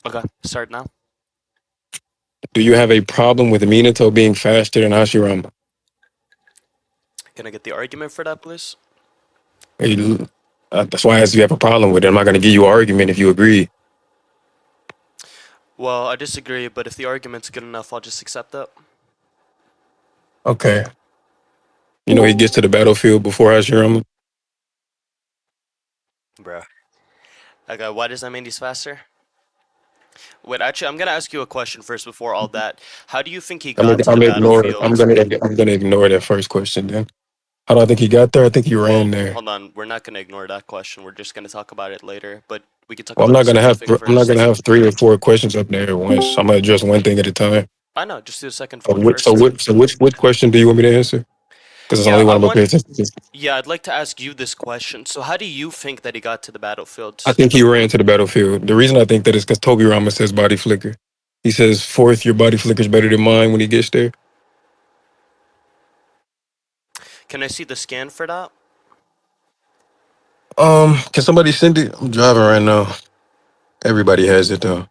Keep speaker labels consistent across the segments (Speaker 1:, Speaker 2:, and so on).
Speaker 1: Okay, start now.
Speaker 2: Do you have a problem with Minato being faster than Hashirama?
Speaker 1: Can I get the argument for that, please?
Speaker 2: Hey, that's why I asked if you have a problem with it. I'm not going to give you an argument if you agree.
Speaker 1: Well, I disagree, but if the argument's good enough, I'll just accept it.
Speaker 2: Okay. You know, he gets to the battlefield before Hashirama.
Speaker 1: Bruh. Okay, why does that mean he's faster? Wait, actually, I'm gonna ask you a question first before all that. How do you think he
Speaker 2: I'm
Speaker 1: got
Speaker 2: gonna,
Speaker 1: to
Speaker 2: I'm
Speaker 1: the
Speaker 2: gonna ignore.
Speaker 1: battlefield?
Speaker 2: I'm gonna ignore that first question. Then, how do I think he got there? I think he ran
Speaker 1: Well,
Speaker 2: there.
Speaker 1: hold on. We're not gonna ignore that question. We're just gonna talk about it later. But we can talk
Speaker 2: Well,
Speaker 1: about the specific
Speaker 2: I'm not
Speaker 1: first.
Speaker 2: gonna have 3 or 4 questions up there at once. I'm gonna address one thing at a time.
Speaker 1: I know. Just do the second one first.
Speaker 2: Which question do you want me to answer? Because it's the
Speaker 1: Yeah,
Speaker 2: only
Speaker 1: I
Speaker 2: one I'm gonna pay
Speaker 1: want.
Speaker 2: attention to.
Speaker 1: Yeah, I'd like to ask you this question. So, how do you think that he got to the
Speaker 2: I
Speaker 1: battlefield?
Speaker 2: think he ran to the battlefield. The reason I think that is because Toby Rama says body flicker. He says, "Fourth, your body flicker's better than mine." When he gets there,
Speaker 1: Can I see the scan for that?
Speaker 2: can somebody send it? I'm driving right now. Everybody has it though.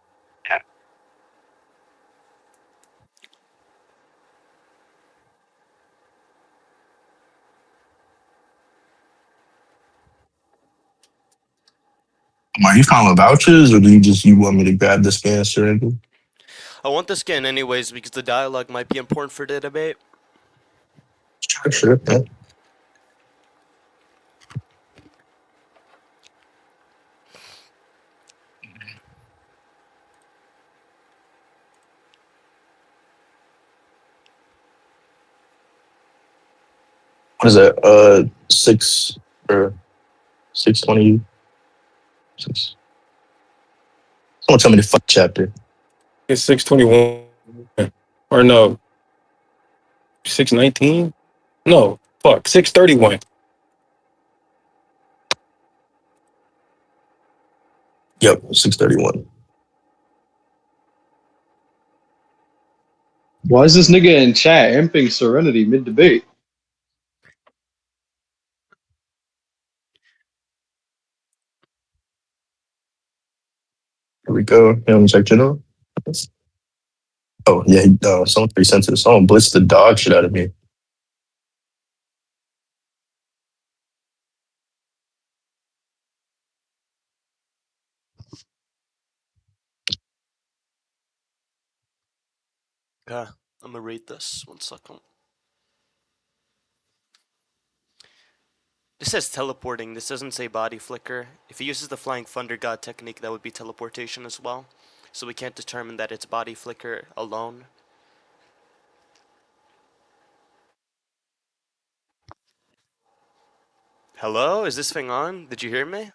Speaker 3: Are you filing vouchers, or do you want me to grab the scan Serenity?
Speaker 1: I want the scan anyways because the dialogue might be important for the debate.
Speaker 3: Sure, sure. Yeah. What is that? 6 or 6:20. Six. Someone tell me the fuck chapter.
Speaker 2: It's 6:21 or no 6:19? No, fuck 6:31.
Speaker 3: Yep, 6:31.
Speaker 4: Why is this nigga in chat imping Serenity mid debate?
Speaker 3: Here we go. Check general. Oh yeah, someone pretty sensitive. Someone blitzed the dog shit out of me.
Speaker 1: Okay, I'm gonna read this. 1 second. This says teleporting. This doesn't say body flicker. If he uses the flying thunder god technique, that would be teleportation as well. So we can't determine that it's body flicker alone. Hello? Is this thing on? Did you hear me?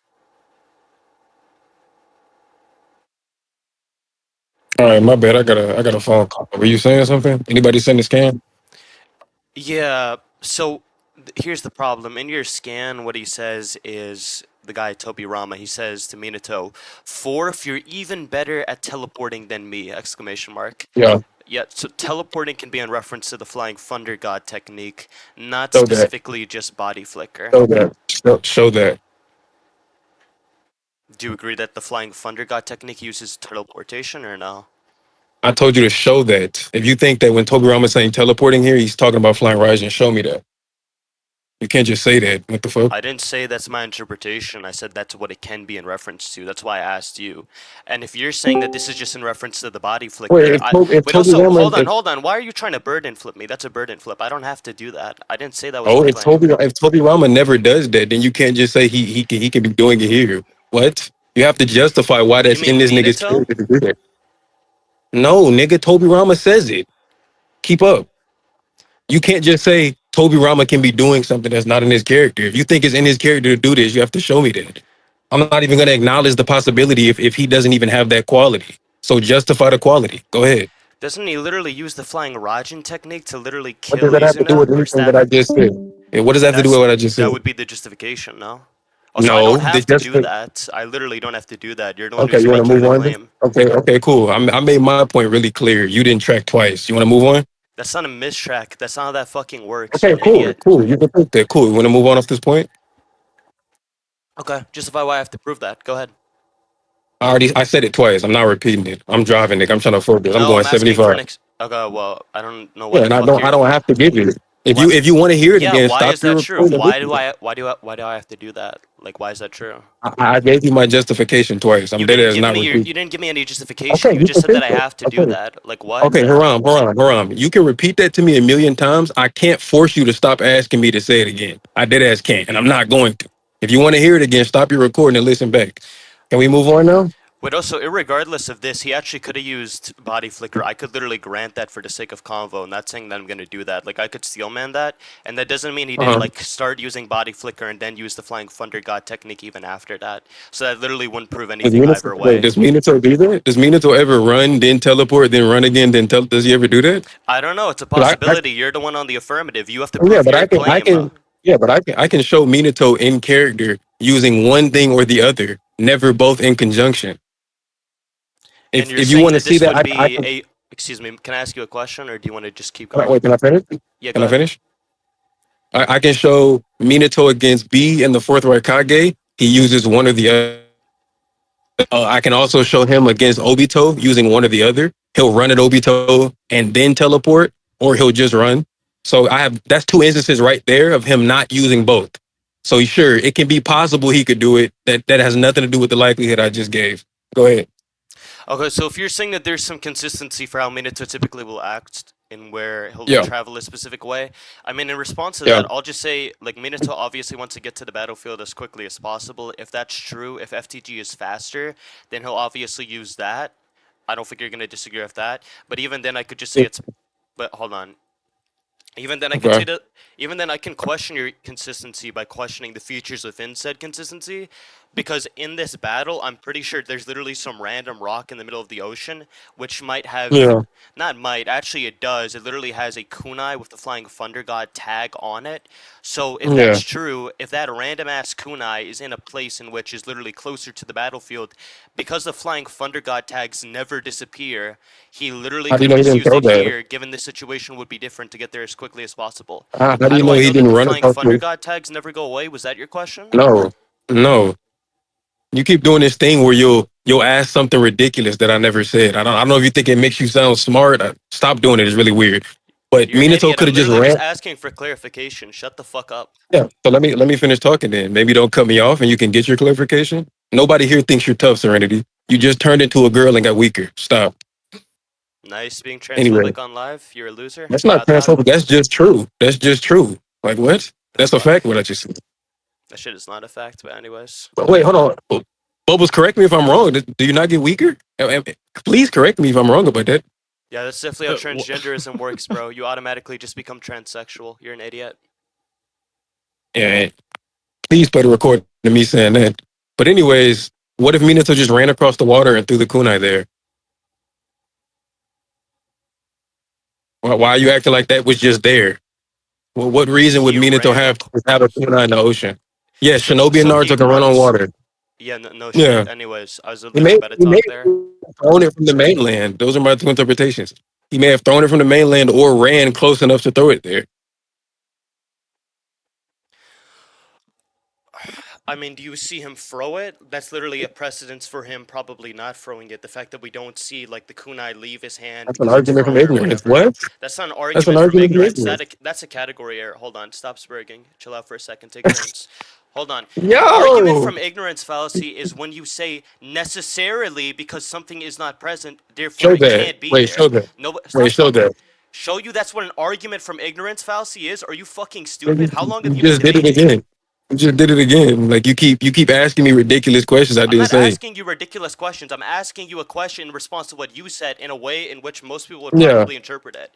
Speaker 2: All right, my bad. I got a phone call. Were you saying something? Anybody send a scan?
Speaker 1: Yeah, so here's the problem. In your scan, what he says is the guy Toby Rama, he says to Minato, Fourth, you're even better at teleporting than me! Exclamation mark.
Speaker 2: Yeah,
Speaker 1: Yeah, so teleporting can be in reference to the flying thunder god technique, not
Speaker 2: show that.
Speaker 1: specifically just body flicker.
Speaker 2: Show that. Show that.
Speaker 1: Do you agree that the flying thunder god technique uses teleportation or no?
Speaker 2: I told you to show that. If you think that when Toby Rama's saying teleporting here, he's talking about flying rising, show me that. You can't just say that. What the fuck?
Speaker 1: I didn't say that's my interpretation. I said that's what it can be in reference to. That's why I asked you. And if you're saying that this is just in reference to the body
Speaker 2: Wait,
Speaker 1: flicker, I
Speaker 2: if
Speaker 1: wait.
Speaker 2: Toby
Speaker 1: Also,
Speaker 2: Rama, if
Speaker 1: hold on. Why are you trying to burden flip me? That's a burden flip. I don't have to do that. I didn't say that was
Speaker 2: oh,
Speaker 1: my claim.
Speaker 2: if Toby Rama never does that, then you can't just say he can be doing it here. What? You have to justify why
Speaker 1: You
Speaker 2: that's in
Speaker 1: mean
Speaker 2: this nigga's
Speaker 1: Minato?
Speaker 2: character to do that. No, nigga, Toby Rama says it. Keep up. You can't just say Toby Rama can be doing something that's not in his character. If you think it's in his character to do this, you have to show me that. I'm not even going to acknowledge the possibility if he doesn't even have that quality. So justify the quality. Go ahead.
Speaker 1: Doesn't he literally use the flying Rajin technique to literally
Speaker 2: What does
Speaker 1: kill
Speaker 2: that have to do with
Speaker 1: Izuna? Or is
Speaker 2: anything that
Speaker 1: that
Speaker 2: I just said? Yeah, what does that have to do
Speaker 1: that's
Speaker 2: with what I just
Speaker 1: that
Speaker 2: said?
Speaker 1: would be the justification? No. Also, I
Speaker 2: No,
Speaker 1: don't
Speaker 2: they
Speaker 1: have to
Speaker 2: just
Speaker 1: do that. I literally don't have to do that. You're the one
Speaker 2: okay.
Speaker 1: who's
Speaker 2: You want to
Speaker 1: making
Speaker 2: move
Speaker 1: the
Speaker 2: on? Then?
Speaker 1: claim.
Speaker 2: Okay, okay, cool. I made my point really clear. You didn't track twice. You want to move on?
Speaker 1: That's not a mistrack. That's not how that fucking works.
Speaker 2: Okay,
Speaker 1: You
Speaker 2: cool,
Speaker 1: idiot.
Speaker 2: cool. You can think that. Cool. You want to move on off this point?
Speaker 1: Okay, justify why I have to prove that. Go ahead.
Speaker 2: I said it twice. I'm not repeating it. I'm driving, Nick. I'm trying to focus. I'm
Speaker 1: No,
Speaker 2: going
Speaker 1: I'm asking for
Speaker 2: 75.
Speaker 1: an okay, well, I don't know
Speaker 2: Yeah,
Speaker 1: what the
Speaker 2: and
Speaker 1: fuck you're.
Speaker 2: I don't have to give it.
Speaker 1: What?
Speaker 2: If you want to hear it
Speaker 1: Yeah,
Speaker 2: again,
Speaker 1: why
Speaker 2: stop
Speaker 1: is
Speaker 2: your
Speaker 1: that true?
Speaker 2: recording and
Speaker 1: Why do
Speaker 2: listen.
Speaker 1: I have to do that? Like, why is that true?
Speaker 2: I gave you my justification twice. I'm dead as not repeating.
Speaker 1: You didn't give me any justification.
Speaker 2: Okay,
Speaker 1: You
Speaker 2: you
Speaker 1: just
Speaker 2: can
Speaker 1: said that
Speaker 2: finish
Speaker 1: I
Speaker 2: it.
Speaker 1: have to do
Speaker 2: Okay.
Speaker 1: that. Like what?
Speaker 2: Okay, Haram. You can repeat that to me a million times. I can't force you to stop asking me to say it again. I dead ass can't, and I'm not going to. If you want to hear it again, stop your recording and listen back. Can we move on now?
Speaker 1: But also, irregardless of this, he actually could have used body flicker. I could literally grant that for the sake of convo, not saying that I'm gonna do that. Like I could steel man that, and that doesn't mean he didn't
Speaker 2: Uh-huh.
Speaker 1: like start using body flicker and then use the flying thunder god technique even after that. So that literally wouldn't prove anything either way.
Speaker 2: Does Minato do that? Does Minato ever run, then teleport, then run again, then tell? Does he ever do that?
Speaker 1: I don't know. It's a
Speaker 2: 'Cause
Speaker 1: possibility. You're the one on the affirmative. You have to
Speaker 2: yeah,
Speaker 1: prove
Speaker 2: but
Speaker 1: your claim.
Speaker 2: I can show Minato in character using one thing or the other, never both in conjunction.
Speaker 1: And you're
Speaker 2: If you
Speaker 1: saying
Speaker 2: want to
Speaker 1: that
Speaker 2: see
Speaker 1: this
Speaker 2: that,
Speaker 1: would
Speaker 2: I
Speaker 1: be
Speaker 2: can.
Speaker 1: a. Excuse me. Can I ask you a question, or do you want to just keep going?
Speaker 2: Wait, can I finish?
Speaker 1: Yeah,
Speaker 2: Can
Speaker 1: go
Speaker 2: I
Speaker 1: ahead.
Speaker 2: finish? I can show Minato against B in the fourth Raikage. He uses one or the other. I can also show him against Obito using one or the other. He'll run at Obito and then teleport, or he'll just run. So I have that's two instances right there of him not using both. So sure, it can be possible he could do it. That has nothing to do with the likelihood I just gave. Go ahead.
Speaker 1: Okay, so if you're saying that there's some consistency for how Minato typically will act in where he'll
Speaker 2: Yeah,
Speaker 1: travel a specific way, I mean, in response to
Speaker 2: yeah.
Speaker 1: that, I'll just say, like, Minato obviously wants to get to the battlefield as quickly as possible. If that's true, if FTG is faster, then he'll obviously use that. I don't think you're going to disagree with that. But even then, I could just say it's. But hold on. Even then, I could say
Speaker 2: Okay.
Speaker 1: that. Even then, I can question your consistency by questioning the features within said consistency, because in this battle, I'm pretty sure there's literally some random rock in the middle of the ocean, which might have,
Speaker 2: Yeah,
Speaker 1: not might, actually it does. It literally has a kunai with the flying thunder god tag on it. So if
Speaker 2: yeah.
Speaker 1: that's true, if that random ass kunai is in a place in which is literally closer to the battlefield, because the flying thunder god tags never disappear, he literally
Speaker 2: How do you
Speaker 1: could
Speaker 2: know he
Speaker 1: just
Speaker 2: didn't
Speaker 1: use
Speaker 2: throw
Speaker 1: it
Speaker 2: that?
Speaker 1: here, given the situation would be different to get there as quickly as possible.
Speaker 2: How do
Speaker 1: How
Speaker 2: you
Speaker 1: do
Speaker 2: know
Speaker 1: I
Speaker 2: he
Speaker 1: know that
Speaker 2: didn't
Speaker 1: the
Speaker 2: run
Speaker 1: flying
Speaker 2: across
Speaker 1: thunder
Speaker 2: the?
Speaker 1: god tags never go away? Was that your question?
Speaker 2: No, no. You keep doing this thing where you'll ask something ridiculous that I never said. I don't know if you think it makes you sound smart. Stop doing it. It's really weird. But
Speaker 1: You're an
Speaker 2: Minato
Speaker 1: idiot.
Speaker 2: could
Speaker 1: I'm
Speaker 2: have just
Speaker 1: literally just
Speaker 2: ran.
Speaker 1: asking for clarification. Shut the fuck up.
Speaker 2: Yeah. So let me finish talking then. Maybe don't cut me off and you can get your clarification. Nobody here thinks you're tough, Serenity. You just turned into a girl and got weaker. Stop.
Speaker 1: Nice being
Speaker 2: Anyway,
Speaker 1: transphobic on live. You're a loser.
Speaker 2: that's not
Speaker 1: Proud of that.
Speaker 2: transphobic. That's just true. That's just true. Like what?
Speaker 1: The
Speaker 2: That's a
Speaker 1: fuck?
Speaker 2: fact. What I just said.
Speaker 1: That shit is not a fact, but anyways.
Speaker 2: But wait, hold on. Bubbles, correct me if I'm wrong. Do you not get weaker? Please correct me if I'm wrong about that.
Speaker 1: Yeah, that's definitely how transgenderism works, bro. You automatically just become transsexual. You're an idiot.
Speaker 2: Yeah. Please play the recording of me saying that. But anyways, what if Minato just ran across the water and threw the kunai there? Why are you acting like that was just there? Well, what reason would
Speaker 1: He
Speaker 2: Minato
Speaker 1: ran
Speaker 2: have
Speaker 1: up.
Speaker 2: to have a kunai in the ocean? Yeah, Shinobi and
Speaker 1: So he
Speaker 2: Naruto can run on
Speaker 1: runs.
Speaker 2: water.
Speaker 1: Yeah, no, no
Speaker 2: Yeah.
Speaker 1: shit. Anyways, I was literally about to
Speaker 2: He may
Speaker 1: talk there.
Speaker 2: have thrown it from the mainland. Those are my two interpretations. He may have thrown it from the mainland or ran close enough to throw it there.
Speaker 1: I mean, do you see him throw it? That's literally a precedence for him probably not throwing it. The fact that we don't see like the kunai leave his hand
Speaker 2: That's an
Speaker 1: because it's
Speaker 2: argument from
Speaker 1: thrown or
Speaker 2: ignorance.
Speaker 1: whatever.
Speaker 2: What?
Speaker 1: That's not an
Speaker 2: That's an
Speaker 1: argument from
Speaker 2: argument from
Speaker 1: ignorance.
Speaker 2: ignorance.
Speaker 1: That's a category error. Hold on, stop spurging. Chill out for a second. Take turns. Hold on. An argument
Speaker 2: Yo!
Speaker 1: from ignorance fallacy is when you say necessarily because something is not present, therefore
Speaker 2: Show
Speaker 1: it
Speaker 2: that.
Speaker 1: can't be
Speaker 2: Wait,
Speaker 1: there.
Speaker 2: show that.
Speaker 1: No,
Speaker 2: Wait,
Speaker 1: stop
Speaker 2: show
Speaker 1: talking.
Speaker 2: that.
Speaker 1: Show you that's what an argument from ignorance fallacy is? Are you fucking
Speaker 2: You
Speaker 1: stupid? How long have you been
Speaker 2: just did it
Speaker 1: debating?
Speaker 2: again. You just did it again. Like you keep asking me ridiculous questions I
Speaker 1: I'm
Speaker 2: didn't
Speaker 1: not
Speaker 2: say.
Speaker 1: asking you ridiculous questions. I'm asking you a question in response to what you said in a way in which most people would
Speaker 2: Yeah.
Speaker 1: probably interpret it.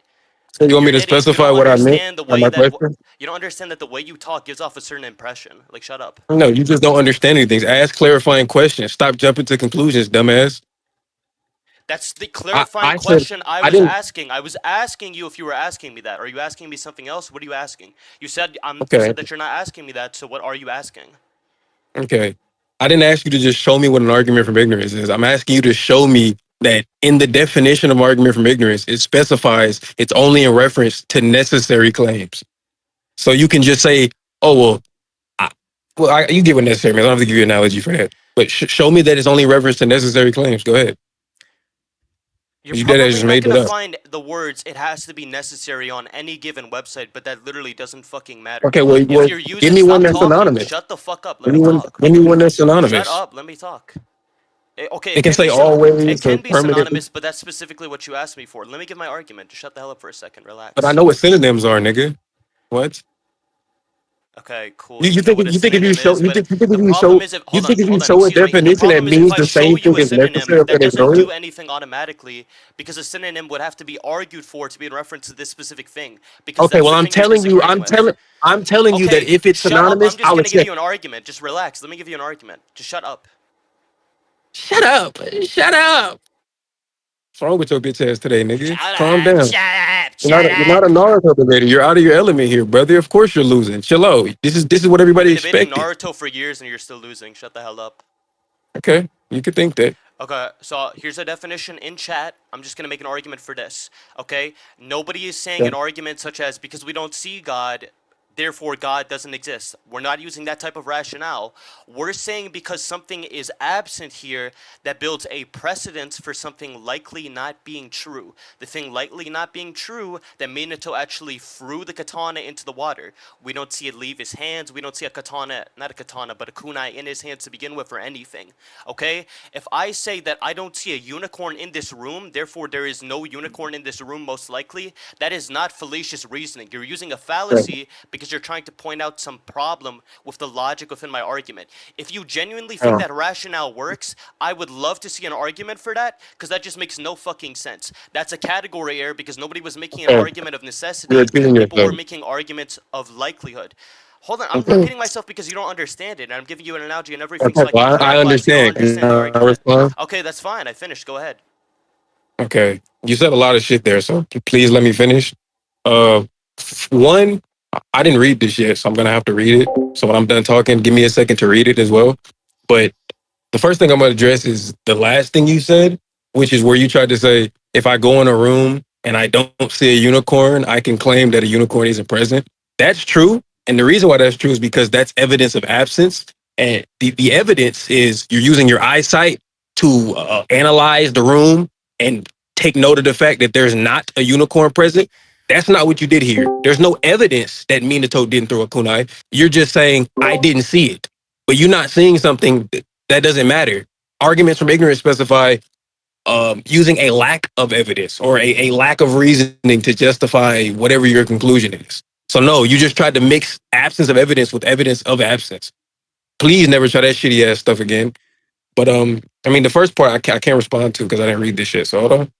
Speaker 2: So you want
Speaker 1: You're
Speaker 2: me
Speaker 1: an
Speaker 2: to
Speaker 1: idiot. You
Speaker 2: specify
Speaker 1: don't
Speaker 2: what I meant
Speaker 1: understand the
Speaker 2: by
Speaker 1: way
Speaker 2: my
Speaker 1: that
Speaker 2: question?
Speaker 1: you don't understand that the way you talk gives off a certain impression. Like shut up.
Speaker 2: No, you just don't understand anything. Ask clarifying questions. Stop jumping to conclusions, dumbass.
Speaker 1: That's the clarifying
Speaker 2: I said
Speaker 1: question I
Speaker 2: I
Speaker 1: was
Speaker 2: didn't.
Speaker 1: asking. I was asking you if you were asking me that. Are you asking me something else? What are you asking? You
Speaker 2: Okay,
Speaker 1: said that you're not asking me that. So what are you asking?
Speaker 2: okay. I didn't ask you to just show me what an argument from ignorance is. I'm asking you to show me that in the definition of argument from ignorance, it specifies it's only in reference to necessary claims. So you can just say, "Oh well, Well, you get what necessary means. I don't have to give you an analogy for that. But show me that it's only reference to necessary claims. Go ahead.
Speaker 1: You're
Speaker 2: You did that
Speaker 1: probably
Speaker 2: just
Speaker 1: not
Speaker 2: made
Speaker 1: gonna
Speaker 2: that up.
Speaker 1: find the words "it has to be necessary" on any given website, but that literally doesn't fucking matter.
Speaker 2: Okay,
Speaker 1: If you're
Speaker 2: give
Speaker 1: using,
Speaker 2: me one
Speaker 1: stop
Speaker 2: that's
Speaker 1: talking.
Speaker 2: anonymous.
Speaker 1: Shut the fuck up. Let me talk.
Speaker 2: Give me one that's
Speaker 1: Shut
Speaker 2: anonymous.
Speaker 1: up. Let me talk. Okay,
Speaker 2: It can say
Speaker 1: it
Speaker 2: always or
Speaker 1: can be
Speaker 2: permanently.
Speaker 1: synonymous, but that's specifically what you asked me for. Let me give my argument. Just shut the hell up for a second.
Speaker 2: But I
Speaker 1: Relax.
Speaker 2: know what synonyms are, nigga. What?
Speaker 1: Okay, cool. You know what a
Speaker 2: You think if you
Speaker 1: synonym
Speaker 2: show
Speaker 1: is, but the
Speaker 2: if you
Speaker 1: problem
Speaker 2: show
Speaker 1: is if hold on,
Speaker 2: if you
Speaker 1: hold on,
Speaker 2: show a
Speaker 1: excuse me. The
Speaker 2: definition that
Speaker 1: problem is if
Speaker 2: means
Speaker 1: I
Speaker 2: the
Speaker 1: show
Speaker 2: same
Speaker 1: you
Speaker 2: thing
Speaker 1: a
Speaker 2: is
Speaker 1: synonym
Speaker 2: necessary, I'm
Speaker 1: that
Speaker 2: gonna
Speaker 1: doesn't
Speaker 2: ignore
Speaker 1: do
Speaker 2: it.
Speaker 1: anything automatically, because a synonym would have to be argued for to be in reference to this specific thing, because
Speaker 2: Okay,
Speaker 1: that's
Speaker 2: well
Speaker 1: the thing you're disagreeing with.
Speaker 2: I'm telling you that
Speaker 1: Okay,
Speaker 2: if it's
Speaker 1: shut up. I'm
Speaker 2: synonymous,
Speaker 1: just
Speaker 2: I'll
Speaker 1: gonna give
Speaker 2: accept.
Speaker 1: you an argument. Just relax. Let me give you an argument. Just shut up.
Speaker 2: Shut up. Shut up. What's wrong with your bitch ass today, nigga?
Speaker 1: Shut
Speaker 2: Calm
Speaker 1: up.
Speaker 2: down.
Speaker 1: Shut up. Shut
Speaker 2: You're not
Speaker 1: up.
Speaker 2: a Naruto debater. You're out of your element here, brother. Of course you're losing. Chill out. This is what
Speaker 1: We've
Speaker 2: everybody
Speaker 1: been debating
Speaker 2: expected.
Speaker 1: Naruto for years and you're still losing. Shut the hell up.
Speaker 2: Okay, you could think that.
Speaker 1: Okay, so here's a definition in chat. I'm just gonna make an argument for this. Okay, nobody is saying
Speaker 2: Yeah.
Speaker 1: an argument such as because we don't see God, therefore God doesn't exist. We're not using that type of rationale. We're saying because something is absent here that builds a precedence for something likely not being true. The thing likely not being true that Minato actually threw the katana into the water. We don't see it leave his hands. We don't see a katana, not a katana, but a kunai in his hands to begin with or anything. Okay? If I say that I don't see a unicorn in this room, therefore there is no unicorn in this room most likely, that is not fallacious reasoning. You're using a
Speaker 2: Right.
Speaker 1: fallacy because you're trying to point out some problem with the logic within my argument. If you genuinely think
Speaker 2: Oh,
Speaker 1: that rationale works, I would love to see an argument for that because that just makes no fucking sense. That's a category error because nobody was making an
Speaker 2: okay.
Speaker 1: argument of
Speaker 2: You're
Speaker 1: necessity.
Speaker 2: repeating
Speaker 1: People were
Speaker 2: yourself.
Speaker 1: making arguments of likelihood. Hold on, I'm
Speaker 2: Okay.
Speaker 1: repeating myself because you don't understand it, and I'm giving you an analogy and everything
Speaker 2: Okay.
Speaker 1: so I can
Speaker 2: Well, I
Speaker 1: clarify if you don't
Speaker 2: understand. Can
Speaker 1: understand the
Speaker 2: I
Speaker 1: argument.
Speaker 2: respond?
Speaker 1: Okay, that's fine. I finished. Go ahead.
Speaker 2: Okay. You said a lot of shit there, so please let me finish. Uh, one, I didn't read this yet, so I'm gonna have to read it. So when I'm done talking, give me a second to read it as well. But the first thing I'm going to address is the last thing you said, which is where you tried to say, if I go in a room and I don't see a unicorn, I can claim that a unicorn isn't present. That's true. And the reason why that's true is because that's evidence of absence. And the evidence is you're using your eyesight to analyze the room and take note of the fact that there's not a unicorn present. That's not what you did here. There's no evidence that Minato didn't throw a kunai. You're just saying, I didn't see it. But you're not seeing something that doesn't matter. Arguments from ignorance specify using a lack of evidence or a lack of reasoning to justify whatever your conclusion is. So no, you just tried to mix absence of evidence with evidence of absence. Please never try that shitty ass stuff again. But I mean, the first part I can't respond to because I didn't read this shit. So hold on.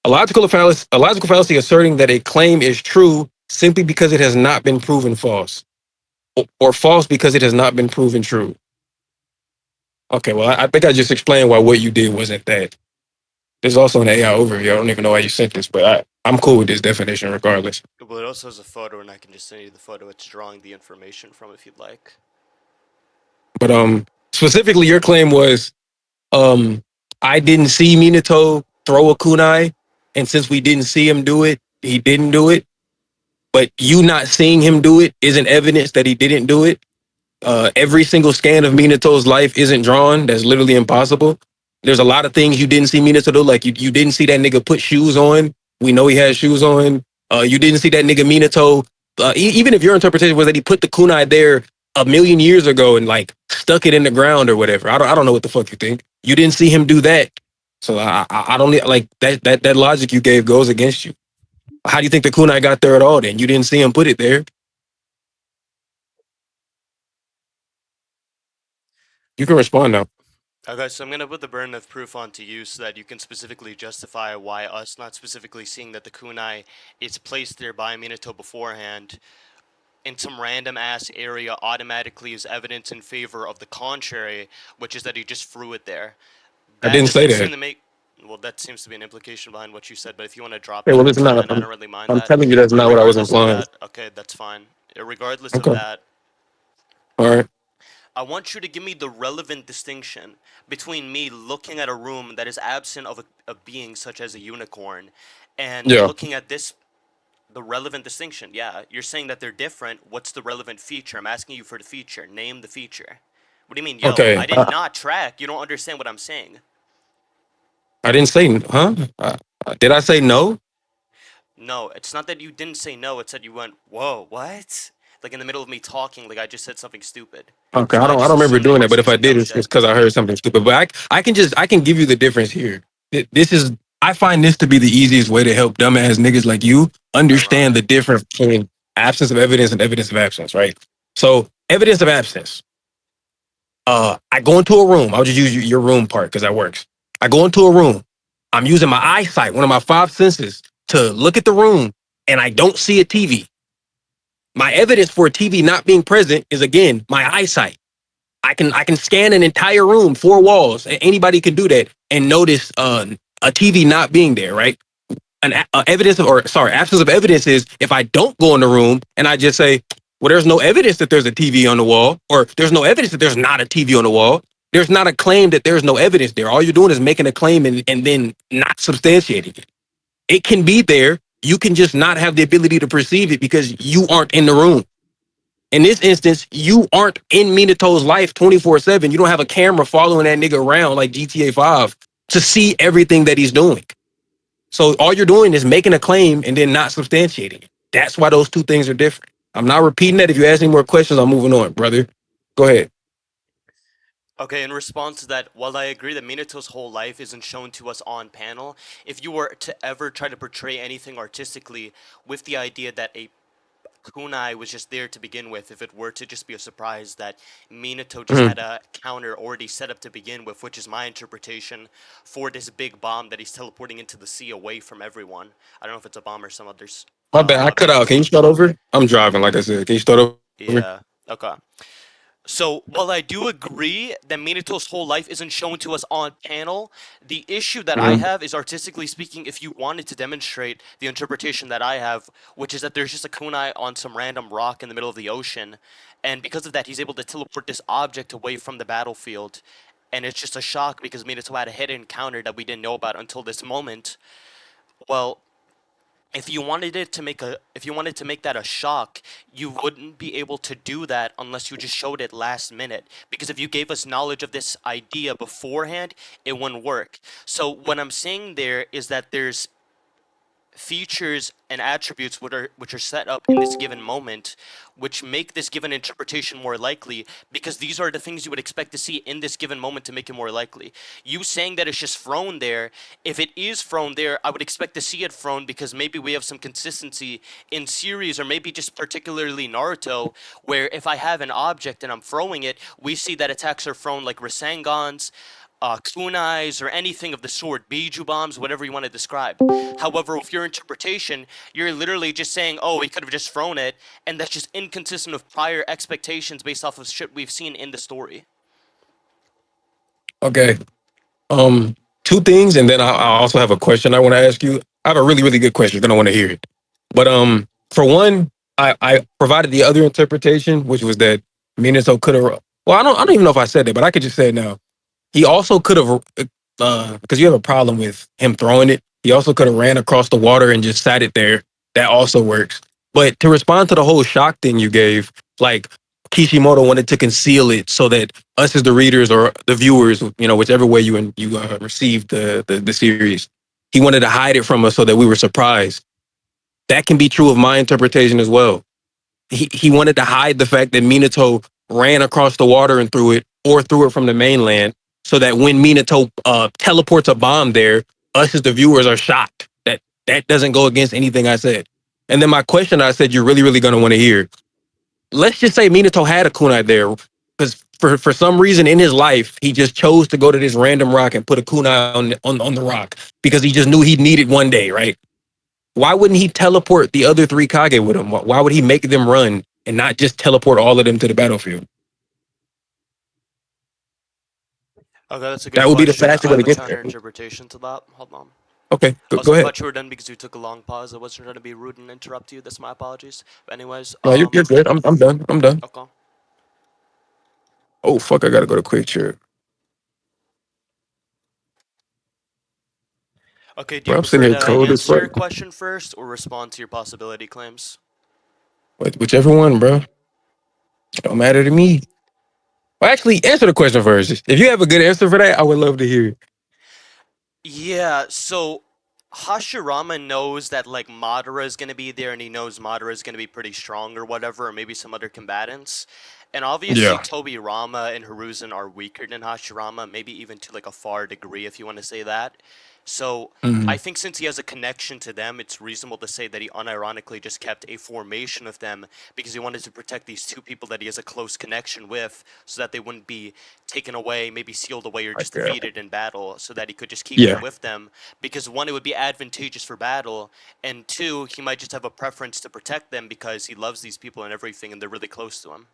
Speaker 2: A logical fallacy asserting that a claim is true simply because it has not been proven false, or false because it has not been proven true. Okay, well, I think I just explained why what you did wasn't that. There's also an AI overview. I don't even know why you sent this, but I'm cool with this definition regardless.
Speaker 1: Well, it also has a photo, and I can just send you the photo it's drawing the information from if you'd like.
Speaker 2: But specifically, your claim was I didn't see Minato throw a kunai, and since we didn't see him do it, he didn't do it. But you not seeing him do it isn't evidence that he didn't do it. Every single scan of Minato's life isn't drawn. That's literally impossible. There's a lot of things you didn't see Minato do. Like you didn't see that nigga put shoes on. We know he has shoes on. You didn't see that nigga Minato. Even if your interpretation was that he put the kunai there a million years ago and like stuck it in the ground or whatever. I don't know what the fuck you think. You didn't see him do that. So I don't like that logic you gave goes against you. How do you think the kunai got there at all? Then you didn't see him put it there. You can respond now.
Speaker 1: Okay, so I'm gonna put the burden of proof onto you so that you can specifically justify why us not specifically seeing that the kunai is placed there by Minato beforehand in some random ass area automatically is evidence in favor of the contrary, which is that he just threw it there.
Speaker 2: I
Speaker 1: That
Speaker 2: didn't say
Speaker 1: doesn't seem
Speaker 2: that.
Speaker 1: to make. Well, that seems to be an implication behind what you said, but if you want to drop
Speaker 2: Hey,
Speaker 1: that,
Speaker 2: well, it's
Speaker 1: that's
Speaker 2: not.
Speaker 1: fine. I don't really mind
Speaker 2: I'm
Speaker 1: that.
Speaker 2: telling you that's not what I was
Speaker 1: Regardless of
Speaker 2: implying.
Speaker 1: that, okay, that's fine. Regardless of
Speaker 2: Okay.
Speaker 1: that,
Speaker 2: All right.
Speaker 1: I want you to give me the relevant distinction between me looking at a room that is absent of a being such as a unicorn and
Speaker 2: Yeah.
Speaker 1: looking at this The relevant distinction, yeah. You're saying that they're different. What's the relevant feature? I'm asking you for the feature. Name the feature. What do you mean, yo?
Speaker 2: Okay,
Speaker 1: I did not track. You don't understand what I'm saying.
Speaker 2: I didn't say, huh? Did I say no?
Speaker 1: No, it's not that you didn't say no. It's that you went, whoa, what? Like in the middle of me talking, like I just said something stupid.
Speaker 2: Okay,
Speaker 1: So I
Speaker 2: I
Speaker 1: just
Speaker 2: don't remember
Speaker 1: assumed that
Speaker 2: doing
Speaker 1: you were
Speaker 2: that, but if
Speaker 1: saying
Speaker 2: I
Speaker 1: some
Speaker 2: did,
Speaker 1: dumb
Speaker 2: it's
Speaker 1: shit.
Speaker 2: because I heard something stupid. But I can give you the difference here. This is I find this to be the easiest way to help dumbass niggas like you understand the
Speaker 1: Ironic.
Speaker 2: difference between absence of evidence and evidence of absence, right? So evidence of absence. I go into a room. I'll just use your room part because that works. I go into a room. I'm using my eyesight, one of my five senses, to look at the room, and I don't see a TV. My evidence for a TV not being present is again my eyesight. I can scan an entire room, four walls. Anybody can do that and notice a TV not being there, right? Evidence of, or sorry, absence of evidence is if I don't go in the room and I just say, well, there's no evidence that there's a TV on the wall, or there's no evidence that there's not a TV on the wall. There's not a claim that there's no evidence there. All you're doing is making a claim and then not substantiating it. It can be there. You can just not have the ability to perceive it because you aren't in the room. In this instance, you aren't in Minato's life 24/7. You don't have a camera following that nigga around like GTA 5 to see everything that he's doing. So all you're doing is making a claim and then not substantiating it. That's why those two things are different. I'm not repeating that. If you ask any more questions, I'm moving on, brother. Go ahead.
Speaker 1: Okay, in response to that, while I agree that Minato's whole life isn't shown to us on panel, if you were to ever try to portray anything artistically with the idea that a kunai was just there to begin with, if it were to just be a surprise that Minato just
Speaker 2: Mhm.
Speaker 1: had a counter already set up to begin with, which is my interpretation for this big bomb that he's teleporting into the sea away from everyone. I don't know if it's a bomb or some others,
Speaker 2: My bad. I cut out. Can you
Speaker 1: object.
Speaker 2: start over? I'm driving, like I said. Can you start over?
Speaker 1: Yeah. Okay. So, while I do agree that Minato's whole life isn't shown to us on panel, the issue that I
Speaker 2: Mhm.
Speaker 1: have is artistically speaking, if you wanted to demonstrate the interpretation that I have, which is that there's just a kunai on some random rock in the middle of the ocean, and because of that, he's able to teleport this object away from the battlefield, and it's just a shock because Minato had a hidden encounter that we didn't know about until this moment. Well, if you wanted to make that a shock, you wouldn't be able to do that unless you just showed it last minute, because if you gave us knowledge of this idea beforehand, it wouldn't work. So what I'm saying there is that there's features and attributes which are set up in this given moment, which make this given interpretation more likely, because these are the things you would expect to see in this given moment to make it more likely. You saying that it's just thrown there, if it is thrown there, I would expect to see it thrown because maybe we have some consistency in series, or maybe just particularly Naruto, where if I have an object and I'm throwing it, we see that attacks are thrown like Rasengans, kunais, or anything of the sort, Biju bombs, whatever you want to describe. However, with your interpretation, you're literally just saying, oh, he could have just thrown it, and that's just inconsistent with prior expectations based off of shit we've seen in the story.
Speaker 2: Okay. Um, Two things, and then I also have a question I want to ask you. I have a really, really good question. Then I want to hear it. But for one, I provided the other interpretation, which was that Minato could have. Well, I don't even know if I said that, but I could just say it now. He also could have, because you have a problem with him throwing it. He also could have ran across the water and just sat it there. That also works. But to respond to the whole shock thing you gave, like Kishimoto wanted to conceal it so that us as the readers or the viewers, whichever way you received the series, he wanted to hide it from us so that we were surprised. That can be true of my interpretation as well. He wanted to hide the fact that Minato ran across the water and threw it, or threw it from the mainland, so that when Minato teleports a bomb there, us as the viewers are shocked. That doesn't go against anything I said. And then my question, I said you're really, really gonna want to hear. Let's just say Minato had a kunai there, because for some reason in his life he just chose to go to this random rock and put a kunai on the rock because he just knew he'd need it one day, right? Why wouldn't he teleport the other three Kage with him? Why would he make them run and not just teleport all of them to the battlefield?
Speaker 1: Okay, that's a good
Speaker 2: That would be the
Speaker 1: question.
Speaker 2: fastest
Speaker 1: I
Speaker 2: way
Speaker 1: have
Speaker 2: to
Speaker 1: a
Speaker 2: get
Speaker 1: counter
Speaker 2: there.
Speaker 1: interpretation to that. Hold on.
Speaker 2: Okay, go
Speaker 1: Also, I
Speaker 2: ahead.
Speaker 1: thought you were done because you took a long pause. I wasn't trying to be rude and interrupt you. That's my apologies. But anyways,
Speaker 2: No, you're good. I'm done. I'm done.
Speaker 1: okay.
Speaker 2: Oh fuck, I gotta go to quick trip.
Speaker 1: Okay, do you
Speaker 2: Bro, I'm sitting
Speaker 1: prefer
Speaker 2: here
Speaker 1: to
Speaker 2: cold as
Speaker 1: answer
Speaker 2: fuck.
Speaker 1: your question first or respond to your possibility claims?
Speaker 2: Whichever one, bro. Don't matter to me. Well, actually, answer the question first. If you have a good answer for that, I would love to hear it.
Speaker 1: Yeah, so Hashirama knows that like Madara is gonna be there, and he knows Madara is gonna be pretty strong or whatever, or maybe some other combatants. And obviously,
Speaker 2: Yeah.
Speaker 1: Tobi Rama and Hiruzen are weaker than Hashirama, maybe even to like a far degree, if you want to say that. So
Speaker 2: Hmm.
Speaker 1: I think since he has a connection to them, it's reasonable to say that he unironically just kept a formation of them because he wanted to protect these two people that he has a close connection with, so that they wouldn't be taken away, maybe sealed away, or just
Speaker 2: Okay.
Speaker 1: defeated in battle, so that he could just keep them
Speaker 2: Yeah.
Speaker 1: with them. Because one, it would be advantageous for battle, and two, he might just have a preference to protect them because he loves these people and everything, and they're really close to him.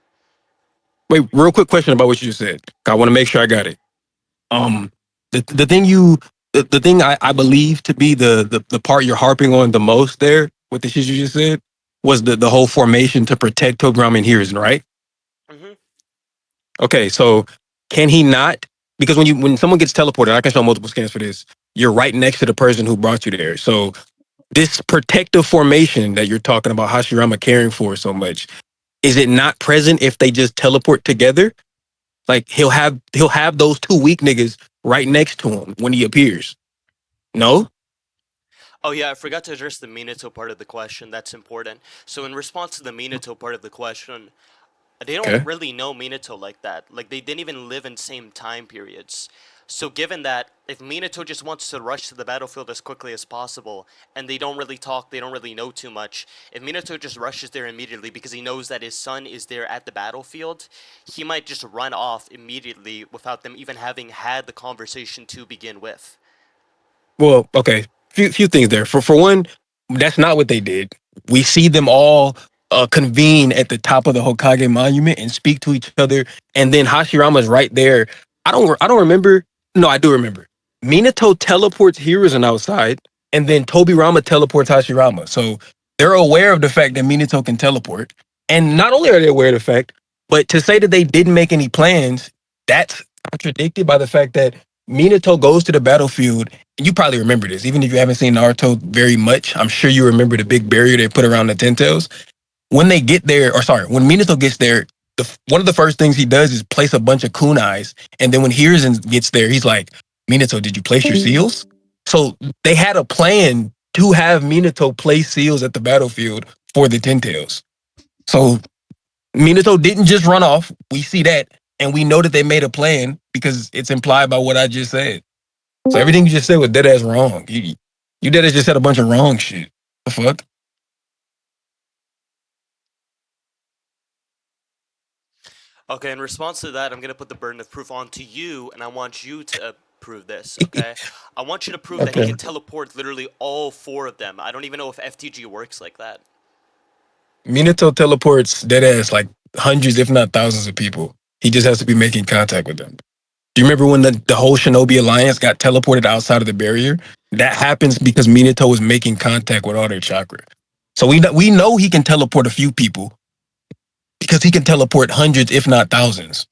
Speaker 2: Wait, real quick question about what you just said. I want to make sure I got it. Um, the thing the thing I believe to be the part you're harping on the most there with the shit you just said was the whole formation to protect Togrom and Hiruzen, right?
Speaker 1: Hmm.
Speaker 2: Okay, so can he not? Because when someone gets teleported, I can show multiple scans for this. You're right next to the person who brought you there. So this protective formation that you're talking about Hashirama caring for so much, is it not present if they just teleport together? Like he'll have those two weak niggas right next to him when he appears. No?
Speaker 1: Oh yeah, I forgot to address the Minato part of the question. That's important. So in response to the Minato part of the question, they don't
Speaker 2: Okay.
Speaker 1: really know Minato like that. Like they didn't even live in same time periods. So given that, if Minato just wants to rush to the battlefield as quickly as possible, and they don't really talk, they don't really know too much. If Minato just rushes there immediately because he knows that his son is there at the battlefield, he might just run off immediately without them even having had the conversation to begin with.
Speaker 2: Well, okay. Few things there. For one, that's not what they did. We see them all convene at the top of the Hokage monument and speak to each other, and then Hashirama's right there. I don't remember. No, I do remember. Minato teleports Hiruzen outside, and then Tobirama teleports Hashirama. So they're aware of the fact that Minato can teleport, and not only are they aware of the fact, but to say that they didn't make any plans, that's contradicted by the fact that Minato goes to the battlefield, and you probably remember this, even if you haven't seen Naruto very much. I'm sure you remember the big barrier they put around the Ten Tails. When they get there, or sorry, when Minato gets there, one of the first things he does is place a bunch of kunais, and then when Hiruzen gets there, he's like, "Minato, did you place your seals?" So they had a plan to have Minato place seals at the battlefield for the Ten Tails. So Minato didn't just run off. We see that, and we know that they made a plan because it's implied by what I just said. So everything you just said was dead ass wrong. You dead ass just said a bunch of wrong shit. The fuck?
Speaker 1: Okay, in response to that, I'm gonna put the burden of proof onto you, and I want you to prove this. Okay, I want you to prove that he
Speaker 2: Okay.
Speaker 1: can teleport literally all four of them. I don't even know if FTG works like that.
Speaker 2: Minato teleports dead ass like hundreds, if not thousands of people. He just has to be making contact with them. Do you remember when the whole Shinobi Alliance got teleported outside of the barrier? That happens because Minato was making contact with all their chakra. So we know he can teleport a few people because he can teleport hundreds, if not thousands.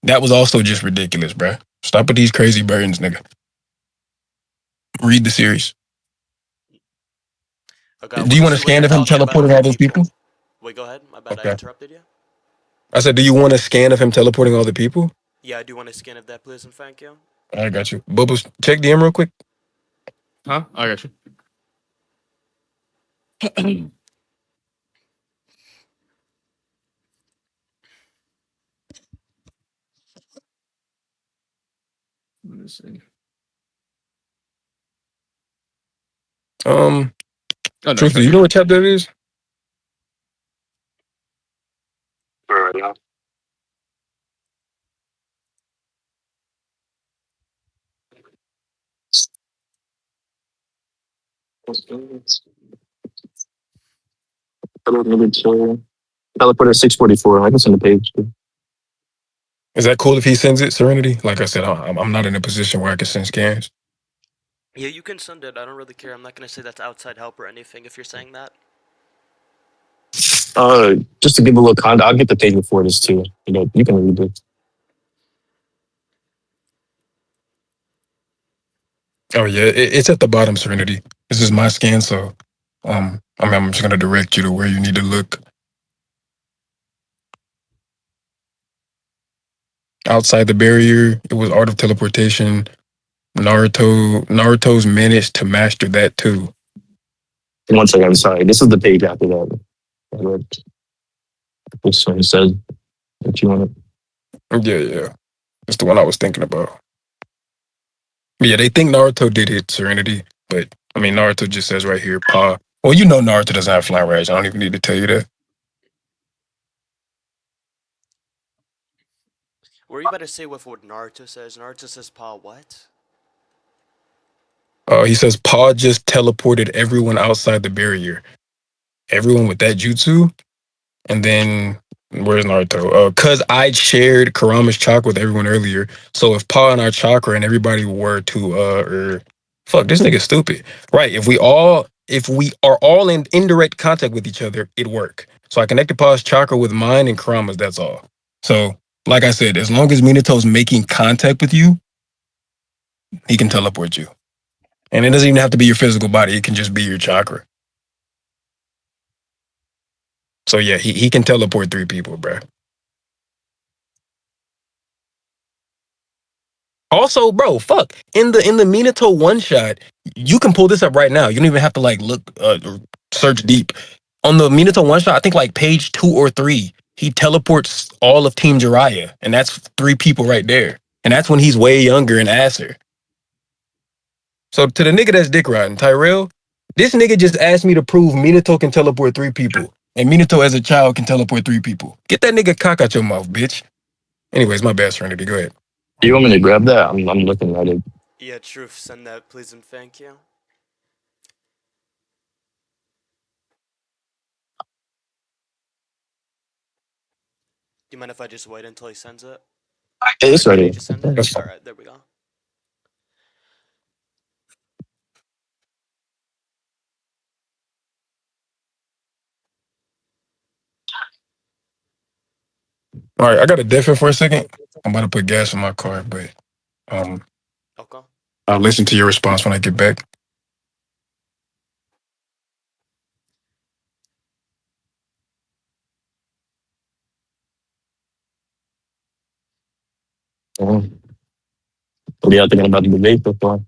Speaker 2: That was also just ridiculous, bruh. Stop with these crazy burdens, nigga. Read the series.
Speaker 1: Okay,
Speaker 2: Do you
Speaker 1: wouldn't
Speaker 2: want to
Speaker 1: say when you're
Speaker 2: scan of him
Speaker 1: talking about a
Speaker 2: teleporting
Speaker 1: few
Speaker 2: all those people?
Speaker 1: people. Wait, go ahead. My bad, I
Speaker 2: Okay.
Speaker 1: interrupted you.
Speaker 2: I said, do you want a scan of him teleporting all the people?
Speaker 1: Yeah, I do want to scan of that, please, and thank you.
Speaker 2: I got you. Bubbles, check DM real quick.
Speaker 5: Huh? I got you. Let me see.
Speaker 2: Um,
Speaker 5: Oh no, it's
Speaker 2: truthfully,
Speaker 5: right
Speaker 2: you
Speaker 5: here.
Speaker 2: know what chapter that is?
Speaker 3: All right, teleport at 6:44. I can send the page.
Speaker 2: Is that cool if he sends it, Serenity? Like I said, I'm not in a position where I can send scans.
Speaker 1: Yeah, you can send it. I don't really care. I'm not gonna say that's outside help or anything if you're saying that.
Speaker 3: Just to give a little context, I'll get the page before this too. You can read it.
Speaker 2: Oh yeah, it's at the bottom, Serenity. This is my scan, so I'm just gonna direct you to where you need to look. Outside the barrier, it was art of teleportation. Naruto's managed to master that too.
Speaker 3: One second, I'm sorry. This is the page after that. This one says that you want
Speaker 2: Yeah. That's the one I was thinking about. Yeah, they think Naruto did it, Serenity, but I mean Naruto just says right here, Pa. Well, you know Naruto doesn't have flying rags. I don't even need to tell you that.
Speaker 1: Were you about to say with what Naruto says? Naruto says, "Pa, what?"
Speaker 2: He says Pa just teleported everyone outside the barrier. Everyone with that jutsu. And then where's Naruto? Cause I shared Kurama's chakra with everyone earlier. So if Pa and our chakra and everybody were to fuck, this nigga stupid. Right. If we are all in indirect contact with each other, it work. So I connected Pa's chakra with mine and Kurama's, that's all. So like I said, as long as Minato's making contact with you, he can teleport you. And it doesn't even have to be your physical body, it can just be your chakra. So yeah, he can teleport 3 people, bruh. Also, bro, fuck. In the Minato one shot, you can pull this up right now. You don't even have to like look or search deep. On the Minato one shot, I think like page 2 or 3, he teleports all of Team Jiraiya, and that's 3 people right there. And that's when he's way younger and asser. So to the nigga that's dick riding, Tyrell, this nigga just asked me to prove Minato can teleport 3 people. And Minato as a child can teleport 3 people. Get that nigga cock out your mouth, bitch. Anyways, my bad, Serenity. Go ahead.
Speaker 3: you want me to grab that? I'm looking at it.
Speaker 1: Yeah, truth. Send that, please, and thank you. Do you mind if I just wait until he sends it?
Speaker 3: Hey,
Speaker 1: Or
Speaker 3: it's
Speaker 1: did he
Speaker 3: ready.
Speaker 1: just send it?
Speaker 2: That's
Speaker 1: All
Speaker 2: fine.
Speaker 1: right, there we go.
Speaker 2: All right, I got to deaf it for a second. I'm about to put gas in my car, but um,
Speaker 1: Okay.
Speaker 2: I'll listen to your response when I get back.
Speaker 3: What are y'all thinking about the debate so far?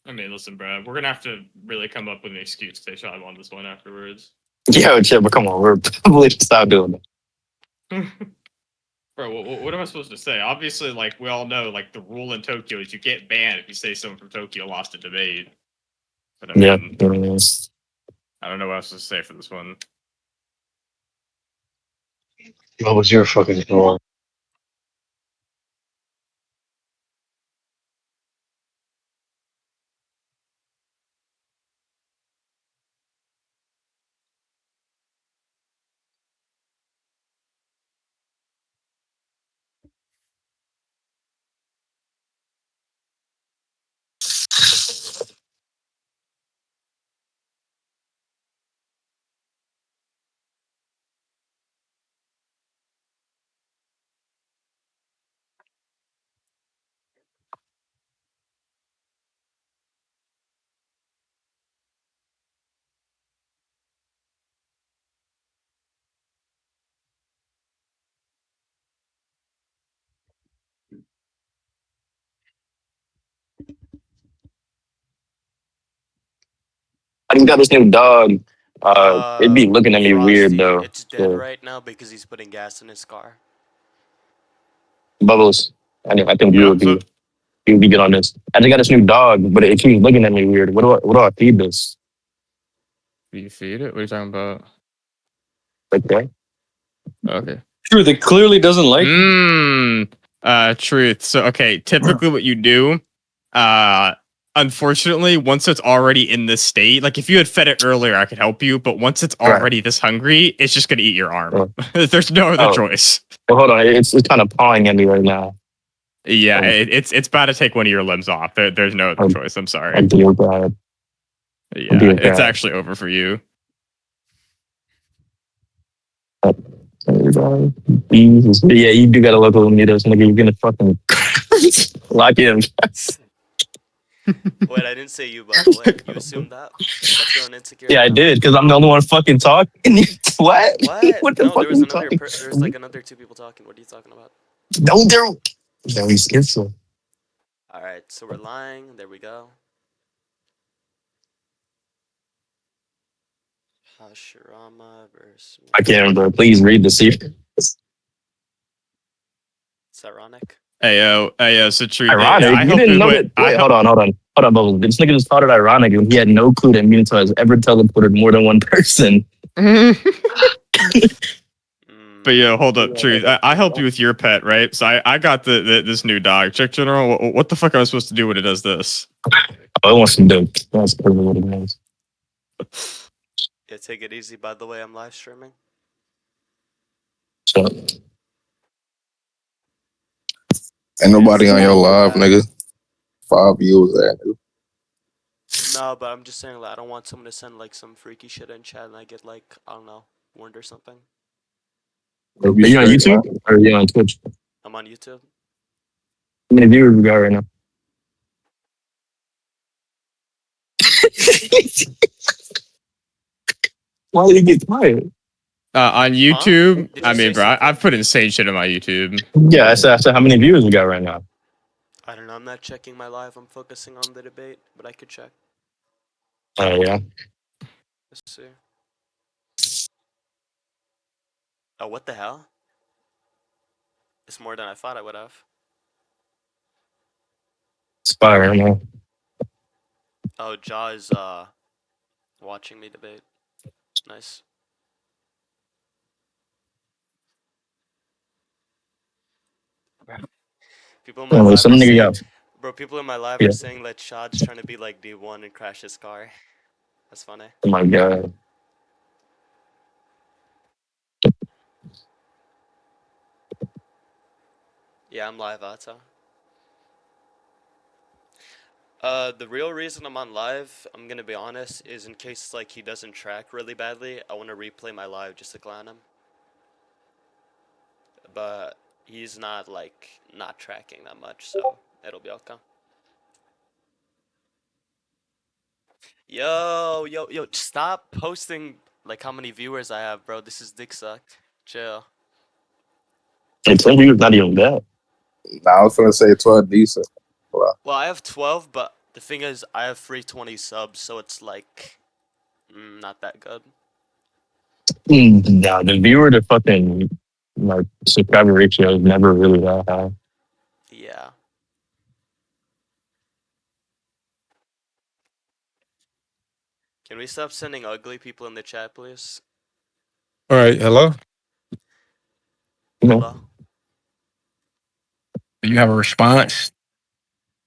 Speaker 5: I mean, listen, bro, we're gonna have to really come up with an excuse to say Shaad won this one afterwards.
Speaker 3: Yeah, chill, but come on, we're probably stop doing that.
Speaker 5: Bro, what am I supposed to say? Obviously, like we all know, like the rule in Tokyo is you get banned if you say someone from Tokyo lost a debate. But I
Speaker 3: Yeah.
Speaker 5: mean, I don't know what else to say for this one.
Speaker 4: What was your fucking score?
Speaker 3: I just got this new dog. It'd be looking at me weird
Speaker 1: Frosty,
Speaker 3: though.
Speaker 1: it's dead
Speaker 3: So
Speaker 1: right now because he's putting gas in his car.
Speaker 3: Bubbles, I think
Speaker 5: Yeah, so
Speaker 3: you would be good on this. I just got this new dog, but it keeps looking at me weird. What do I feed this?
Speaker 5: you feed it? What are you talking about?
Speaker 3: Like that?
Speaker 5: Okay.
Speaker 4: Truth, it clearly doesn't like you.
Speaker 5: Mmm. Truth. So okay, typically what you do, uh unfortunately, once it's already in this state, like if you had fed it earlier, I could help you, but once it's
Speaker 3: Right.
Speaker 5: already this hungry, it's just gonna eat your arm.
Speaker 3: Oh,
Speaker 5: There's no other
Speaker 3: oh.
Speaker 5: choice.
Speaker 3: Well, hold on. It's kind of pawing at me right now.
Speaker 5: Yeah,
Speaker 3: Um,
Speaker 5: it's about to take one of your limbs off. There's no other
Speaker 3: I,
Speaker 5: choice. I'm
Speaker 3: I
Speaker 5: sorry.
Speaker 3: deal bad. I
Speaker 5: Yeah,
Speaker 3: deal
Speaker 5: it's
Speaker 3: bad.
Speaker 5: actually over for you.
Speaker 3: Jesus. Yeah, you do got a local need us, nigga. You're gonna fucking lock in.
Speaker 1: Wait, I didn't say you, by the way. You assumed that? Is that feeling insecure
Speaker 3: Yeah, I
Speaker 1: now?
Speaker 3: did because I'm the only one fucking talking. What?
Speaker 1: What?
Speaker 3: What the
Speaker 1: No,
Speaker 3: fuck
Speaker 1: there
Speaker 3: are
Speaker 1: was
Speaker 3: you
Speaker 1: another.
Speaker 3: talking?
Speaker 1: There's like another two people talking. What are you talking about?
Speaker 3: No, there. No, he's schizo.
Speaker 1: All right, so we're lying. There we go. Hashirama versus
Speaker 3: I can't
Speaker 1: Minato.
Speaker 3: remember. Please read the secret.
Speaker 1: It's ironic.
Speaker 5: Hey yo, so truth.
Speaker 3: Ironic.
Speaker 5: I
Speaker 3: You
Speaker 5: help
Speaker 3: didn't
Speaker 5: you
Speaker 3: know
Speaker 5: with
Speaker 3: that.
Speaker 5: I
Speaker 3: Wait,
Speaker 5: help.
Speaker 3: hold on, Bubbles. This nigga just thought it ironic, and he had no clue that Minato has ever teleported more than one person.
Speaker 5: But
Speaker 1: Mm,
Speaker 5: yo, hold up, truth. I helped you with your pet, right? So I got this new dog. Check general. What the fuck am I supposed to do when it does this?
Speaker 3: Oh, it wants some dope. That's probably what it means.
Speaker 1: yeah, take it easy. By the way, I'm live streaming.
Speaker 3: So,
Speaker 6: Ain't
Speaker 1: Yeah,
Speaker 6: nobody
Speaker 1: so
Speaker 6: on
Speaker 1: don't
Speaker 6: your
Speaker 1: feel
Speaker 6: live,
Speaker 1: bad.
Speaker 6: nigga. 5 views there, nigga.
Speaker 1: No, but I'm just saying, like, I don't want someone to send like some freaky shit in chat and I get like, I don't know, warned or something.
Speaker 6: It'll be
Speaker 3: are you on
Speaker 6: straight,
Speaker 3: YouTube
Speaker 6: man.
Speaker 3: or are you on Twitch?
Speaker 1: I'm on YouTube.
Speaker 3: How many viewers we got right now? Why did you get quiet?
Speaker 5: On
Speaker 1: Huh?
Speaker 5: YouTube,
Speaker 1: Did
Speaker 5: I
Speaker 1: you say
Speaker 5: mean, bro,
Speaker 1: something?
Speaker 5: I've put insane shit on my YouTube.
Speaker 3: Yeah, I said how many viewers we got right now.
Speaker 1: I don't know. I'm not checking my live. I'm focusing on the debate, but I could check.
Speaker 3: Oh yeah.
Speaker 1: Let's see. Oh, what the hell? It's more than I thought I would have.
Speaker 3: Inspiring, man.
Speaker 1: Oh, Jaw is watching me debate. Nice. People in my
Speaker 3: Anyway,
Speaker 1: live
Speaker 3: some
Speaker 1: are
Speaker 3: nigga
Speaker 1: saying,
Speaker 3: got
Speaker 1: bro. People in my live are
Speaker 3: yeah.
Speaker 1: saying that Shaad's trying to be like D1 and crash his car. That's funny.
Speaker 3: Oh my god.
Speaker 1: Yeah, I'm live, Ata. The real reason I'm on live, I'm gonna be honest, is in case like he doesn't track really badly. I want to replay my live just to clown him. But he's not like not tracking that much, so it'll be okay. Yo, stop posting like how many viewers I have, bro. This is dick suck. Chill.
Speaker 3: And some viewers not even bad.
Speaker 6: Nah, I was gonna say 12 decent. Well,
Speaker 1: Well, I have 12, but the thing is, I have 320 subs, so it's like not that good.
Speaker 3: Nah, the viewer to fucking like subscriber ratio is never really that high.
Speaker 1: Yeah. Can we stop sending ugly people in the chat, please?
Speaker 2: All right, hello.
Speaker 3: You know?
Speaker 1: Hello.
Speaker 2: Do you have a response?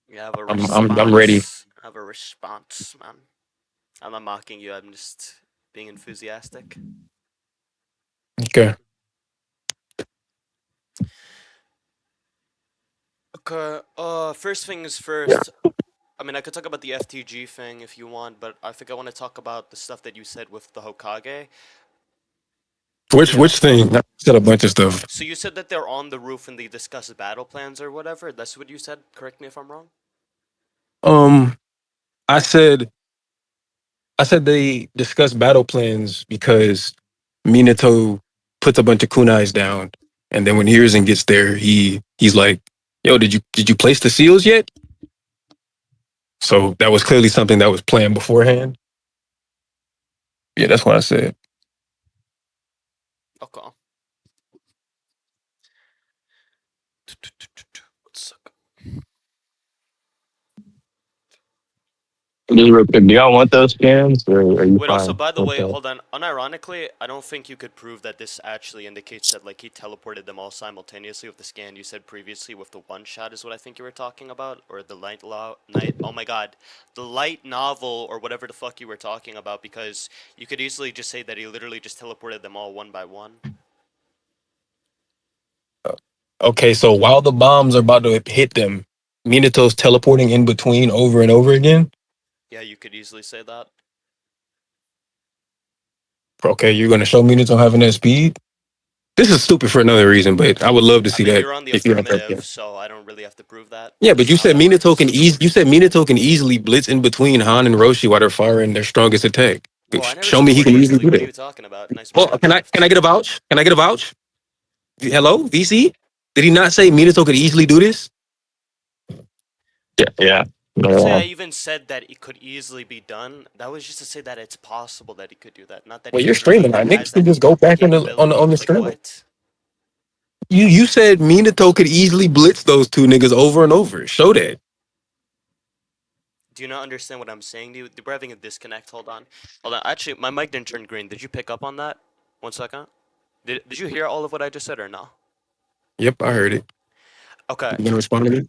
Speaker 1: You have a
Speaker 2: I'm ready.
Speaker 1: response. I have a response, man. I'm not mocking you. I'm just being enthusiastic.
Speaker 2: Okay.
Speaker 1: Okay. First things first. I mean, I could talk about the FTG thing if you want, but I think I want to talk about the stuff that you said with the Hokage.
Speaker 2: Which thing? I said a bunch of stuff.
Speaker 1: So you said that they're on the roof and they discuss battle plans or whatever. That's what you said. Correct me if I'm wrong.
Speaker 2: Um, I said they discuss battle plans because Minato puts a bunch of kunais down, and then when Hiruzen gets there, he's like, "Yo, did you place the seals yet?" So that was clearly something that was planned beforehand. Yeah, that's what I said.
Speaker 1: Okay. What's
Speaker 3: Just real quick, do y'all want those scans or are you
Speaker 1: Wait, also,
Speaker 3: fine
Speaker 1: by the
Speaker 3: with
Speaker 1: way,
Speaker 3: that?
Speaker 1: hold on. Unironically, I don't think you could prove that this actually indicates that, like, he teleported them all simultaneously with the scan you said previously with the one shot, is what I think you were talking about. Or the night. Oh my god. The light novel, or whatever the fuck you were talking about, because you could easily just say that he literally just teleported them all one by one.
Speaker 2: Okay, so while the bombs are about to hit them, Minato's teleporting in between over and over again.
Speaker 1: Yeah, you could easily say that.
Speaker 2: Okay, you're gonna show Minato having that speed. This is stupid for another reason, but I would love to
Speaker 1: I
Speaker 2: see
Speaker 1: mean,
Speaker 2: that
Speaker 1: you're on the
Speaker 2: if you have that.
Speaker 1: affirmative, so I don't really have to prove that.
Speaker 2: Yeah, but
Speaker 1: That's
Speaker 2: you
Speaker 1: not how
Speaker 2: said
Speaker 1: that
Speaker 2: Minato can
Speaker 1: works.
Speaker 2: ease. You said Minato can easily blitz in between Han and Roshi while they're firing their strongest attack.
Speaker 1: Whoa, I never
Speaker 2: Show
Speaker 1: said
Speaker 2: me
Speaker 1: the
Speaker 2: he
Speaker 1: word
Speaker 2: can easily
Speaker 1: easily.
Speaker 2: do
Speaker 1: What are you
Speaker 2: that.
Speaker 1: talking about? Nice
Speaker 2: Well,
Speaker 1: brain
Speaker 2: can I
Speaker 1: shift.
Speaker 2: get a vouch? Can I get a vouch? Hello, VC. Did he not say Minato could easily do this? Yeah, yeah.
Speaker 1: Let's say I
Speaker 2: No.
Speaker 1: even said that it could easily be done. That was just to say that it's possible that he could do that, not that
Speaker 2: Well,
Speaker 1: he
Speaker 2: you're streaming
Speaker 1: literally
Speaker 2: now.
Speaker 1: has
Speaker 2: Niggas can
Speaker 1: that
Speaker 2: just go back
Speaker 1: capability.
Speaker 2: on the
Speaker 1: Like
Speaker 2: stream.
Speaker 1: what?
Speaker 2: You said Minato could easily blitz those two niggas over and over. Show that.
Speaker 1: Do you not understand what I'm saying? We're having a disconnect. Hold on. Hold on. Actually, my mic didn't turn green. Did you pick up on that? 1 second. Did you hear all of what I just said or no?
Speaker 2: Yep, I heard it.
Speaker 1: Okay.
Speaker 2: You gonna respond to me?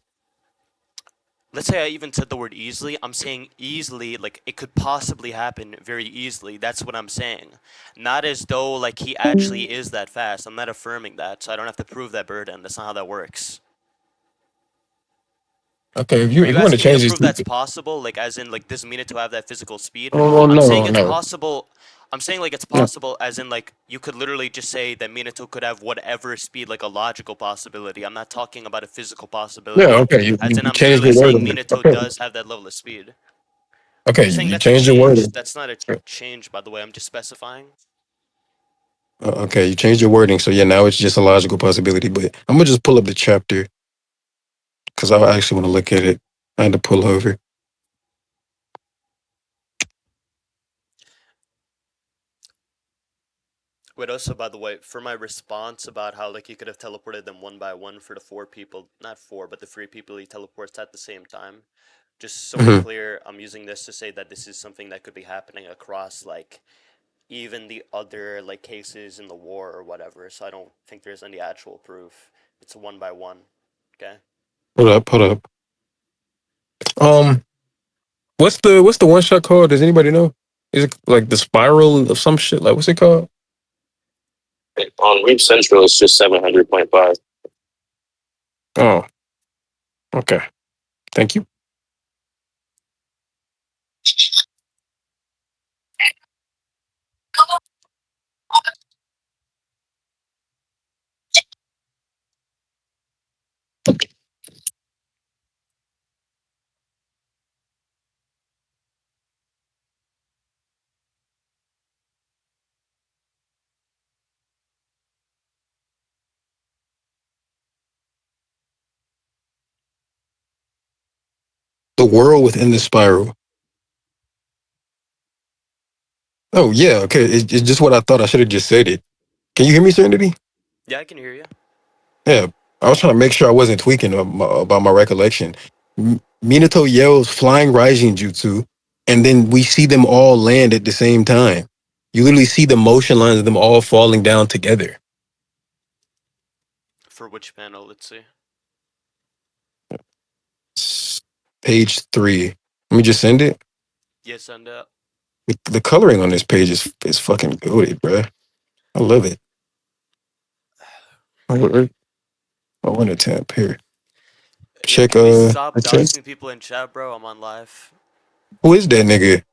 Speaker 1: Let's say I even said the word easily. I'm saying easily, like it could possibly happen very easily. That's what I'm saying. Not as though like he actually is that fast. I'm not affirming that, so I don't have to prove that burden. That's not how that works.
Speaker 2: Okay,
Speaker 1: Are
Speaker 2: if
Speaker 1: you
Speaker 2: you want to
Speaker 1: asking me to
Speaker 2: change this,
Speaker 1: prove that's possible? Like, as in, like, does Minato have that physical speed?
Speaker 2: oh
Speaker 1: I'm saying
Speaker 2: no,
Speaker 1: it's
Speaker 2: no,
Speaker 1: possible. I'm saying like it's
Speaker 2: no.
Speaker 1: possible, as in like you could literally just say that Minato could have whatever speed, like a logical possibility. I'm not talking about a physical
Speaker 2: Yeah,
Speaker 1: possibility.
Speaker 2: okay,
Speaker 1: As in,
Speaker 2: you
Speaker 1: I'm
Speaker 2: changed
Speaker 1: literally
Speaker 2: your
Speaker 1: saying
Speaker 2: wording.
Speaker 1: Minato
Speaker 2: Okay,
Speaker 1: does have that level of speed.
Speaker 2: okay,
Speaker 1: You're saying
Speaker 2: you
Speaker 1: that's a
Speaker 2: changed your
Speaker 1: change.
Speaker 2: wording.
Speaker 1: That's not a change, by the way. I'm just specifying.
Speaker 2: Okay, you changed your wording, so yeah, now it's just a logical possibility. But I'm gonna just pull up the chapter because I actually want to look at it. I had to pull over.
Speaker 1: Wait, also, by the way, for my response about how like you could have teleported them one by one for the four people, not four, but the three people he teleports at the same time. Just so we're
Speaker 2: Mhm.
Speaker 1: clear, I'm using this to say that this is something that could be happening across like even the other like cases in the war or whatever. So I don't think there's any actual proof. It's a one by one. Okay.
Speaker 2: Hold up, hold up. Um, what's the one shot called? Does anybody know? Is it like the spiral of some shit? Like what's it called? On Reach Central, it's just 700.5. Oh, okay. Thank you. The world within the spiral. Oh yeah, okay. It's just what I thought. I should have just said it. Can you hear me, Serenity?
Speaker 1: Yeah, I can hear you.
Speaker 2: Yeah, I was trying to make sure I wasn't tweaking about my recollection. Minato yells flying Raijin jutsu, and then we see them all land at the same time. You literally see the motion lines of them all falling down together.
Speaker 1: For which panel? Let's see.
Speaker 2: Page 3. Let me just send it.
Speaker 1: Yes, and
Speaker 2: The coloring on this page is fucking goated, bruh. I love it. I want to tap here.
Speaker 1: yeah.
Speaker 2: Check
Speaker 1: Can we stop
Speaker 2: the check.
Speaker 1: doxing people in chat, bro? I'm on live.
Speaker 2: Who is that nigga?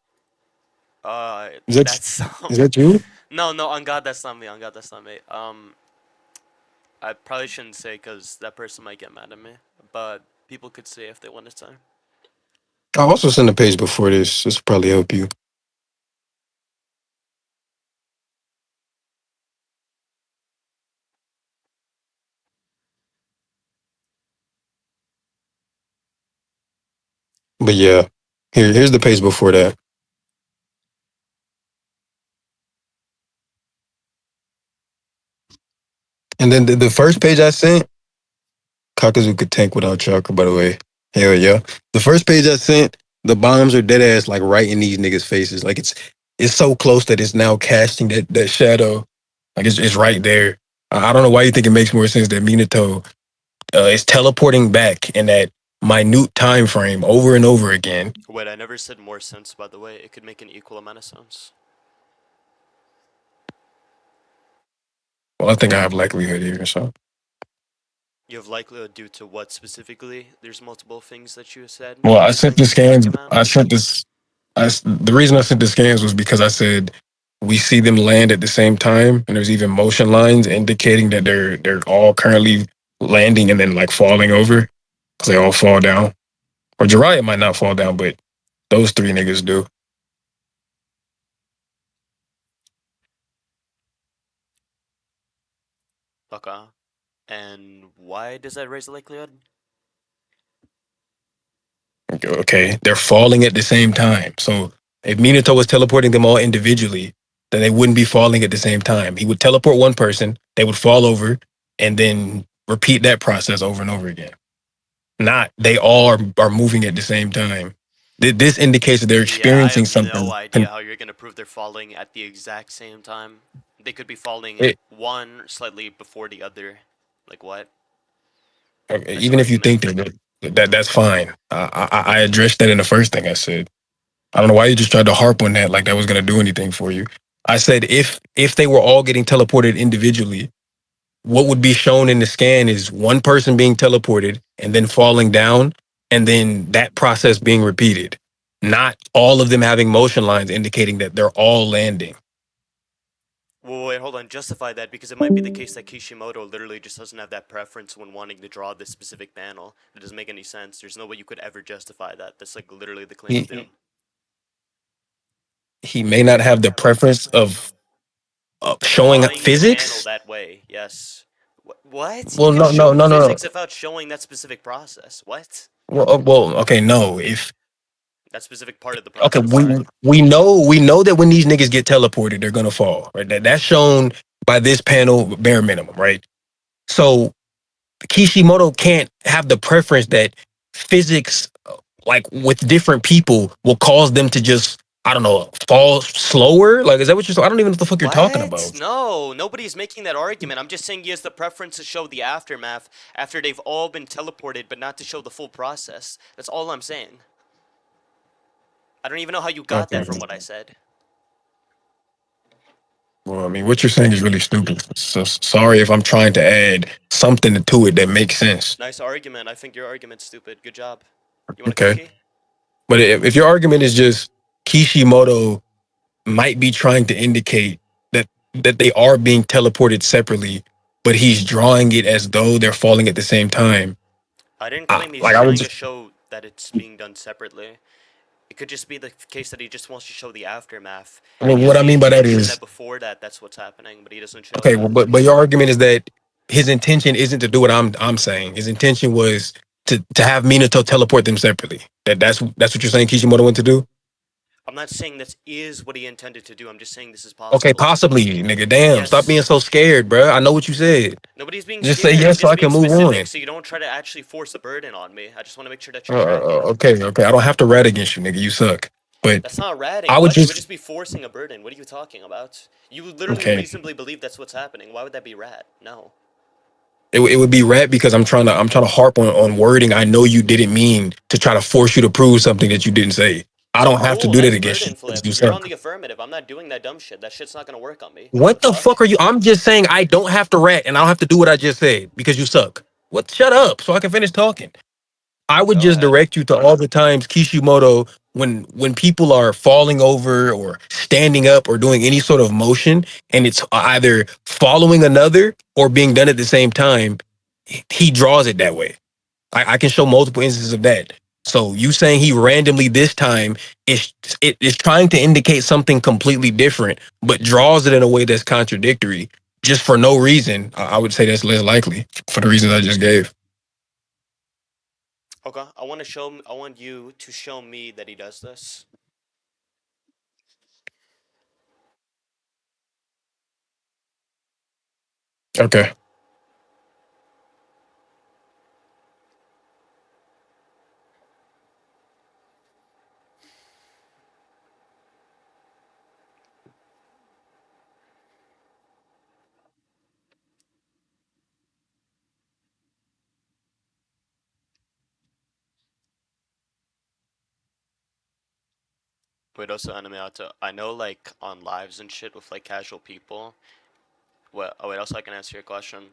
Speaker 1: Uh,
Speaker 2: Is that
Speaker 1: that's
Speaker 2: is that you?
Speaker 1: no, no. On God, that's not me. On God, that's not me. I probably shouldn't say because that person might get mad at me, but people could say if they wanted to.
Speaker 2: I'll also send a page before this. This will probably help you. But yeah, here's the page before that. And then the first page I sent, Kakazu could tank without Chakra, by the way. Hell yeah. The first page I sent, the bombs are dead ass like right in these niggas' faces. Like it's so close that it's now casting that shadow. Like it's right there. I don't know why you think it makes more sense that Minato is teleporting back in that minute time frame over and over again.
Speaker 1: Wait, I never said more sense, by the way. It could make an equal amount of sense.
Speaker 2: Well, I think I have likelihood here, so.
Speaker 1: You have likelihood due to what specifically? There's multiple things that you said
Speaker 2: Well,
Speaker 1: that
Speaker 2: I
Speaker 1: could
Speaker 2: sent
Speaker 1: make
Speaker 2: the
Speaker 1: this
Speaker 2: scans.
Speaker 1: argument.
Speaker 2: I sent this. The reason I sent the scans was because I said we see them land at the same time, and there's even motion lines indicating that they're all currently landing and then like falling over because they all fall down. Or Jiraiya might not fall down, but those three niggas do.
Speaker 1: Okay. And why does that raise the likelihood?
Speaker 2: Okay, they're falling at the same time. So if Minato was teleporting them all individually, then they wouldn't be falling at the same time. He would teleport one person, they would fall over, and then repeat that process over and over again. Not they all are moving at the same time. This indicates that they're
Speaker 1: Yeah, I
Speaker 2: experiencing
Speaker 1: have no
Speaker 2: something.
Speaker 1: idea how you're gonna prove they're falling at the exact same time. They could be falling
Speaker 2: It,
Speaker 1: one slightly before the other. Like what?
Speaker 2: okay,
Speaker 1: Nice
Speaker 2: even if you
Speaker 1: argument.
Speaker 2: think that's fine. I addressed that in the first thing I said. I don't know why you just tried to harp on that like that was gonna do anything for you. I said if they were all getting teleported individually, what would be shown in the scan is one person being teleported and then falling down, and then that process being repeated. Not all of them having motion lines indicating that they're all landing.
Speaker 1: Well, wait, hold on. Justify that because it might be the case that Kishimoto literally just doesn't have that preference when wanting to draw this specific panel. It doesn't make any sense. There's no way you could ever justify that. That's like literally the claim of
Speaker 2: He
Speaker 1: doom.
Speaker 2: he may not have the preference of showing
Speaker 1: Drawing the panel
Speaker 2: physics.
Speaker 1: that way, yes. What? You
Speaker 2: Well,
Speaker 1: could
Speaker 2: no, no,
Speaker 1: show
Speaker 2: no, no, no.
Speaker 1: physics without showing that specific process. What?
Speaker 2: Well, okay, no. If
Speaker 1: That specific part of the
Speaker 2: okay,
Speaker 1: process.
Speaker 2: we know that when these niggas get teleported, they're gonna fall. Right. That's shown by this panel, bare minimum. Right. So Kishimoto can't have the preference that physics, like with different people, will cause them to just, I don't know, fall slower. Like, is that what you're? I don't even know what the fuck you're talking
Speaker 1: What?
Speaker 2: about.
Speaker 1: No, nobody's making that argument. I'm just saying he has the preference to show the aftermath after they've all been teleported, but not to show the full process. That's all I'm saying. I don't even know how you got that
Speaker 2: Okay.
Speaker 1: from what I said.
Speaker 2: Well, I mean, what you're saying is really stupid. So sorry if I'm trying to add something to it that makes sense.
Speaker 1: Nice argument. I think your argument's stupid. Good job. You want a
Speaker 2: Okay.
Speaker 1: cookie?
Speaker 2: But if your argument is just Kishimoto might be trying to indicate that they are being teleported separately, but he's drawing it as though they're falling at the same time.
Speaker 1: I didn't claim he's
Speaker 2: Like I would
Speaker 1: trying to
Speaker 2: just
Speaker 1: show that it's being done separately. It could just be the case that he just wants to show the aftermath,
Speaker 2: well,
Speaker 1: and
Speaker 2: what
Speaker 1: he's
Speaker 2: I
Speaker 1: the
Speaker 2: mean by that
Speaker 1: intention that
Speaker 2: is
Speaker 1: before that, that's what's happening, but he doesn't show
Speaker 2: okay. Well,
Speaker 1: that.
Speaker 2: but your argument is that his intention isn't to do what I'm saying. His intention was to have Minato teleport them separately. That's what you're saying Kishimoto went to do.
Speaker 1: I'm not saying this is what he intended to do. I'm just saying this is
Speaker 2: Okay,
Speaker 1: possible.
Speaker 2: possibly, nigga. Damn, stop being
Speaker 1: Yes.
Speaker 2: so scared, bro. I know what you said.
Speaker 1: Nobody's being
Speaker 2: Just say
Speaker 1: scared. I'm
Speaker 2: yes so
Speaker 1: just
Speaker 2: I
Speaker 1: being
Speaker 2: can move
Speaker 1: specific
Speaker 2: on.
Speaker 1: so you don't try to actually force a burden on me. I just want to make sure that you're tracking.
Speaker 2: Okay, okay. I don't have to rat against you, nigga. You suck. But
Speaker 1: That's not ratting.
Speaker 2: I would
Speaker 1: What? It would
Speaker 2: just
Speaker 1: just be forcing a burden. What are you talking about? You would literally
Speaker 2: okay.
Speaker 1: reasonably believe that's what's happening. Why would that be rat? No.
Speaker 2: It would be rat because I'm trying to harp on wording. I know you didn't mean to try to force you to prove something that you didn't say. I don't have to
Speaker 1: Cool,
Speaker 2: do that
Speaker 1: nice
Speaker 2: against you
Speaker 1: burden
Speaker 2: because
Speaker 1: flip.
Speaker 2: you
Speaker 1: You're on
Speaker 2: suck.
Speaker 1: the affirmative. I'm not doing that dumb shit. That shit's not gonna work on me. The
Speaker 2: What the
Speaker 1: fuck?
Speaker 2: fuck are you? I'm just saying I don't have to rat and I don't have to do what I just said because you suck. What? Shut up so I can finish talking. I would
Speaker 1: Go
Speaker 2: just
Speaker 1: ahead.
Speaker 2: direct you to all the times Kishimoto, when people are falling over or standing up or doing any sort of motion, and it's either following another or being done at the same time, he draws it that way. I can show multiple instances of that. So you saying he randomly this time is trying to indicate something completely different, but draws it in a way that's contradictory just for no reason. I would say that's less likely for the reasons I just gave.
Speaker 1: Okay. I want you to show me that he does this.
Speaker 2: Okay.
Speaker 1: Wait, also anime auto. I know, like on lives and shit with like casual people. Well, oh wait, also I can answer your question.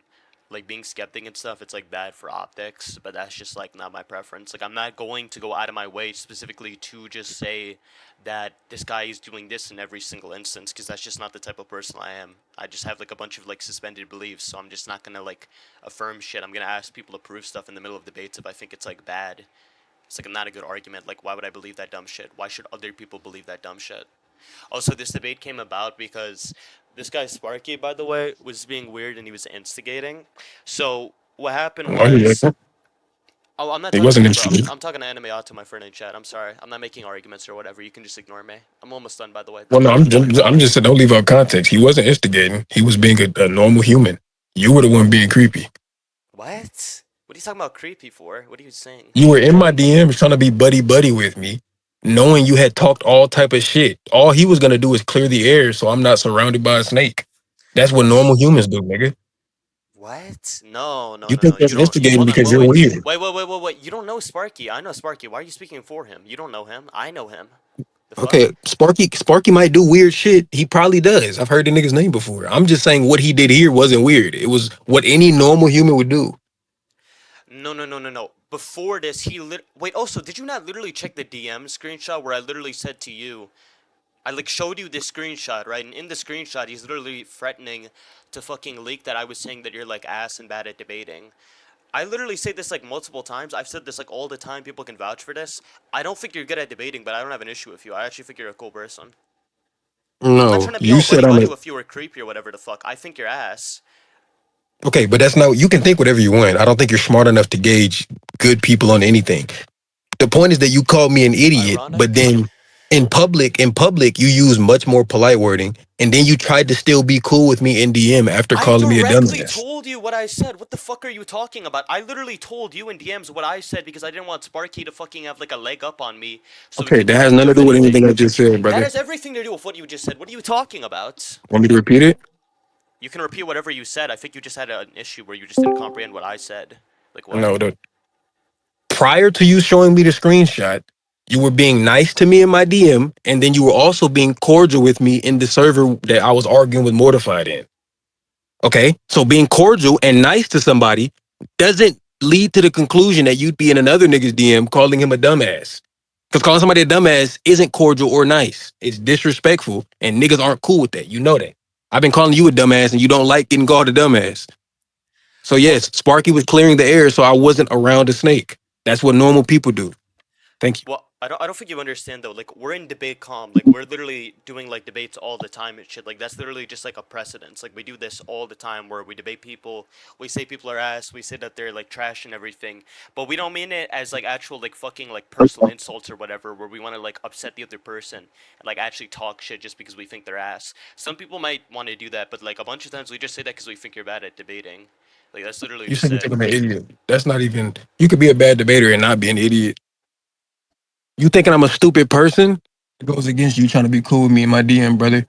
Speaker 1: like being skeptic and stuff, it's like bad for optics, but that's just like not my preference. Like I'm not going to go out of my way specifically to just say that this guy is doing this in every single instance because that's just not the type of person I am. I just have like a bunch of like suspended beliefs, so I'm just not gonna like affirm shit. I'm gonna ask people to prove stuff in the middle of debates if I think it's like bad. It's like not a good argument. Like why would I believe that dumb shit? Why should other people believe that dumb shit? Also, this debate came about because this guy Sparky, by the way, was being weird and he was instigating. So what happened
Speaker 2: Oh, he
Speaker 1: was,
Speaker 2: wasn't.
Speaker 1: oh, I'm not
Speaker 2: He
Speaker 1: talking to
Speaker 2: wasn't
Speaker 1: you, bro.
Speaker 2: interested.
Speaker 1: I'm talking to Anime Auto, my friend in chat. I'm sorry. I'm not making arguments or whatever. You can just ignore me. I'm almost done, by the way.
Speaker 2: Well, no, I'm just saying, don't leave out context. He wasn't instigating. He was being a normal human. You were the one being creepy.
Speaker 1: What? What are you talking about creepy for? What are you saying?
Speaker 2: You were in my DMs trying to be buddy buddy with me, knowing you had talked all type of shit. All he was gonna do is clear the air, so I'm not surrounded by a snake. That's what normal humans do, nigga.
Speaker 1: What? No, no,
Speaker 2: You
Speaker 1: no, no.
Speaker 2: think
Speaker 1: You
Speaker 2: that's
Speaker 1: don't.
Speaker 2: instigating
Speaker 1: Hold on.
Speaker 2: because
Speaker 1: Wait,
Speaker 2: you're
Speaker 1: wait,
Speaker 2: weird.
Speaker 1: wait, wait, wait, wait, wait. You don't know Sparky. I know Sparky. Why are you speaking for him? You don't know him. I know him. The fuck?
Speaker 2: Okay, Sparky might do weird shit. He probably does. I've heard the nigga's name before. I'm just saying what he did here wasn't weird. It was what any normal human would do.
Speaker 1: No, no, no, no, no. Before this, wait. Also, did you not literally check the DM screenshot where I literally said to you, I like showed you this screenshot, right? And in the screenshot, he's literally threatening to fucking leak that I was saying that you're like ass and bad at debating. I literally say this like multiple times. I've said this like all the time. People can vouch for this. I don't think you're good at debating, but I don't have an issue with you. I actually think you're a cool person. I'm not
Speaker 2: No,
Speaker 1: trying to be
Speaker 2: you
Speaker 1: all
Speaker 2: said
Speaker 1: buddy
Speaker 2: I'm
Speaker 1: buddy
Speaker 2: a
Speaker 1: with you or creepy or whatever the fuck. I think you're ass.
Speaker 2: okay, but that's not. You can think whatever you want. I don't think you're smart enough to gauge good people on anything. The point is that you called me an idiot, but
Speaker 1: Ironic.
Speaker 2: then in public, you use much more polite wording, and then you tried to still be cool with me in DM after
Speaker 1: I
Speaker 2: calling me a
Speaker 1: directly
Speaker 2: dumbass.
Speaker 1: told you what I said. What the fuck are you talking about? I literally told you in DMs what I said because I didn't want Sparky to fucking have like a leg up on me so we
Speaker 2: Okay,
Speaker 1: could
Speaker 2: that has
Speaker 1: debate
Speaker 2: nothing to
Speaker 1: of
Speaker 2: do with anything
Speaker 1: anything.
Speaker 2: I just said,
Speaker 1: That
Speaker 2: brother.
Speaker 1: has everything to do with what you just said. What are you talking about?
Speaker 2: Want me to repeat it?
Speaker 1: You can repeat whatever you said. I think you just had an issue where you just didn't comprehend what I said. Like what?
Speaker 2: No, prior to you showing me the screenshot, you were being nice to me in my DM, and then you were also being cordial with me in the server that I was arguing with Mortified in. Okay, so being cordial and nice to somebody doesn't lead to the conclusion that you'd be in another nigga's DM calling him a dumbass. Because calling somebody a dumbass isn't cordial or nice. It's disrespectful, and niggas aren't cool with that. You know that. I've been calling you a dumbass, and you don't like getting called a dumbass. So
Speaker 1: Well,
Speaker 2: yes, Sparky was clearing the air, so I wasn't around a snake. That's what normal people do. Thank you.
Speaker 1: Well, I don't think you understand though. Like we're in debate calm. Like we're literally doing like debates all the time and shit. Like that's literally just like a precedence. Like we do this all the time where we debate people. We say people are ass. We say that they're like trash and everything. But we don't mean it as like actual like fucking like personal insults or whatever. Where we want to like upset the other person and like actually talk shit just because we think they're ass. Some people might want to do that, but like a bunch of times we just say that because we think you're bad at debating. Like that's literally
Speaker 2: You
Speaker 1: just
Speaker 2: said you
Speaker 1: it.
Speaker 2: think I'm an idiot. That's not even. You could be a bad debater and not be an idiot. You thinking I'm a stupid person? It goes against you trying to be cool with me in my DM, brother.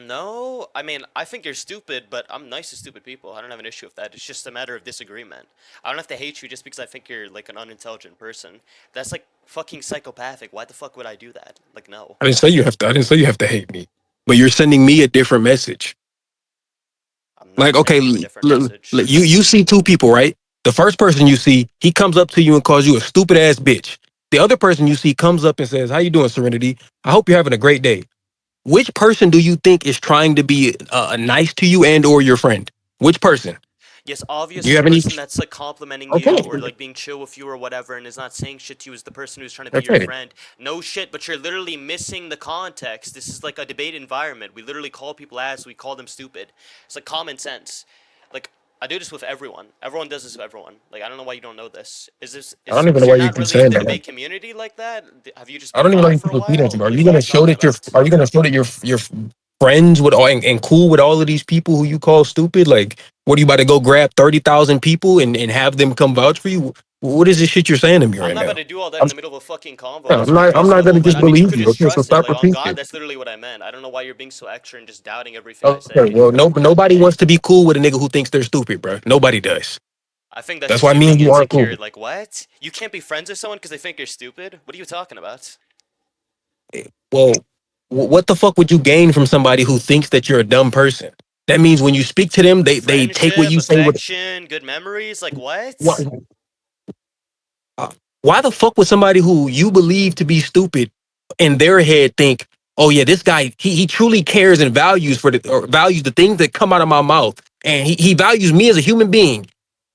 Speaker 1: No, I mean, I think you're stupid, but I'm nice to stupid people. I don't have an issue with that. It's just a matter of disagreement. I don't have to hate you just because I think you're like an unintelligent person. That's like fucking psychopathic. Why the fuck would I do that? Like, no.
Speaker 2: I didn't say you have to. I didn't say you have to hate me, but you're sending me a different message.
Speaker 1: I'm
Speaker 2: Like,
Speaker 1: not
Speaker 2: okay,
Speaker 1: sending you a different message.
Speaker 2: you see two people, right? The first person you see, he comes up to you and calls you a stupid ass bitch. The other person you see comes up and says, "How you doing, Serenity? I hope you're having a great day." Which person do you think is trying to be nice to you and or your friend? Which person?
Speaker 1: Yes,
Speaker 2: Do
Speaker 1: obviously
Speaker 2: you
Speaker 1: the
Speaker 2: have any?
Speaker 1: person that's like complimenting
Speaker 2: Okay,
Speaker 1: you or like being chill with you or whatever and is not saying shit to you is the person who's trying to be your
Speaker 2: okay.
Speaker 1: friend. No shit, but you're literally missing the context. This is like a debate environment. We literally call people ass, we call them stupid. It's like common sense. Like I do this with everyone. Everyone does this with everyone. Like I don't know why you don't know this.
Speaker 2: I
Speaker 1: Is
Speaker 2: don't even know
Speaker 1: because
Speaker 2: why
Speaker 1: you're
Speaker 2: you
Speaker 1: not
Speaker 2: keep
Speaker 1: really in
Speaker 2: saying
Speaker 1: the
Speaker 2: that.
Speaker 1: debate community like that? Have you just
Speaker 2: I
Speaker 1: been
Speaker 2: don't even know why
Speaker 1: gone
Speaker 2: you
Speaker 1: for
Speaker 2: keep
Speaker 1: a
Speaker 2: repeating it.
Speaker 1: while?
Speaker 2: Are you
Speaker 1: Like what are
Speaker 2: gonna
Speaker 1: you
Speaker 2: show
Speaker 1: talking
Speaker 2: that you're?
Speaker 1: about?
Speaker 2: Are you gonna show that you're friends with all and cool with all of these people who you call stupid? Like, what are you about to go grab 30,000 people and have them come vouch for you? What is this shit you're saying to me
Speaker 1: I'm
Speaker 2: right
Speaker 1: not about
Speaker 2: now?
Speaker 1: to do all that in
Speaker 2: I'm,
Speaker 1: the middle of a fucking convo.
Speaker 2: I'm
Speaker 1: That's very
Speaker 2: not. I'm not
Speaker 1: reasonable,
Speaker 2: gonna
Speaker 1: but
Speaker 2: just
Speaker 1: I mean, you
Speaker 2: believe
Speaker 1: could
Speaker 2: you.
Speaker 1: just
Speaker 2: Okay, so
Speaker 1: trust it.
Speaker 2: stop
Speaker 1: Like on
Speaker 2: repeating
Speaker 1: God,
Speaker 2: it.
Speaker 1: that's literally what I meant. I don't know why you're being so extra and just doubting everything I
Speaker 2: Okay,
Speaker 1: say.
Speaker 2: well, nobody wants to be cool with a nigga who thinks they're stupid, bro. Nobody does.
Speaker 1: I think that's
Speaker 2: That's
Speaker 1: just
Speaker 2: why
Speaker 1: you
Speaker 2: me and
Speaker 1: being
Speaker 2: you aren't cool.
Speaker 1: insecure. Like what? You can't be friends with someone because they think you're stupid? What are you talking about?
Speaker 2: Well, what the fuck would you gain from somebody who thinks that you're a dumb person? That means when you speak to them, they take what
Speaker 1: Friendship,
Speaker 2: you say with
Speaker 1: affection, good memories. Like
Speaker 2: what.
Speaker 1: what?
Speaker 2: Uh, why the fuck would somebody who you believe to be stupid in their head think, oh yeah, this guy he truly cares and values for the or values the things that come out of my mouth, and he values me as a human being,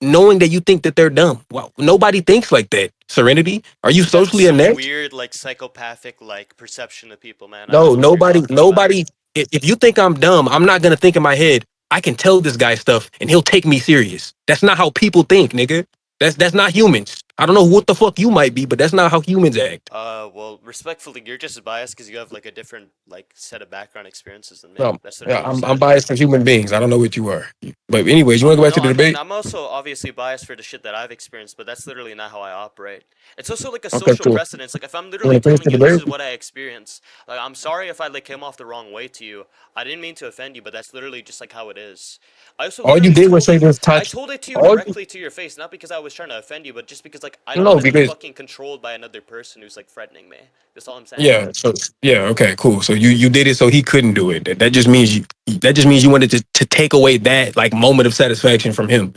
Speaker 2: knowing that you think that they're dumb. Well, nobody thinks like that. Serenity, are you
Speaker 1: That's
Speaker 2: socially
Speaker 1: some
Speaker 2: inept?
Speaker 1: weird, like psychopathic, like perception of people, man. I
Speaker 2: No,
Speaker 1: don't know what you're
Speaker 2: nobody,
Speaker 1: talking about.
Speaker 2: nobody. If you think I'm dumb, I'm not gonna think in my head. I can tell this guy stuff, and he'll take me serious. That's not how people think, nigga. That's not humans. I don't know what the fuck you might be, but that's not how humans act.
Speaker 1: Well, respectfully, you're just biased because you have like a different like set of background experiences than me.
Speaker 2: No,
Speaker 1: That's
Speaker 2: yeah,
Speaker 1: literally just
Speaker 2: I'm
Speaker 1: it.
Speaker 2: biased for human beings. I don't know what you are, but anyways, you want to go back
Speaker 1: No,
Speaker 2: to the
Speaker 1: I mean
Speaker 2: debate?
Speaker 1: I'm also obviously biased for the shit that I've experienced, but that's literally not how I operate. It's also like a
Speaker 2: Okay,
Speaker 1: social
Speaker 2: cool.
Speaker 1: precedence. Like if I'm
Speaker 2: You
Speaker 1: literally
Speaker 2: want to finish
Speaker 1: telling
Speaker 2: the
Speaker 1: you this is
Speaker 2: debate?
Speaker 1: what I experienced, like I'm sorry if I like came off the wrong way to you. I didn't mean to offend you, but that's literally just like how it is. I also
Speaker 2: All you
Speaker 1: literally
Speaker 2: did was
Speaker 1: told
Speaker 2: say
Speaker 1: you.
Speaker 2: this
Speaker 1: I
Speaker 2: touch.
Speaker 1: told it to you
Speaker 2: All you,
Speaker 1: directly to your face, not because I was trying to offend you, but just because like I don't
Speaker 2: no,
Speaker 1: want to be
Speaker 2: because
Speaker 1: fucking controlled by another person who's like threatening me. That's all I'm saying.
Speaker 2: yeah, so yeah, okay, cool. So you did it so he couldn't do it. That just means you wanted to take away that like moment of satisfaction from him.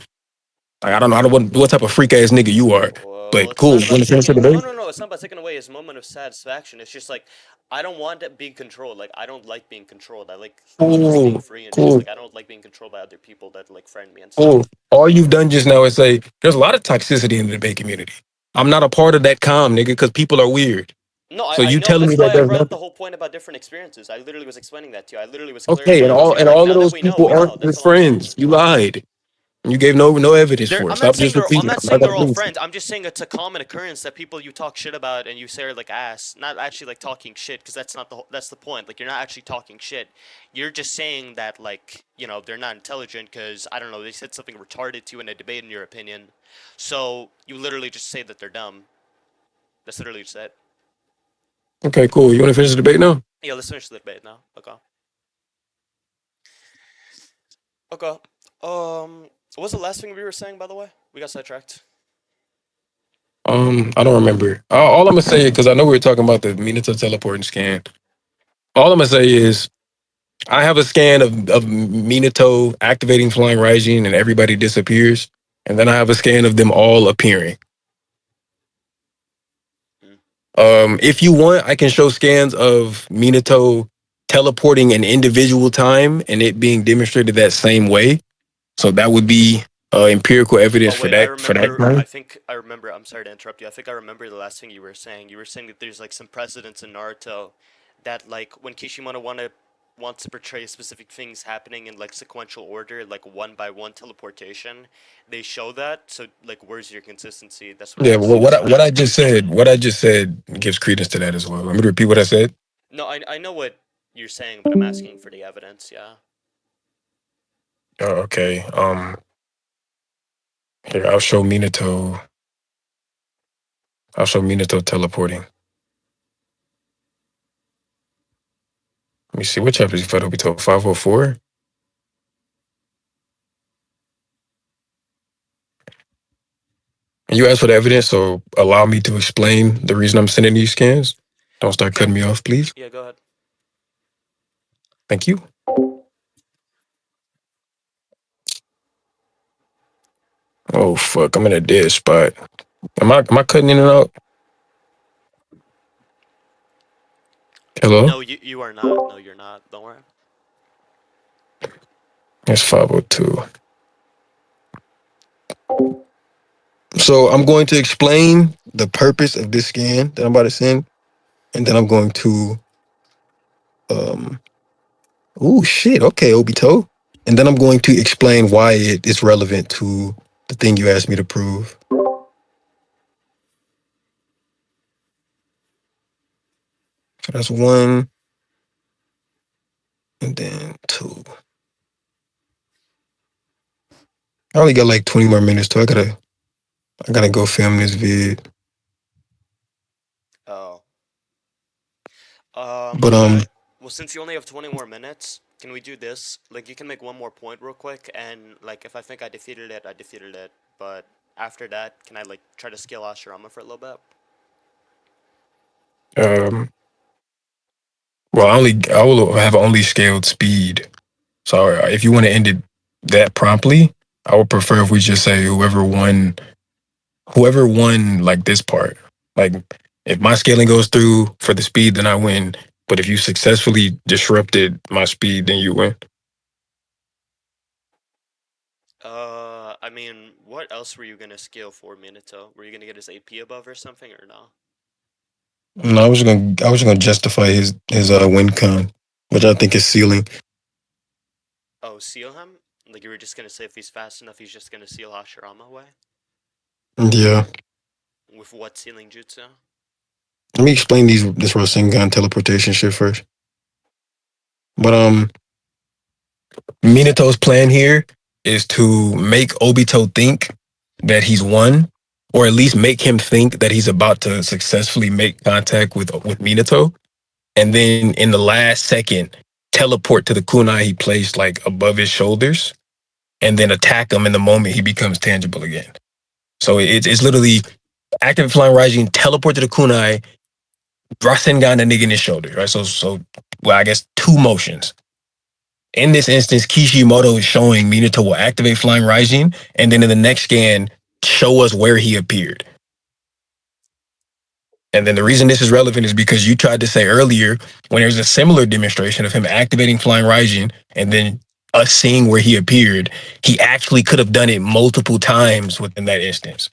Speaker 2: Like I don't know what type of freak ass nigga you are,
Speaker 1: Well,
Speaker 2: but
Speaker 1: it's
Speaker 2: cool.
Speaker 1: not
Speaker 2: You want
Speaker 1: about
Speaker 2: to finish the
Speaker 1: taking. No,
Speaker 2: debate?
Speaker 1: no, no. It's not about taking away his moment of satisfaction. It's just like I don't want it being controlled. Like I don't like being controlled. I like just being
Speaker 2: Cool,
Speaker 1: free and shit.
Speaker 2: cool,
Speaker 1: Like I don't like being controlled by other people that like friend me and
Speaker 2: cool.
Speaker 1: stuff.
Speaker 2: All you've done just now is say there's a lot of toxicity in the debate community. I'm not a part of that calm, nigga, because people are weird.
Speaker 1: No,
Speaker 2: So
Speaker 1: I
Speaker 2: you
Speaker 1: know.
Speaker 2: telling
Speaker 1: This
Speaker 2: me
Speaker 1: is
Speaker 2: that
Speaker 1: why I
Speaker 2: there's
Speaker 1: brought up
Speaker 2: nothing?
Speaker 1: the whole point about different experiences. I literally was explaining that to you. I literally was
Speaker 2: Okay,
Speaker 1: clarifying to you.
Speaker 2: and
Speaker 1: Like
Speaker 2: all of
Speaker 1: now that
Speaker 2: those
Speaker 1: we know,
Speaker 2: people
Speaker 1: we know.
Speaker 2: aren't your
Speaker 1: That's all I'm saying.
Speaker 2: friends. You lied. You gave no evidence
Speaker 1: They're,
Speaker 2: for it.
Speaker 1: I'm not
Speaker 2: Stop
Speaker 1: saying
Speaker 2: just
Speaker 1: they're. I'm
Speaker 2: repeating.
Speaker 1: not
Speaker 2: I'm not
Speaker 1: saying they're
Speaker 2: gonna
Speaker 1: all
Speaker 2: lose.
Speaker 1: friends. I'm just saying it's a common occurrence that people you talk shit about and you say like ass. Not actually like talking shit, because that's not the. That's the point. Like you're not actually talking shit. You're just saying that like they're not intelligent because I don't know they said something retarded to you in a debate in your opinion. So you literally just say that they're dumb. That's literally just it.
Speaker 2: Okay, cool. You want to finish the debate now?
Speaker 1: Yeah, let's finish the debate now. Okay. Okay. What was the last thing we were saying by the way? We got sidetracked.
Speaker 2: I don't remember. All I'm gonna say, because I know we were talking about the Minato teleporting scan. All I'm gonna say is I have a scan of Minato activating Flying Raijin and everybody disappears, and then I have a scan of them all appearing.
Speaker 1: Mm.
Speaker 2: If you want, I can show scans of Minato teleporting an individual time and it being demonstrated that same way. So that would be empirical evidence
Speaker 1: Oh
Speaker 2: for
Speaker 1: wait, I
Speaker 2: that
Speaker 1: remember. I
Speaker 2: claim.
Speaker 1: think I remember. I'm sorry to interrupt you. I think I remember the last thing you were saying. You were saying that there's like some precedents in Naruto that like when Kishimoto wants to portray specific things happening in like sequential order, like one by one teleportation, they show that. So like, where's your consistency? That's what I
Speaker 2: Yeah,
Speaker 1: asked
Speaker 2: well,
Speaker 1: you to show.
Speaker 2: what I just said gives credence to that as well. Let me repeat what I said.
Speaker 1: No, I know what you're saying, but I'm asking for the evidence. Yeah.
Speaker 2: Oh, okay. Here, I'll show Minato. I'll show Minato teleporting. Let me see. What chapter is Obito? 504? And you asked for the evidence, so allow me to explain the reason I'm sending these scans. Don't start
Speaker 1: Okay.
Speaker 2: cutting me off, please.
Speaker 1: Yeah. Go ahead.
Speaker 2: Thank you. Oh fuck, I'm in a dead spot. Am I cutting in and out? Hello?
Speaker 1: No, you are not. No, you're not. Don't worry.
Speaker 2: It's 502. So I'm going to explain the purpose of this scan that I'm about to send, and then I'm going to um oh shit, okay, Obito. And then I'm going to explain why it is relevant to the thing you asked me to prove. So that's one, and then two. I only got like 20 more minutes, so I gotta go film this vid.
Speaker 1: Oh.
Speaker 2: But
Speaker 1: Okay. Well, since you only have 20 more minutes, can we do this? Like, you can make one more point real quick, and, like, if I think I defeated it, I defeated it. But after that, can I, like, try to scale Hashirama for a little bit?
Speaker 2: well, I will have only scaled speed. So if you want to end it that promptly, I would prefer if we just say whoever won like this part. Like if my scaling goes through for the speed, then I win. But if you successfully disrupted my speed, then you win.
Speaker 1: I mean, what else were you gonna scale for, Minato? Were you gonna get his AP above or something, or no?
Speaker 2: No, I was gonna justify his win con, which I think is ceiling.
Speaker 1: Oh, seal him? Like you were just gonna say if he's fast enough, he's just gonna seal Hashirama away?
Speaker 2: Yeah.
Speaker 1: With what sealing jutsu?
Speaker 2: Let me explain this Rasengan teleportation shit first. But Minato's plan here is to make Obito think that he's won, or at least make him think that he's about to successfully make contact with Minato, and then in the last second teleport to the kunai he placed like above his shoulders, and then attack him in the moment he becomes tangible again. So it's literally active flying rising, teleport to the kunai, Rasengan the nigga in his shoulder, right? Well, I guess two motions. In this instance, Kishimoto is showing Minato will activate Flying Rising, and then in the next scan, show us where he appeared. And then the reason this is relevant is because you tried to say earlier when there's a similar demonstration of him activating Flying Rising and then us seeing where he appeared, he actually could have done it multiple times within that instance.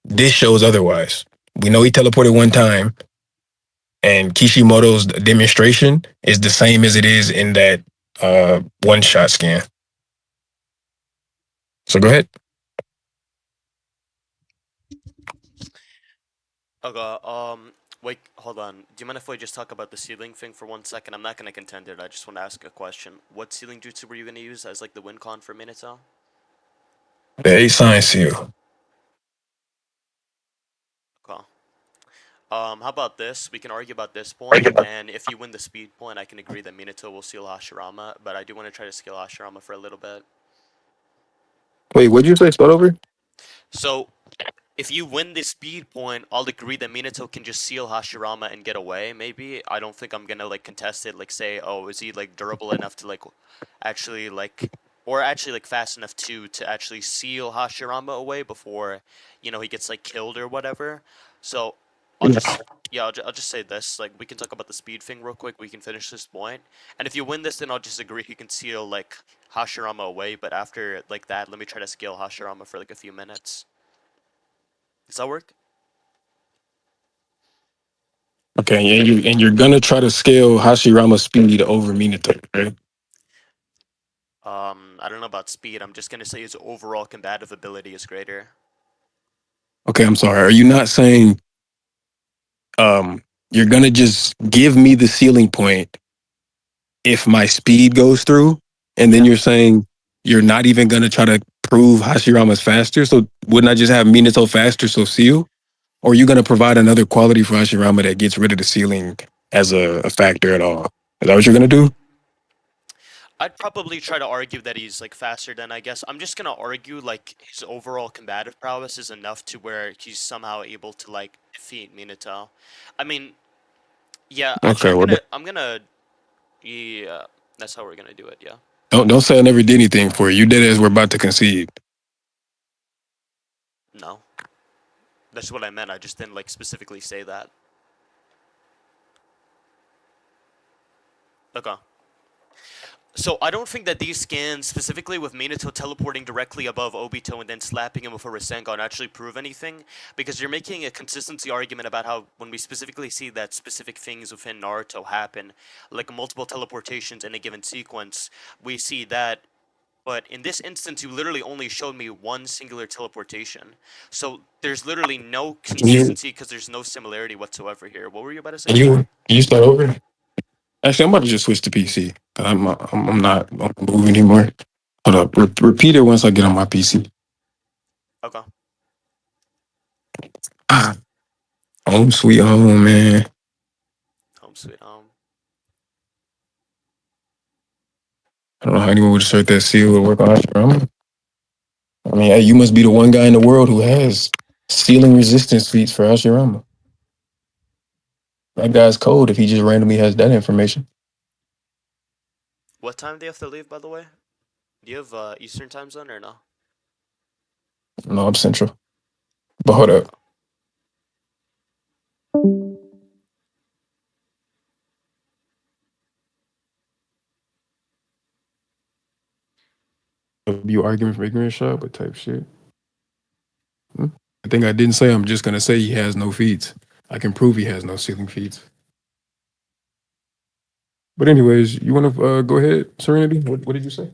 Speaker 2: This shows otherwise. We know he teleported one time, and Kishimoto's demonstration is the same as it is in that one shot scan. So go ahead.
Speaker 1: Okay, wait, hold on. Do you mind if I just talk about the sealing thing for 1 second? I'm not gonna contend it, I just want to ask a question. What sealing jutsu were you gonna use as like the win con for Minato?
Speaker 2: The A sign seal.
Speaker 1: Okay. How about this? We can argue about this point, and if you win the speed point, I can agree that Minato will seal Hashirama, but I do want to try to scale Hashirama for a little bit.
Speaker 2: Wait, what'd you say? Start over?
Speaker 1: So, if you win this speed point, I'll agree that Minato can just seal Hashirama and get away, maybe. I don't think I'm gonna like contest it, like say, oh, is he like durable enough to like actually like or actually like fast enough to actually seal Hashirama away before, he gets like killed or whatever. So I'll just yeah, I'll just say this, like we can talk about the speed thing real quick, we can finish this point. And if you win this, then I'll just agree he can seal like Hashirama away, but after like that, let me try to scale Hashirama for like a few minutes. Does that work?
Speaker 2: Okay, and you're gonna try to scale Hashirama's speed over Minato, right?
Speaker 1: I don't know about speed. I'm just gonna say his overall combative ability is greater.
Speaker 2: Okay, I'm sorry. Are you not saying you're gonna just give me the ceiling point if my speed goes through, and then
Speaker 1: Yeah.
Speaker 2: you're saying you're not even gonna try to prove Hashirama's faster? So wouldn't I just have Minato faster, so seal? Or are you gonna provide another quality for Hashirama that gets rid of the ceiling as a factor at all? Is that what you're gonna do?
Speaker 1: I'd probably try to argue that he's like faster than I guess. I'm just gonna argue like his overall combative prowess is enough to where he's somehow able to like defeat Minato. I mean, yeah, actually
Speaker 2: Okay,
Speaker 1: I'm
Speaker 2: well,
Speaker 1: gonna I'm gonna yeah, that's how we're gonna do it, yeah.
Speaker 2: don't say I never did anything for you. You did as we're about to concede.
Speaker 1: No. That's what I meant. I just didn't like specifically say that. Okay. So I don't think that these scans, specifically with Minato teleporting directly above Obito and then slapping him with a Rasengan, actually prove anything, because you're making a consistency argument about how when we specifically see that specific things within Naruto happen, like multiple teleportations in a given sequence, we see that. But in this instance, you literally only showed me one singular teleportation. So there's literally no
Speaker 2: Can you
Speaker 1: consistency because there's no similarity whatsoever here. What were you about to
Speaker 2: can
Speaker 1: say?
Speaker 2: you start over? Actually, I'm about to just switch to PC. I'm not on the move anymore. Hold up. Repeat it once I get on my PC.
Speaker 1: Okay.
Speaker 2: Ah, home sweet home, man.
Speaker 1: Home sweet home.
Speaker 2: I don't know how anyone would assert that seal would work on Hashirama. I mean, hey, you must be the one guy in the world who has sealing resistance feats for Hashirama. That guy's cold if he just randomly has that information.
Speaker 1: What time do you have to leave, by the way? Do you have Eastern time zone or no?
Speaker 2: No, I'm central. But hold up.
Speaker 1: Okay.
Speaker 2: You arguing for ignorant shot, but type shit. Hmm? The thing I didn't say, I'm just gonna say he has no feet. I can prove he has no ceiling feet. But anyways, you want to go ahead, Serenity? What did you say?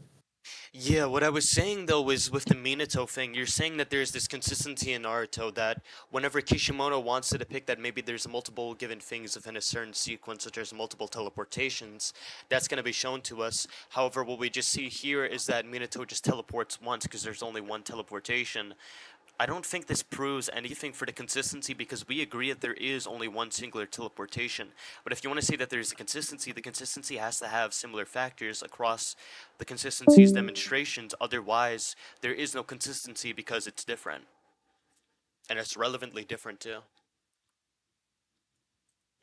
Speaker 1: Yeah, what I was saying though is with the Minato thing, you're saying that there's this consistency in Naruto that whenever Kishimoto wants to depict that maybe there's multiple given things within a certain sequence, such as multiple teleportations, that's going to be shown to us. However, what we just see here is that Minato just teleports once because there's only one teleportation. I don't think this proves anything for the consistency because we agree that there is only one singular teleportation. But if you want to say that there's a consistency, the consistency has to have similar factors across the consistency's demonstrations. Otherwise, there is no consistency because it's different. And it's relevantly different too.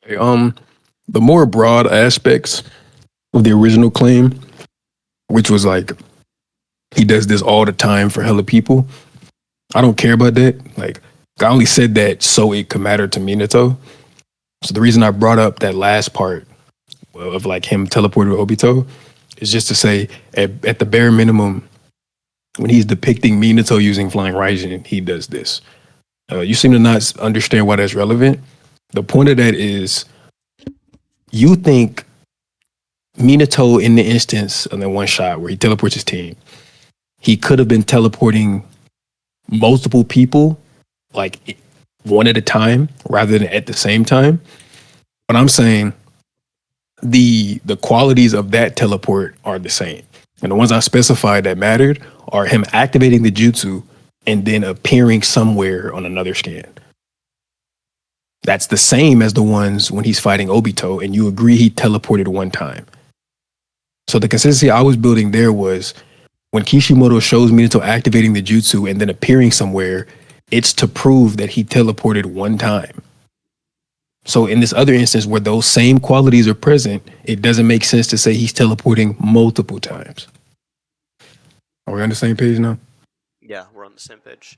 Speaker 2: Hey, the more broad aspects of the original claim, which was like he does this all the time for hella people. I don't care about that. Like I only said that so it could matter to Minato. So the reason I brought up that last part of like him teleporting to Obito is just to say at the bare minimum, when he's depicting Minato using flying Raijin, he does this. You seem to not understand why that's relevant. The point of that is you think Minato in the instance on the one shot where he teleports his team, he could have been teleporting multiple people like one at a time rather than at the same time. But I'm saying the qualities of that teleport are the same. And the ones I specified that mattered are him activating the jutsu and then appearing somewhere on another scan. That's the same as the ones when he's fighting Obito, and you agree he teleported one time. So the consistency I was building there was when Kishimoto shows Minato activating the jutsu and then appearing somewhere, it's to prove that he teleported one time. So in this other instance where those same qualities are present, it doesn't make sense to say he's teleporting multiple times. Are we on the same page now?
Speaker 1: Yeah, we're on the same page.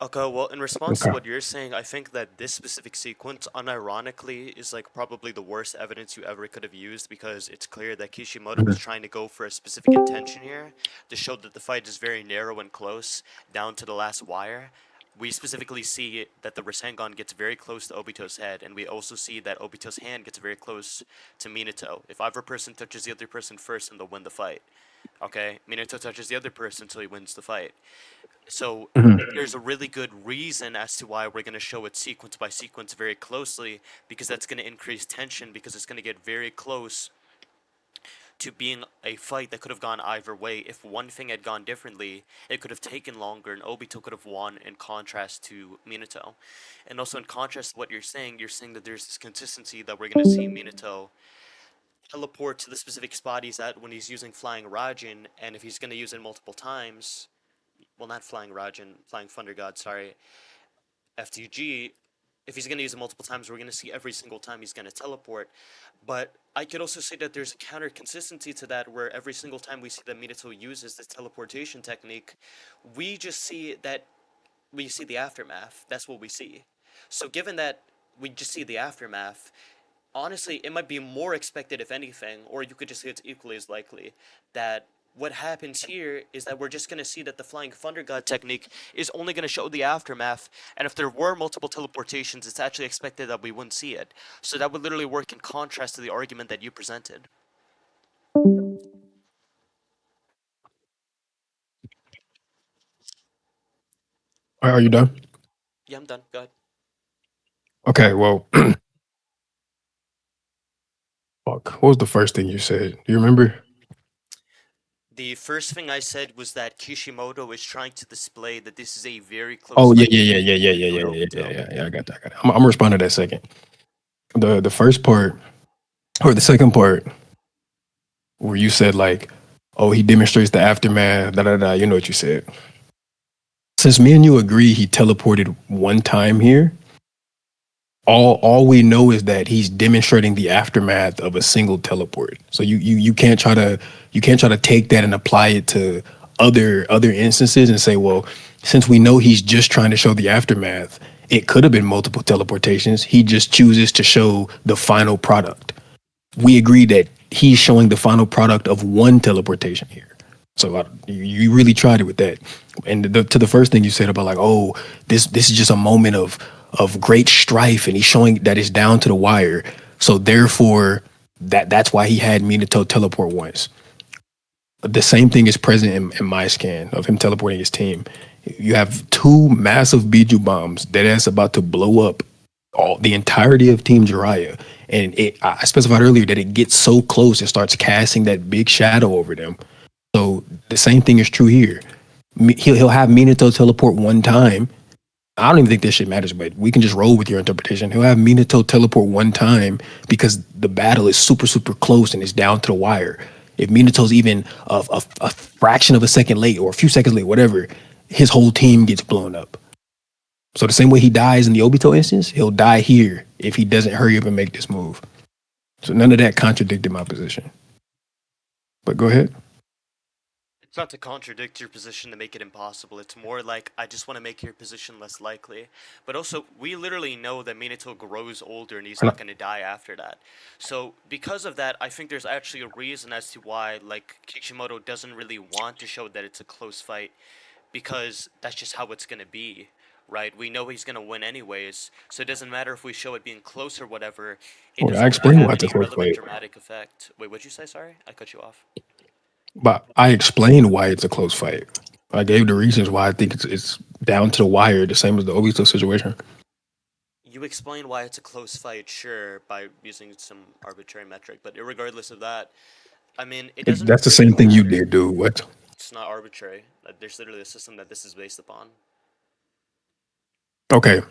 Speaker 1: Okay, well, in response to
Speaker 2: Okay.
Speaker 1: what you're saying, I think that this specific sequence, unironically, is like probably the worst evidence you ever could have used because it's clear that Kishimoto was
Speaker 2: Mhm.
Speaker 1: trying to go for a specific intention here to show that the fight is very narrow and close, down to the last wire. We specifically see that the Rasengan gets very close to Obito's head, and we also see that Obito's hand gets very close to Minato. If either person touches the other person first, then they'll win the fight. Okay, Minato touches the other person until he wins the fight. So
Speaker 2: Mhm.
Speaker 1: there's a really good reason as to why we're going to show it sequence by sequence very closely because that's going to increase tension because it's going to get very close to being a fight that could have gone either way. If one thing had gone differently, it could have taken longer and Obito could have won in contrast to Minato. And also in contrast to what you're saying that there's this consistency that we're going to see Minato teleport to the specific spot he's at when he's using Flying Rajin, and if he's going to use it multiple times, well, not Flying Rajin, Flying Thunder God, sorry, FTG, if he's going to use it multiple times, we're going to see every single time he's going to teleport. But I could also say that there's a counter consistency to that, where every single time we see that Minato uses this teleportation technique, we just see that we see the aftermath. That's what we see. So given that we just see the aftermath, honestly, it might be more expected, if anything, or you could just say it's equally as likely that what happens here is that we're just going to see that the Flying Thunder God technique is only going to show the aftermath, and if there were multiple teleportations, it's actually expected that we wouldn't see it. So that would literally work in contrast to the argument that you presented.
Speaker 2: Are you done?
Speaker 1: Yeah, I'm done. Go ahead.
Speaker 2: Okay, well, fuck. What was the first thing you said? Do you remember?
Speaker 1: The first thing I said was that Kishimoto is trying to display that this is a very close
Speaker 2: Oh yeah,
Speaker 1: fight
Speaker 2: yeah,
Speaker 1: between
Speaker 2: yeah, yeah, yeah,
Speaker 1: Minato
Speaker 2: yeah,
Speaker 1: and
Speaker 2: yeah, yeah, yeah,
Speaker 1: Obito.
Speaker 2: yeah, yeah. I got that. I got it. I'm gonna respond to that second. The first part or the second part where you said like, oh, he demonstrates the aftermath. Da da da. You know what you said. Since me and you agree he teleported one time here, All we know is that he's demonstrating the aftermath of a single teleport. So you can't try to take that and apply it to other instances and say, well, since we know he's just trying to show the aftermath, it could have been multiple teleportations. He just chooses to show the final product. We agree that he's showing the final product of one teleportation here. So you really tried it with that. And to the first thing you said about like, oh, this is just a moment of great strife, and he's showing that it's down to the wire. So therefore, that's why he had Minato teleport once. The same thing is present in my scan of him teleporting his team. You have two massive Biju bombs that is about to blow up the entirety of Team Jiraiya. And I specified earlier that it gets so close, it starts casting that big shadow over them. So the same thing is true here. He'll have Minato teleport one time. I don't even think this shit matters, but we can just roll with your interpretation. He'll have Minato teleport one time because the battle is super, super close and it's down to the wire. If Minato's even a fraction of a second late or a few seconds late, whatever, his whole team gets blown up. So the same way he dies in the Obito instance, he'll die here if he doesn't hurry up and make this move. So none of that contradicted my position. But go ahead.
Speaker 1: It's not to contradict your position to make it impossible. It's more like I just want to make your position less likely. But also, we literally know that Minato grows older and he's not going to die after that. So because of that, I think there's actually a reason as to why like Kishimoto doesn't really want to show that it's a close fight, because that's just how it's going to be. Right, we know he's gonna win anyways, so it doesn't matter if we show it being close or whatever. It
Speaker 2: Well, I
Speaker 1: doesn't really
Speaker 2: explained
Speaker 1: have
Speaker 2: why it's a
Speaker 1: any
Speaker 2: close
Speaker 1: relevant
Speaker 2: fight.
Speaker 1: dramatic effect. Wait, what'd you say? Sorry, I cut you off.
Speaker 2: But I explained why it's a close fight. I gave the reasons why I think it's down to the wire, the same as the Obito situation.
Speaker 1: You explain why it's a close fight, sure, by using some arbitrary metric, but regardless of that, I mean, it doesn't
Speaker 2: That's the
Speaker 1: really
Speaker 2: same thing you
Speaker 1: matter.
Speaker 2: did, dude. What?
Speaker 1: It's not arbitrary. There's literally a system that this is based upon.
Speaker 2: Okay.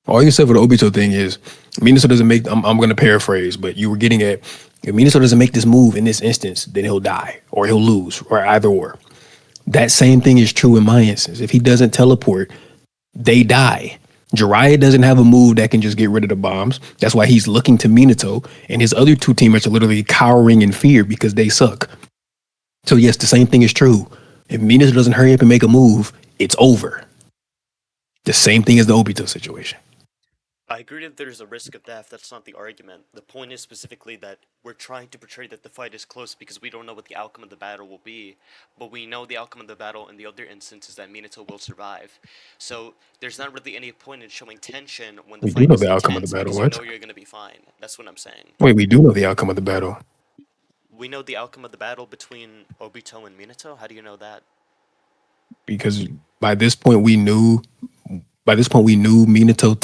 Speaker 2: All you said for the Obito thing is Minato doesn't make. I'm going to paraphrase, but you were getting at if Minato doesn't make this move in this instance, then he'll die or he'll lose or either or. That same thing is true in my instance. If he doesn't teleport, they die. Jiraiya doesn't have a move that can just get rid of the bombs. That's why he's looking to Minato, and his other two teammates are literally cowering in fear because they suck. So yes, the same thing is true. If Minato doesn't hurry up and make a move, it's over. The same thing as the Obito situation.
Speaker 1: I agree that there's a risk of death. That's not the argument. The point is specifically that we're trying to portray that the fight is close because we don't know what the outcome of the battle will be. But we know the outcome of the battle in the other instance is that Minato will survive. So there's not really any point in showing tension when the
Speaker 2: We do
Speaker 1: fight
Speaker 2: know
Speaker 1: is
Speaker 2: the outcome of the
Speaker 1: intense
Speaker 2: battle.
Speaker 1: because you
Speaker 2: What?
Speaker 1: know you're going to be fine. That's what I'm saying.
Speaker 2: Wait, we do know the outcome of the battle
Speaker 1: We know the outcome of the battle between Obito and Minato? How do you know that?
Speaker 2: because by this point we knew. By this point, we knew Minato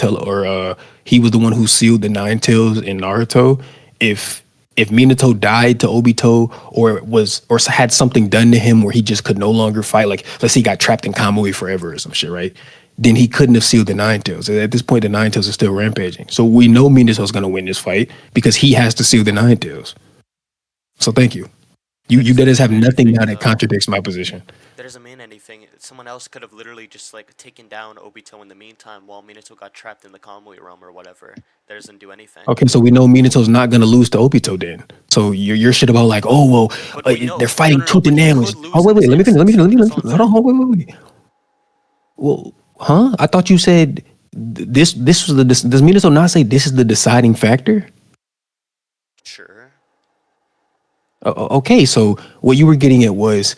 Speaker 2: he was the one who sealed the Nine Tails in Naruto. If Minato died to Obito or had something done to him where he just could no longer fight, like let's say he got trapped in Kamui forever or some shit, right? Then he couldn't have sealed the Nine Tails. At this point, the Nine Tails are still rampaging. So we know Minato's gonna win this fight because he has to seal the Nine Tails. So thank you.
Speaker 1: That
Speaker 2: You
Speaker 1: doesn't
Speaker 2: that is have
Speaker 1: mean
Speaker 2: nothing
Speaker 1: anything,
Speaker 2: now that
Speaker 1: though.
Speaker 2: contradicts my position.
Speaker 1: That doesn't mean anything. Someone else could have literally just like taken down Obito in the meantime while Minato got trapped in the Kamui realm or whatever. That doesn't do anything.
Speaker 2: Okay, so we know Minato's not gonna lose to Obito then. So your shit about like, oh well,
Speaker 1: But we
Speaker 2: they're
Speaker 1: know, no,
Speaker 2: fighting
Speaker 1: no, no.
Speaker 2: tooth
Speaker 1: But
Speaker 2: and
Speaker 1: he
Speaker 2: nail.
Speaker 1: could
Speaker 2: Oh
Speaker 1: lose in
Speaker 2: wait,
Speaker 1: this
Speaker 2: let me finish.
Speaker 1: instance.
Speaker 2: Let
Speaker 1: That's
Speaker 2: me
Speaker 1: all I'm
Speaker 2: hold on,
Speaker 1: saying.
Speaker 2: wait. Well, huh? I thought you said this was does Minato not say this is the deciding factor?
Speaker 1: Sure.
Speaker 2: Okay, so what you were getting at was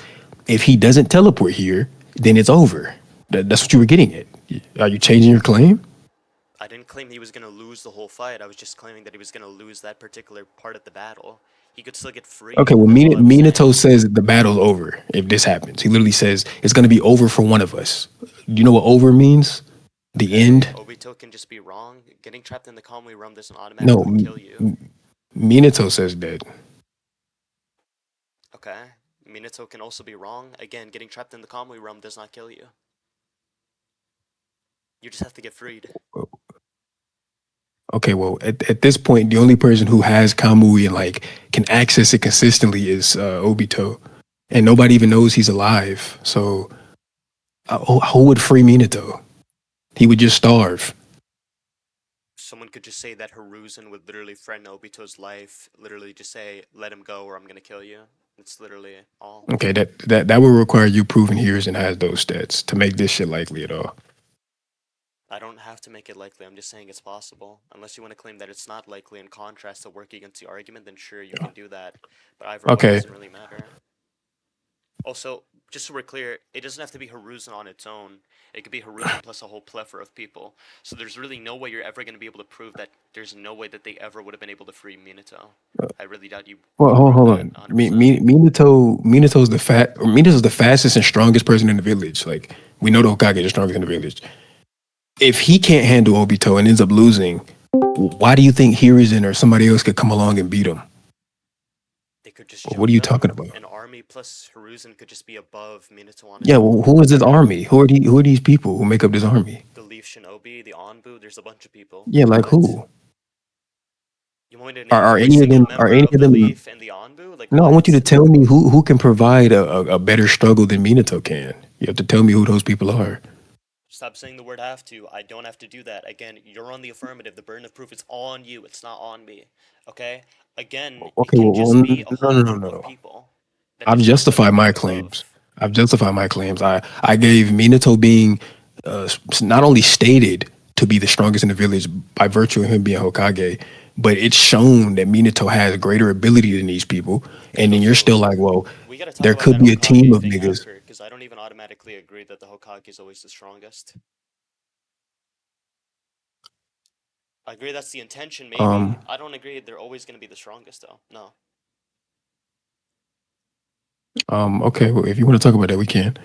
Speaker 2: if he doesn't teleport here, then it's over. That's what you were getting at. Are you changing your claim?
Speaker 1: I didn't claim he was gonna lose the whole fight. I was just claiming that he was gonna lose that particular part of the battle. He could still get
Speaker 2: Okay,
Speaker 1: freed.
Speaker 2: well,
Speaker 1: That's all I was
Speaker 2: Minato
Speaker 1: saying.
Speaker 2: says the battle's over if this happens. He literally says it's going to be over for one of us. Do you know what over means? The
Speaker 1: Okay,
Speaker 2: end?
Speaker 1: Obito can just be wrong. Getting trapped in the Kamui realm doesn't
Speaker 2: No,
Speaker 1: automatically kill you.
Speaker 2: Minato says that.
Speaker 1: Okay. Minato can also be wrong. Again, getting trapped in the Kamui realm does not kill you. You just have to get freed.
Speaker 2: Okay, well, at this point, the only person who has Kamui and like can access it consistently is Obito, and nobody even knows he's alive. So, who would free Minato? He would just starve.
Speaker 1: someone could just say that Hiruzen would literally threaten Obito's life, literally just say, let him go or I'm gonna kill you. It's literally all.
Speaker 2: Okay, that would require you proving Hiruzen has those stats to make this shit likely at all.
Speaker 1: I don't have to make it likely, I'm just saying it's possible. Unless you want to claim that it's not likely in contrast to work against the argument, then sure, you can do that. But either way
Speaker 2: Okay,
Speaker 1: doesn't really matter. Also, just so we're clear, it doesn't have to be Hiruzen on its own. It could be Hiruzen plus a whole plethora of people. So there's really no way you're ever going to be able to prove that there's no way that they ever would have been able to free Minato. I really doubt you
Speaker 2: well,
Speaker 1: could prove
Speaker 2: hold
Speaker 1: that
Speaker 2: on.
Speaker 1: 100%.
Speaker 2: Minato's the fastest and strongest person in the village. Like we know the Hokage is the strongest in the village. If he can't handle Obito and ends up losing, why do you think Hiruzen or somebody else could come along and beat him?
Speaker 1: They could just
Speaker 2: What are
Speaker 1: jump
Speaker 2: you
Speaker 1: them.
Speaker 2: talking about?
Speaker 1: An army plus Hiruzen could just be above Minato on its
Speaker 2: Yeah,
Speaker 1: own.
Speaker 2: well, who is this army? Who are these people who make up this army?
Speaker 1: The Leaf Shinobi, the Anbu, there's a bunch of people.
Speaker 2: Yeah, like
Speaker 1: What?
Speaker 2: who?
Speaker 1: You want me to
Speaker 2: Are,
Speaker 1: name
Speaker 2: are
Speaker 1: every
Speaker 2: any of
Speaker 1: single
Speaker 2: them? Are
Speaker 1: member
Speaker 2: any
Speaker 1: of
Speaker 2: of
Speaker 1: the
Speaker 2: them?
Speaker 1: Leaf and the Anbu? Like
Speaker 2: No, I
Speaker 1: what?
Speaker 2: want you to tell me who can provide a better struggle than Minato can. You have to tell me who those people are.
Speaker 1: Stop saying the word have to. I don't have to do that. Again, you're on the affirmative. The burden of proof is on you. It's not on me. Okay? Again, it
Speaker 2: Okay,
Speaker 1: can
Speaker 2: well,
Speaker 1: just be a
Speaker 2: no,
Speaker 1: whole
Speaker 2: no, no,
Speaker 1: group of
Speaker 2: no.
Speaker 1: people. That
Speaker 2: I've
Speaker 1: doesn't mean that
Speaker 2: justified
Speaker 1: they're
Speaker 2: my
Speaker 1: ranked
Speaker 2: claims.
Speaker 1: above.
Speaker 2: I've justified my claims. I gave Minato being not only stated to be the strongest in the village by virtue of him being Hokage, but it's shown that Minato has greater ability than these people. And then you're
Speaker 1: Also,
Speaker 2: still like, well,
Speaker 1: we gotta talk
Speaker 2: there
Speaker 1: about
Speaker 2: could
Speaker 1: that
Speaker 2: be a team
Speaker 1: Hokage
Speaker 2: of
Speaker 1: thing
Speaker 2: niggas.
Speaker 1: after, because I don't even automatically agree that the Hokage is always the strongest. I agree that's the intention, maybe.
Speaker 2: Um,
Speaker 1: I don't agree they're always gonna be the strongest, though. No.
Speaker 2: okay, well, if you want to talk about that, we can.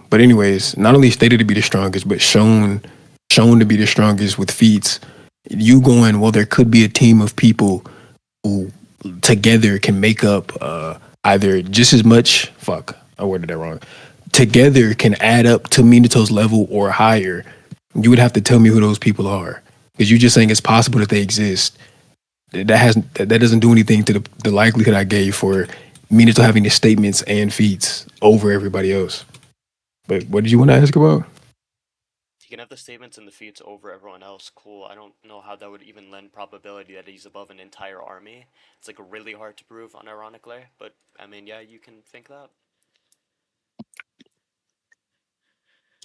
Speaker 2: But anyways, not only stated to be the strongest, but shown to be the strongest with feats. You going, well, there could be a team of people who together can make up either just as much. Fuck, I worded that wrong. Together can add up to Minato's level or higher. You would have to tell me who those people are, because you're just saying it's possible that they exist. That doesn't do anything to the likelihood I gave for Minato having the statements and feats over everybody else. But what did you want to ask about?
Speaker 1: He can have the statements and the feats over everyone else. Cool. I don't know how that would even lend probability that he's above an entire army. It's like really hard to prove, unironically. But I mean, yeah, you can think that.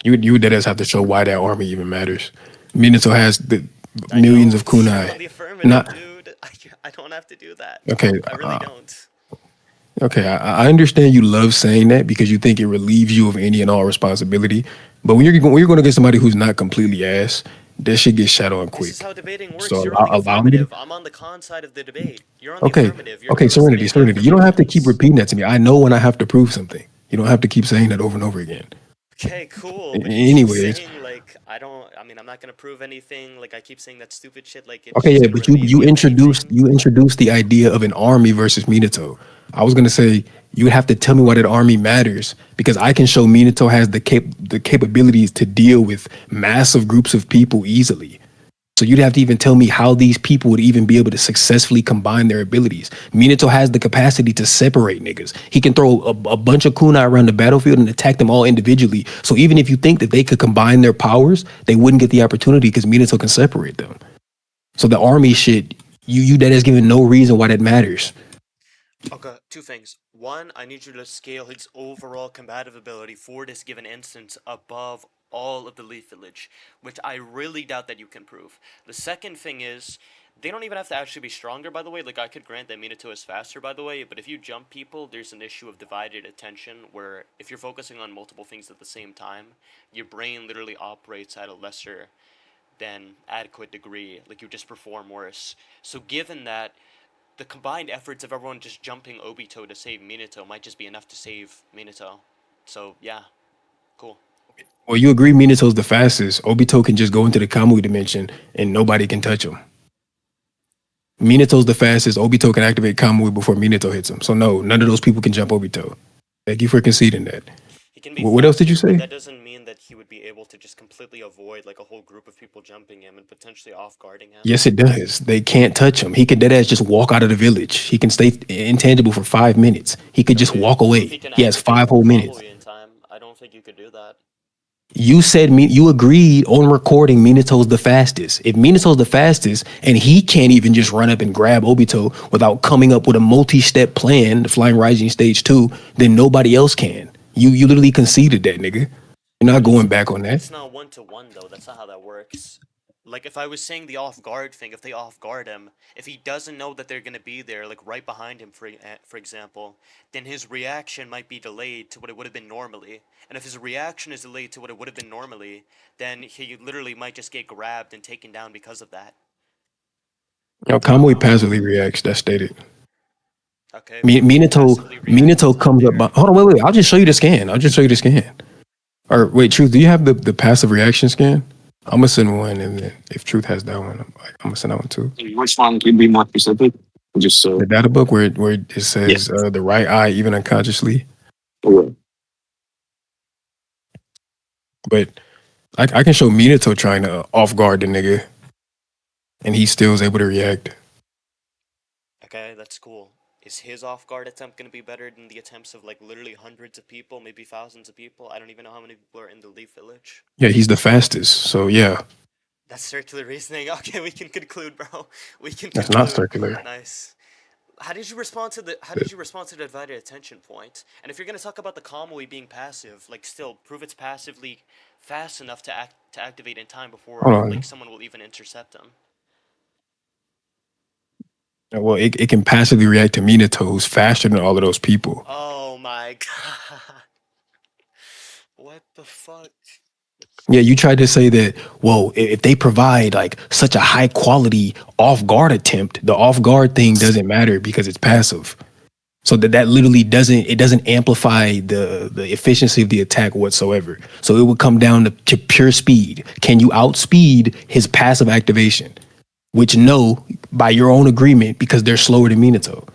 Speaker 2: You would dead ass have to show why that army even matters. Minato has the
Speaker 1: I
Speaker 2: millions of
Speaker 1: don't. You're
Speaker 2: kunai.
Speaker 1: on the affirmative,
Speaker 2: Not
Speaker 1: dude. I don't have to do that.
Speaker 2: okay.
Speaker 1: I really don't.
Speaker 2: Okay, I understand you love saying that because you think it relieves you of any and all responsibility. But when you're going to get somebody who's not completely ass, that shit gets shot on
Speaker 1: This is
Speaker 2: quick.
Speaker 1: how debating works.
Speaker 2: So
Speaker 1: You're on the
Speaker 2: allow me to.
Speaker 1: affirmative. I'm on the con side of the debate. You're on the
Speaker 2: Okay,
Speaker 1: affirmative. You're
Speaker 2: okay, Serenity,
Speaker 1: eliciting the
Speaker 2: Serenity. You don't have to keep
Speaker 1: affirmations.
Speaker 2: repeating that to me. I know when I have to prove something. You don't have to keep saying that over and over again.
Speaker 1: Okay, cool. But you keep
Speaker 2: Anyways,
Speaker 1: saying like I mean I'm not gonna prove anything. Like I keep saying that stupid shit. Like it's
Speaker 2: okay,
Speaker 1: just
Speaker 2: yeah,
Speaker 1: gonna
Speaker 2: but you
Speaker 1: relieve
Speaker 2: you
Speaker 1: me of
Speaker 2: introduced
Speaker 1: anything.
Speaker 2: you introduced the idea of an army versus Minato. I was gonna say you would have to tell me why that army matters because I can show Minato has the capabilities to deal with massive groups of people easily. So you'd have to even tell me how these people would even be able to successfully combine their abilities. Minato has the capacity to separate niggas. He can throw a bunch of kunai around the battlefield and attack them all individually. So even if you think that they could combine their powers, they wouldn't get the opportunity because Minato can separate them. So the army shit, you that has given no reason why that matters.
Speaker 1: Okay, two things. One, I need you to scale his overall combative ability for this given instance above all of the Leaf Village, which I really doubt that you can prove. The second thing is, they don't even have to actually be stronger, by the way. Like, I could grant that Minato is faster, by the way, but if you jump people, there's an issue of divided attention, where if you're focusing on multiple things at the same time, your brain literally operates at a lesser than adequate degree. Like, you just perform worse. So given that, the combined efforts of everyone just jumping Obito to save Minato might just be enough to save Minato. So, yeah, cool.
Speaker 2: Well, you agree Minato's the fastest. Obito can just go into the Kamui dimension and nobody can touch him. Minato's the fastest. Obito can activate Kamui before Minato hits him. So no, none of those people can jump Obito. Thank you for conceding that.
Speaker 1: He can be
Speaker 2: What else did you
Speaker 1: faster, but
Speaker 2: say?
Speaker 1: that doesn't mean that he would be able to just completely avoid like a whole group of people jumping him and potentially off guarding him.
Speaker 2: Yes, it does. They can't touch him. He could dead ass just walk out of the village. He can stay intangible for 5 minutes. He could
Speaker 1: No,
Speaker 2: just
Speaker 1: but
Speaker 2: walk
Speaker 1: prove
Speaker 2: away.
Speaker 1: he can
Speaker 2: He has
Speaker 1: activate
Speaker 2: 5 whole minutes.
Speaker 1: Kamui in time. I don't think you could do that.
Speaker 2: You said you agreed on recording Minato's the fastest. If Minato's the fastest and he can't even just run up and grab Obito without coming up with a multi-step plan, the Flying Rising Stage 2, then nobody else can. You literally conceded that, nigga. You're not
Speaker 1: But
Speaker 2: going back on that.
Speaker 1: it's not one to one though. That's not how that works. Like if I was saying the off guard thing, if they off guard him, if he doesn't know that they're gonna be there, like right behind him, for example, then his reaction might be delayed to what it would have been normally. And if his reaction is delayed to what it would have been normally, then he literally might just get grabbed and taken down because of that.
Speaker 2: You know, Kamui passively reacts. That's stated.
Speaker 1: Okay, but if he
Speaker 2: Minato
Speaker 1: passively reacts,
Speaker 2: Minato
Speaker 1: it's not
Speaker 2: comes up.
Speaker 1: there.
Speaker 2: Hold on, wait. I'll just show you the scan. I'll just show you the scan. Or wait, Truth, do you have the passive reaction scan? I'm gonna send one, and then if Truth has that one, I'm gonna send that one too.
Speaker 7: Which one can be more specific? Just
Speaker 2: The data book where it says the right eye even unconsciously,
Speaker 7: yeah.
Speaker 2: but I can show Minato trying to off guard the nigga, and he still is able to react.
Speaker 1: Okay, that's cool. Is his off guard attempt gonna be better than the attempts of like literally hundreds of people, maybe thousands of people? I don't even know how many people are in the Leaf Village.
Speaker 2: Yeah, he's the fastest. So yeah,
Speaker 1: That's circular reasoning. Okay, we can conclude, bro. We can
Speaker 2: that's not
Speaker 1: conclude.
Speaker 2: circular.
Speaker 1: Nice. How did you respond to the divided attention point? And if you're gonna talk about the Kamui being passive, like still prove it's passively fast enough to activate in time
Speaker 2: Hold
Speaker 1: before like
Speaker 2: on.
Speaker 1: someone will even intercept them.
Speaker 2: Well, it can passively react to Minato, who's faster than all of those people.
Speaker 1: Oh my god. What the fuck?
Speaker 2: Yeah, you tried to say that, whoa, if they provide like such a high quality off guard attempt, the off guard thing doesn't matter because it's passive. So that literally doesn't amplify the efficiency of the attack whatsoever. So it would come down to pure speed. Can you outspeed his passive activation? Which no, by your own agreement, because they're slower than Minato.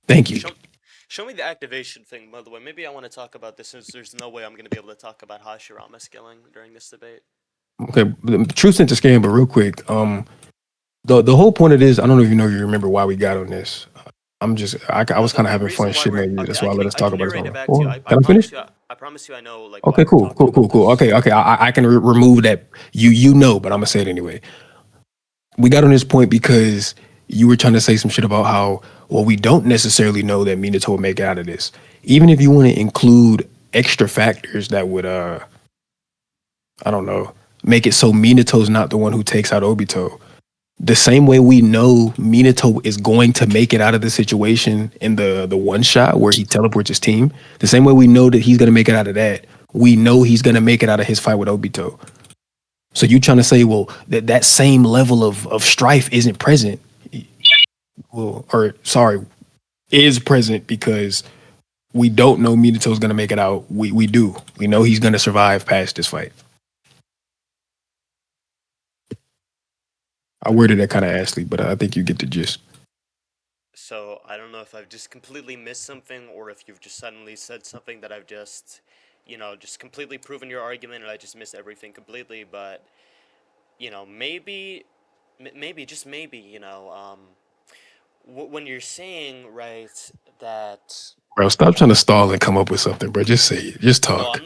Speaker 2: Thank you.
Speaker 1: Show me the activation thing, by the way. Maybe I want to talk about this since there's no way I'm going to be able to talk about Hashirama skilling during this debate.
Speaker 2: Okay, the truth sent to scan, but real quick, the whole point of this, I don't know if you remember why we got on this. I was kind of
Speaker 1: The
Speaker 2: having fun
Speaker 1: reason why
Speaker 2: shitting
Speaker 1: we're
Speaker 2: on you.
Speaker 1: okay,
Speaker 2: That's why I let us
Speaker 1: I
Speaker 2: talk
Speaker 1: can
Speaker 2: about
Speaker 1: narrate it
Speaker 2: this.
Speaker 1: back to you.
Speaker 2: Oh, can I finish?
Speaker 1: I promise you I know like why
Speaker 2: Okay,
Speaker 1: we're
Speaker 2: cool,
Speaker 1: talking about
Speaker 2: cool.
Speaker 1: this.
Speaker 2: Okay. I can remove that. You know, but I'm gonna say it anyway. We got on this point because you were trying to say some shit about how well we don't necessarily know that Minato will make it out of this. Even if you want to include extra factors that would I don't know, make it so Minato's not the one who takes out Obito. The same way we know Minato is going to make it out of the situation in the one shot where he teleports his team, the same way we know that he's gonna make it out of that, we know he's gonna make it out of his fight with Obito. So you trying to say, well, that same level of strife isn't present, well, or sorry, is present because we don't know Minato's gonna make it out. We do. We know he's gonna survive past this fight. I worded that kind of asly, but I think you get the gist.
Speaker 1: So I don't know if I've just completely missed something or if you've just suddenly said something that I've just, just completely proven your argument and I just missed everything completely. But maybe, just maybe, when you're saying right that
Speaker 2: Bro, stop trying to stall and come up with something, bro. Just say it. Just
Speaker 1: no,
Speaker 2: talk.
Speaker 1: I'm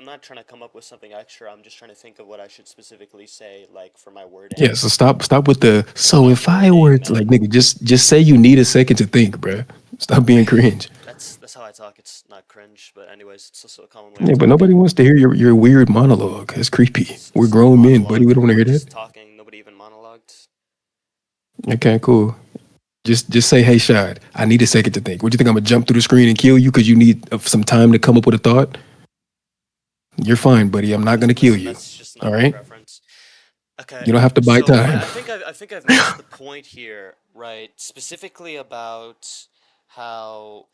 Speaker 1: not trying to come up with something extra. I'm just trying to think of what I should specifically say, like for my wording.
Speaker 2: Yeah, so stop with the
Speaker 1: Because
Speaker 2: so
Speaker 1: my
Speaker 2: if I
Speaker 1: wording,
Speaker 2: were to, like
Speaker 1: man,
Speaker 2: nigga, just say you need a second to think, bro. Stop being cringe.
Speaker 1: that's how I talk. It's not cringe, but anyways, it's also a common way of
Speaker 2: Yeah, but
Speaker 1: talking.
Speaker 2: nobody wants to hear your weird monologue. That's creepy. We're
Speaker 1: It's not a
Speaker 2: grown men, buddy.
Speaker 1: monologue.
Speaker 2: We don't want to
Speaker 1: We're
Speaker 2: hear
Speaker 1: just
Speaker 2: that.
Speaker 1: talking. Nobody even monologued.
Speaker 2: Okay, cool. Just say, hey, Shaad, I need a second to think. What do you think? I'm gonna jump through the screen and kill you because you need some time to come up with a thought? You're fine, buddy. I'm not gonna kill
Speaker 1: Listen,
Speaker 2: you.
Speaker 1: that's just
Speaker 2: All
Speaker 1: not my
Speaker 2: right?
Speaker 1: preference. Okay,
Speaker 2: You don't have to buy
Speaker 1: so
Speaker 2: time.
Speaker 1: I think I've missed the point here, right? Specifically about how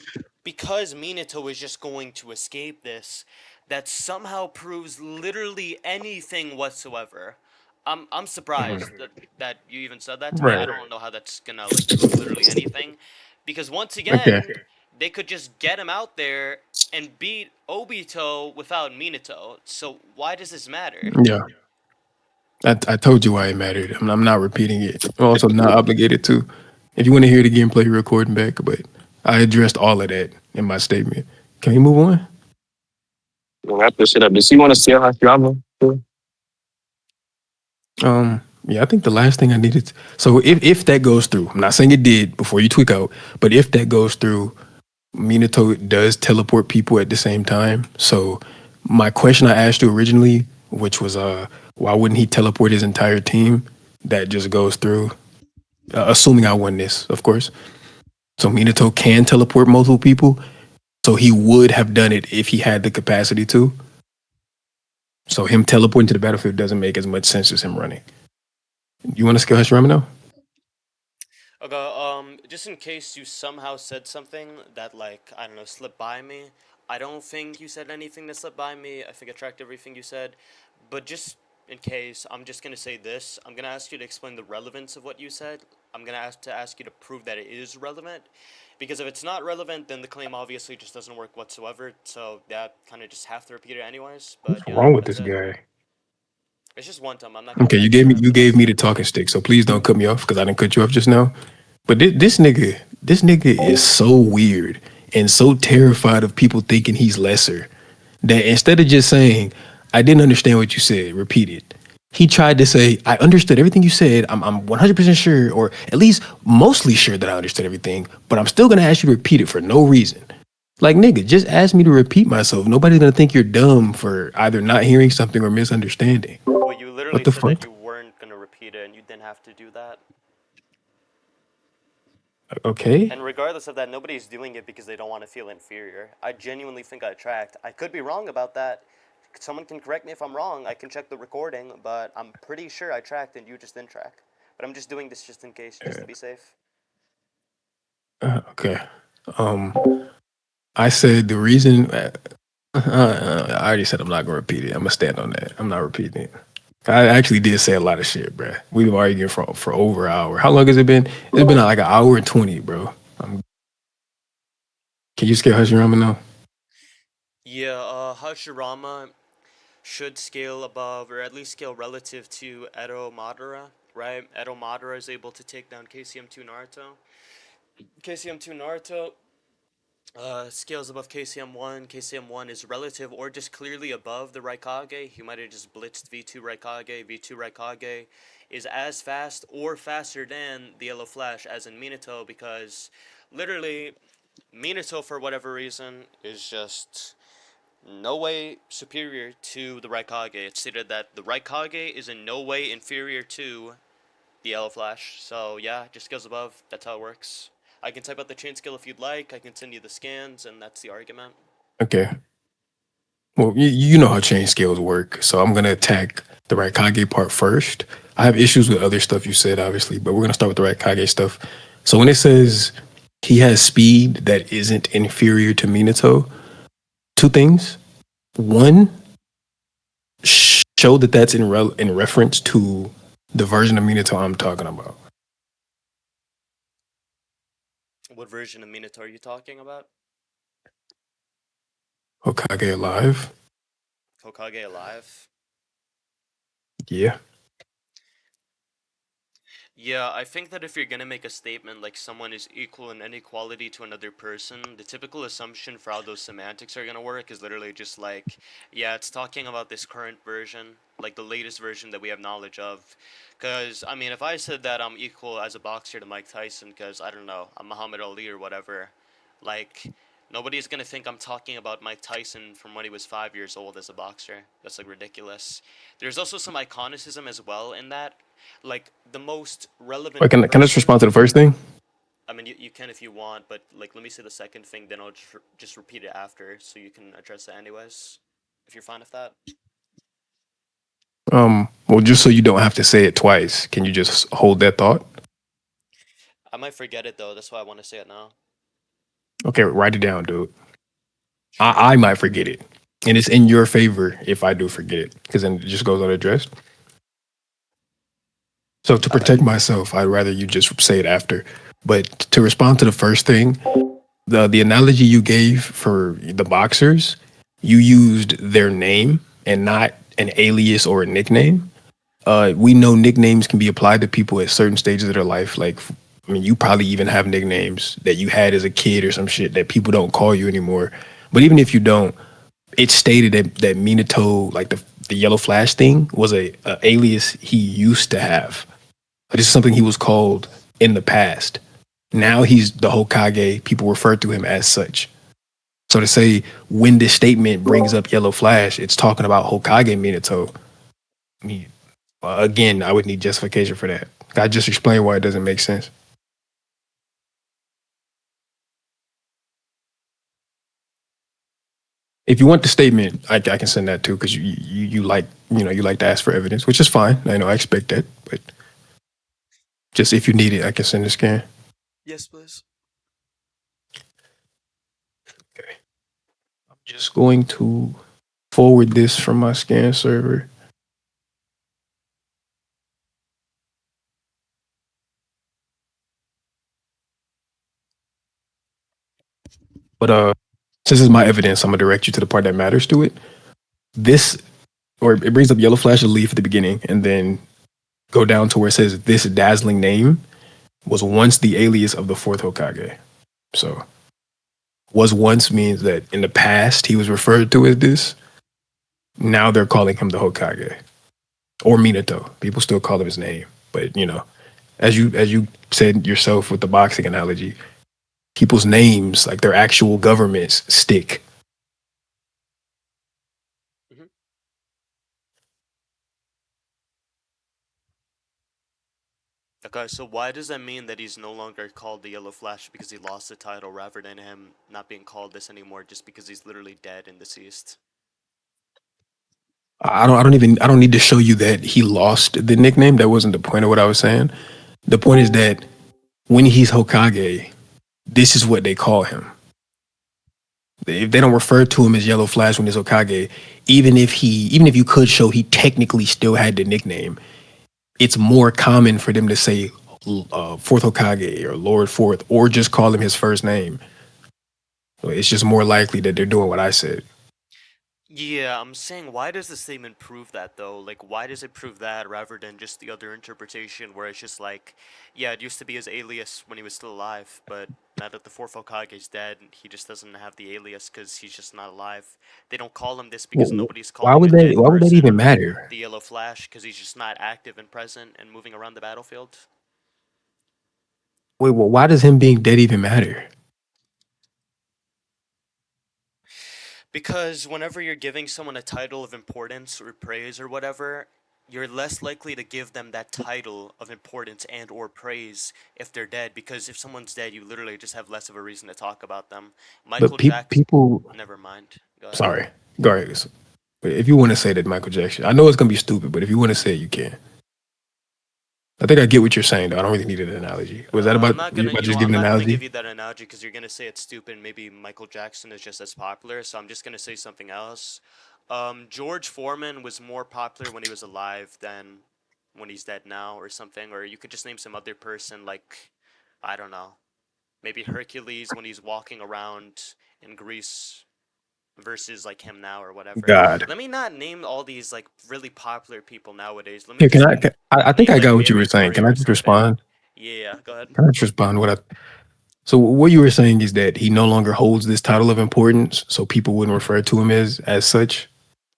Speaker 1: because Minato is just going to escape this, that somehow proves literally anything whatsoever. I'm surprised that you even said that to me. I
Speaker 2: Right.
Speaker 1: don't know how that's gonna like prove literally anything, because once
Speaker 2: Okay.
Speaker 1: again, they could just get him out there and beat Obito without Minato. So why does this matter?
Speaker 2: Yeah. I told you why it mattered. I'm not repeating it. I'm also not obligated to. If you want to hear it again, play your recording back. But I addressed all of that in my statement. Can we move on?
Speaker 7: We'll wrap this shit up. Does he want to see Hashirama? Too?
Speaker 2: Yeah, I think the last thing I needed. So if that goes through, I'm not saying it did before you tweak out, but if that goes through, Minato does teleport people at the same time. So my question I asked you originally, which was why wouldn't he teleport his entire team? That just goes through, assuming I won this, of course. So Minato can teleport multiple people. So he would have done it if he had the capacity to. So him teleporting to the battlefield doesn't make as much sense as him running. You want to skill Hashirama now?
Speaker 1: Okay, just in case you somehow said something that, like, I don't know, slipped by me. I don't think you said anything that slipped by me. I think I tracked everything you said. But just in case, I'm just gonna say this. I'm gonna ask you to explain the relevance of what you said. I'm gonna ask you to prove that it is relevant. Because if it's not relevant, then the claim obviously just doesn't work whatsoever. So that kind of just have to repeat it anyways.
Speaker 2: What's
Speaker 1: But yeah,
Speaker 2: wrong with
Speaker 1: that's
Speaker 2: this
Speaker 1: it.
Speaker 2: guy?
Speaker 1: It's just one time. I'm not gonna
Speaker 2: Okay,
Speaker 1: say extra
Speaker 2: you
Speaker 1: after
Speaker 2: gave
Speaker 1: this.
Speaker 2: me the talking stick, so please don't cut me off because I didn't cut you off just now. But this nigga is so weird and so terrified of people thinking he's lesser that instead of just saying, I didn't understand what you said, repeat it. He tried to say, I understood everything you said. I'm 100% sure, or at least mostly sure that I understood everything, but I'm still going to ask you to repeat it for no reason. Like, nigga, just ask me to repeat myself. Nobody's going to think you're dumb for either not hearing something or misunderstanding.
Speaker 1: Well, you
Speaker 2: What
Speaker 1: literally
Speaker 2: the
Speaker 1: said that
Speaker 2: fuck?
Speaker 1: you weren't gonna repeat it, and you didn't have to do that.
Speaker 2: Okay.
Speaker 1: And regardless of that, nobody's doing it because they don't want to feel inferior. I genuinely think I tracked. I could be wrong about that. Someone can correct me if I'm wrong. I can check the recording, but I'm pretty sure I tracked and you just didn't track. But I'm just doing this just in case, just to be safe.
Speaker 2: Okay. Um, I said the reason. I already said I'm not gonna repeat it. I'm gonna stand on that. I'm not repeating it. I actually did say a lot of shit, bruh. We've been arguing for over an hour. How long has it been? It's been like an hour and 20, bro. Can you scale Hashirama now?
Speaker 1: Yeah, Hashirama should scale above, or at least scale relative to Edo Madara, right? Edo Madara is able to take down KCM2 Naruto. KCM2 Naruto scales above KCM1. KCM1 is relative or just clearly above the Raikage. He might have just blitzed V2 Raikage. V2 Raikage is as fast or faster than the Yellow Flash as in Minato because literally Minato for whatever reason is just no way superior to the Raikage. It's stated that the Raikage is in no way inferior to the Yellow Flash. So yeah, just goes above. That's how it works. I can type out the chain skill if you'd like. I can send you the scans, and that's the argument.
Speaker 2: Okay. Well, you know how chain scales work, so I'm gonna attack the Raikage part first. I have issues with other stuff you said, obviously, but we're gonna start with the Raikage stuff. So when it says he has speed that isn't inferior to Minato, two things. One, show that that's in reference to the version of Minato I'm talking about.
Speaker 1: What version of Minato are you talking about?
Speaker 2: Hokage alive.
Speaker 1: Hokage alive?
Speaker 2: Yeah.
Speaker 1: Yeah, I think that if you're gonna make a statement like someone is equal in any quality to another person, the typical assumption for how those semantics are gonna work is literally just like, yeah, it's talking about this current version, like the latest version that we have knowledge of. Because, I mean, if I said that I'm equal as a boxer to Mike Tyson, because, I don't know, I'm Muhammad Ali or whatever, like, nobody's gonna think I'm talking about Mike Tyson from when he was 5 years old as a boxer. That's, like, ridiculous. There's also some iconicism as well in that like the most relevant
Speaker 2: Wait, can I just respond
Speaker 1: person.
Speaker 2: to the first thing?
Speaker 1: I mean, you can if you want, but like let me say the second thing, then I'll just repeat it after, so you can address it anyways, if you're fine with that.
Speaker 2: Well, just so you don't have to say it twice, can you just hold that thought?
Speaker 1: I might forget it though. That's why I want to say it now.
Speaker 2: Okay, write it down, dude. I might forget it. And it's in your favor if I do forget it, because then it just goes unaddressed. So to protect myself, I'd rather you just say it after. But to respond to the first thing, the analogy you gave for the boxers, you used their name and not an alias or a nickname. We know nicknames can be applied to people at certain stages of their life. Like, I mean, you probably even have nicknames that you had as a kid or some shit that people don't call you anymore. But even if you don't, it stated that Minato, like the Yellow Flash thing, was a alias he used to have. This is something he was called in the past. Now he's the Hokage. People refer to him as such. So to say when this statement brings up Yellow Flash, it's talking about Hokage Minato. I mean, again, I would need justification for that. I just explained why it doesn't make sense. If you want the statement, I can send that too because you like you like to ask for evidence, which is fine. I know I expect that, but just if you need it, I can send the scan.
Speaker 1: Yes, please.
Speaker 2: Okay, I'm just going to forward this from my scan server. But since it's my evidence, I'm gonna direct you to the part that matters to it. This or it brings up Yellow Flash of Leaf at the beginning, and then go down to where it says this dazzling name was once the alias of the fourth Hokage. So was once means that in the past he was referred to as this. Now they're calling him the Hokage or Minato. People still call him his name, but as you said yourself with the boxing analogy, people's names, like their actual governments, stick.
Speaker 1: Hmm. Okay, so why does that mean that he's no longer called the Yellow Flash because he lost the title rather than him not being called this anymore just because he's literally dead and deceased?
Speaker 2: I don't need to show you that he lost the nickname. That wasn't the point of what I was saying. The point is that when he's Hokage, this is what they call him. If they don't refer to him as Yellow Flash when he's Hokage, even if you could show he technically still had the nickname, it's more common for them to say Fourth Hokage or Lord Fourth or just call him his first name. So it's just more likely that they're doing what I said.
Speaker 1: Yeah, I'm saying why does the statement prove that though? Like why does it prove that rather than just the other interpretation where it's just like, yeah, it used to be his alias when he was still alive, but now that the fourth Hokage is dead, he just doesn't have the alias because he's just not alive. They don't call him this because nobody's
Speaker 2: Why
Speaker 1: calling
Speaker 2: would
Speaker 1: a
Speaker 2: that?
Speaker 1: dead
Speaker 2: Why would that even
Speaker 1: person
Speaker 2: matter?
Speaker 1: the Yellow Flash because he's just not active and present and moving around the battlefield.
Speaker 2: Wait, well, why does him being dead even matter?
Speaker 1: Because whenever you're giving someone a title of importance or praise or whatever, you're less likely to give them that title of importance and or praise if they're dead. Because if someone's dead, you literally just have less of a reason to talk about them.
Speaker 2: But
Speaker 1: Michael Jackson.
Speaker 2: people,
Speaker 1: Never mind. Go ahead.
Speaker 2: sorry, go ahead. If you want to say that Michael Jackson, I know it's gonna be stupid, but if you want to say it, you can. I think I get what you're saying, though. I don't really need an analogy. Was that
Speaker 1: I'm
Speaker 2: about
Speaker 1: not
Speaker 2: you
Speaker 1: gonna,
Speaker 2: about
Speaker 1: you know,
Speaker 2: just
Speaker 1: I'm
Speaker 2: giving an
Speaker 1: not gonna give
Speaker 2: analogy?
Speaker 1: you that analogy because you're gonna say it's stupid. Maybe Michael Jackson is just as popular, so I'm just gonna say something else. George Foreman was more popular when he was alive than when he's dead now, or something. Or you could just name some other person, like I don't know, maybe Hercules when he's walking around in Greece versus like him now or whatever.
Speaker 2: God.
Speaker 1: Let me not name all these like really popular people nowadays. Let me
Speaker 2: Here,
Speaker 1: just
Speaker 2: I think
Speaker 1: name
Speaker 2: I
Speaker 1: like
Speaker 2: got what you were
Speaker 1: Mary
Speaker 2: saying.
Speaker 1: Corey
Speaker 2: Can I
Speaker 1: or
Speaker 2: just
Speaker 1: something.
Speaker 2: respond?
Speaker 1: Yeah, go ahead.
Speaker 2: Can I just respond? So what you were saying is that he no longer holds this title of importance, so people wouldn't refer to him as such.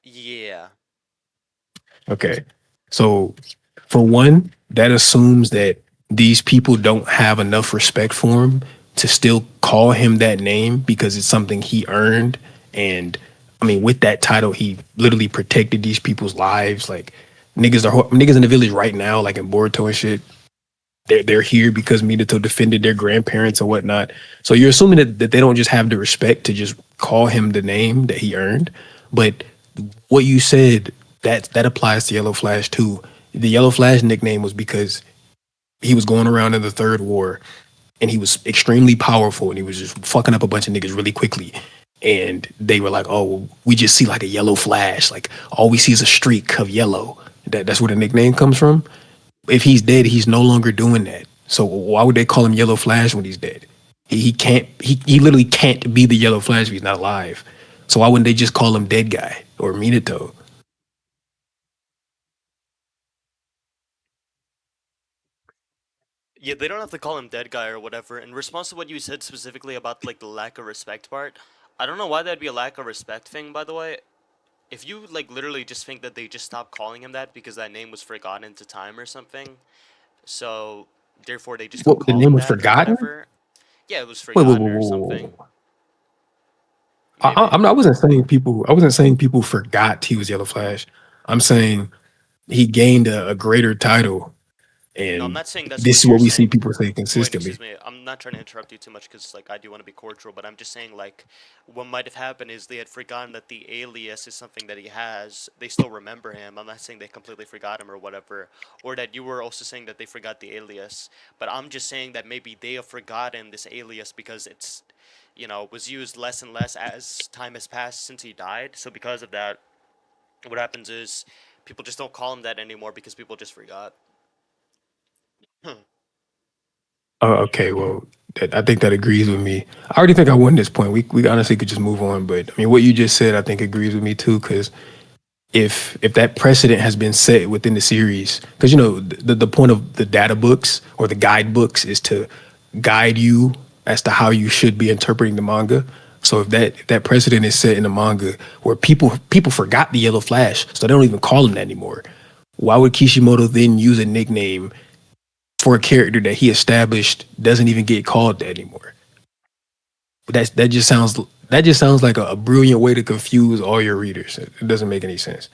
Speaker 1: Yeah.
Speaker 2: Okay. So for one, that assumes that these people don't have enough respect for him to still call him that name because it's something he earned. And I mean, with that title, he literally protected these people's lives. Like niggas in the village right now, like in Boruto and shit. They're here because Minato defended their grandparents and whatnot. So you're assuming that they don't just have the respect to just call him the name that he earned. But what you said that applies to Yellow Flash too. The Yellow Flash nickname was because he was going around in the Third War and he was extremely powerful and he was just fucking up a bunch of niggas really quickly. And they were like, "Oh, well, we just see like a yellow flash. Like all we see is a streak of yellow." That's where the nickname comes from. If he's dead, he's no longer doing that. So why would they call him Yellow Flash when he's dead? He can't. He literally can't be the Yellow Flash if he's not alive. So why wouldn't they just call him Dead Guy or Minato?
Speaker 1: Yeah, they don't have to call him dead guy or whatever. In response to what you said specifically about like the lack of respect part, I don't know why that'd be a lack of respect thing, by the way. If you like literally just think that they just stopped calling him that because that name was forgotten to time or something, so therefore they just don't
Speaker 2: What the
Speaker 1: call
Speaker 2: name
Speaker 1: him
Speaker 2: was
Speaker 1: that or
Speaker 2: forgotten?
Speaker 1: whatever. Yeah, it was
Speaker 2: Wait, wait,
Speaker 1: forgotten
Speaker 2: wait,
Speaker 1: or
Speaker 2: wait, wait,
Speaker 1: something.
Speaker 2: wait.
Speaker 1: Maybe.
Speaker 2: I wasn't saying people. I wasn't saying people forgot he was Yellow Flash. I'm saying he gained a greater title,
Speaker 1: No, I'm
Speaker 2: and
Speaker 1: not saying that's
Speaker 2: this
Speaker 1: what
Speaker 2: is
Speaker 1: you're
Speaker 2: what we see
Speaker 1: saying.
Speaker 2: people say
Speaker 1: Wait,
Speaker 2: consistently.
Speaker 1: excuse me. I'm not trying to interrupt you too much because like I do want to be cordial, but I'm just saying like what might have happened is they had forgotten that the alias is something that he has. They still remember him. I'm not saying they completely forgot him or whatever, or that you were also saying that they forgot the alias. But I'm just saying that maybe they have forgotten this alias because it's, was used less and less as time has passed since he died. So because of that, what happens is people just don't call him that anymore because people just forgot.
Speaker 2: Okay, well, I think that agrees with me. I already think I won this point. We honestly could just move on, but I mean, what you just said, I think agrees with me too. Because if that precedent has been set within the series, because the point of the data books or the guidebooks is to guide you as to how you should be interpreting the manga. So if that precedent is set in the manga where people forgot the Yellow Flash, so they don't even call him that anymore. Why would Kishimoto then use a nickname for a character that he established doesn't even get called that anymore? That just sounds like a brilliant way to confuse all your readers. It doesn't make any sense.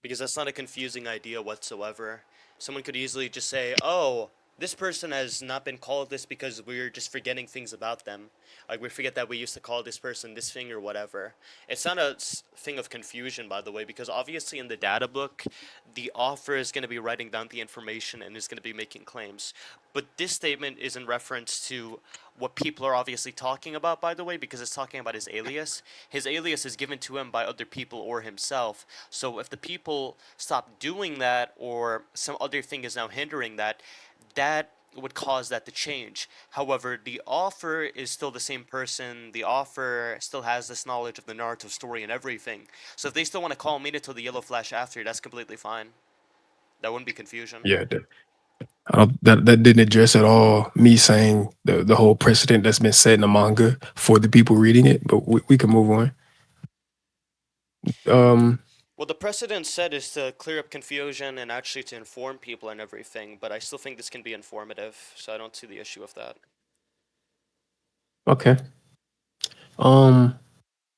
Speaker 1: Because that's not a confusing idea whatsoever. Someone could easily just say, "Oh, this person has not been called this because we're just forgetting things about them. Like we forget that we used to call this person this thing or whatever." It's not a thing of confusion, by the way, because obviously in the data book, the author is going to be writing down the information and is going to be making claims. But this statement is in reference to what people are obviously talking about, by the way, because it's talking about his alias. His alias is given to him by other people or himself. So if the people stop doing that or some other thing is now hindering that, that would cause that to change. However, the author is still the same person. The author still has this knowledge of the Naruto story and everything. So if they still want to call Minato the Yellow Flash after, that's completely fine. That wouldn't be confusion.
Speaker 2: Yeah, that didn't address at all me saying the whole precedent that's been set in the manga for the people reading it. But we can move on. Um,
Speaker 1: Well, the precedent set is to clear up confusion and actually to inform people and everything, but I still think this can be informative, so I don't see the issue with that.
Speaker 2: okay. Um,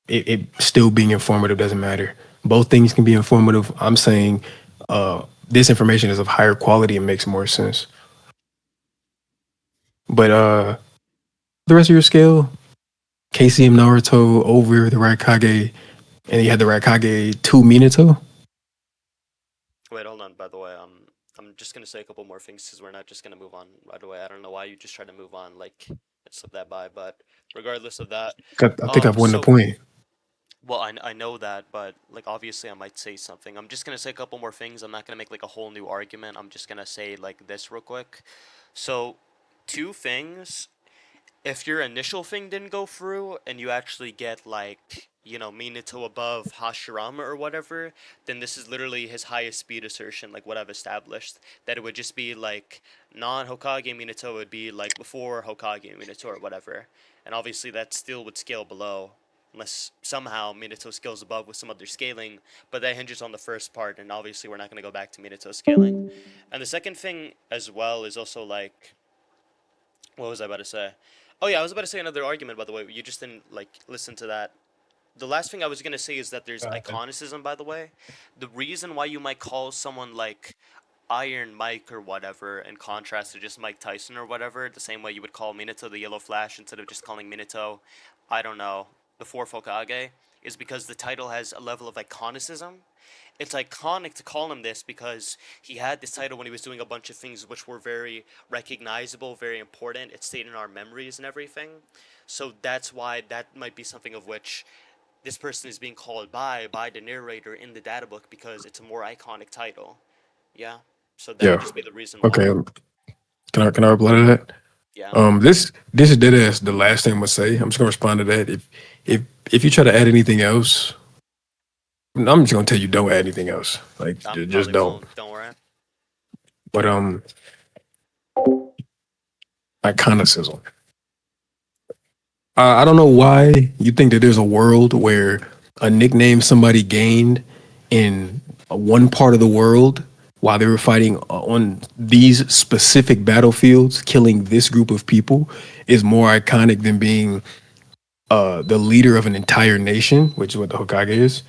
Speaker 2: it still being informative doesn't matter. Both things can be informative. I'm saying this information is of higher quality and makes more sense. But the rest of your scale, KCM Naruto over the Raikage, and you had the Raikage to Minato.
Speaker 1: Wait, hold on, by the way, I'm just gonna say a couple more things because we're not just gonna move on right away. I don't know why you just try to move on, like, and slip that by, but regardless of that,
Speaker 2: I think I've won the
Speaker 1: so,
Speaker 2: point.
Speaker 1: well, I know that, but, like, obviously I might say something. I'm just gonna say a couple more things. I'm not gonna make, like, a whole new argument. I'm just gonna say, like, this real quick. So, two things if your initial thing didn't go through and you actually get like Minato above Hashirama or whatever, then this is literally his highest speed assertion, like what I've established. That it would just be like non-Hokage Minato would be like before Hokage Minato or whatever, and obviously that still would scale below. Unless somehow Minato scales above with some other scaling, but that hinges on the first part, and obviously we're not going to go back to Minato scaling. And the second thing as well is also like what was I about to say? Oh yeah, I was about to say another argument. By the way, you just didn't like listen to that. The last thing I was gonna say is that there's iconicism. By the way, the reason why you might call someone like Iron Mike or whatever, in contrast to just Mike Tyson or whatever, the same way you would call Minato the Yellow Flash instead of just calling Minato, I don't know, the Fourth Hokage, is because the title has a level of iconicism. It's iconic to call him this because he had this title when he was doing a bunch of things which were very recognizable, very important. It stayed in our memories and everything. So that's why that might be something of which this person is being called by the narrator in the data book because it's a more iconic title. Yeah. So that would
Speaker 2: Yeah.
Speaker 1: just be the reason
Speaker 2: Okay.
Speaker 1: why.
Speaker 2: Can I reply to that?
Speaker 1: Yeah.
Speaker 2: This is dead ass the last thing I'm gonna say. I'm just gonna respond to that. If you try to add anything else, I'm just gonna tell you don't add anything else. Like
Speaker 1: I'm
Speaker 2: just
Speaker 1: probably
Speaker 2: don't.
Speaker 1: won't. Don't worry.
Speaker 2: But iconicism. I don't know why you think that there's a world where a nickname somebody gained in one part of the world while they were fighting on these specific battlefields, killing this group of people, is more iconic than being the leader of an entire nation, which is what the Hokage is.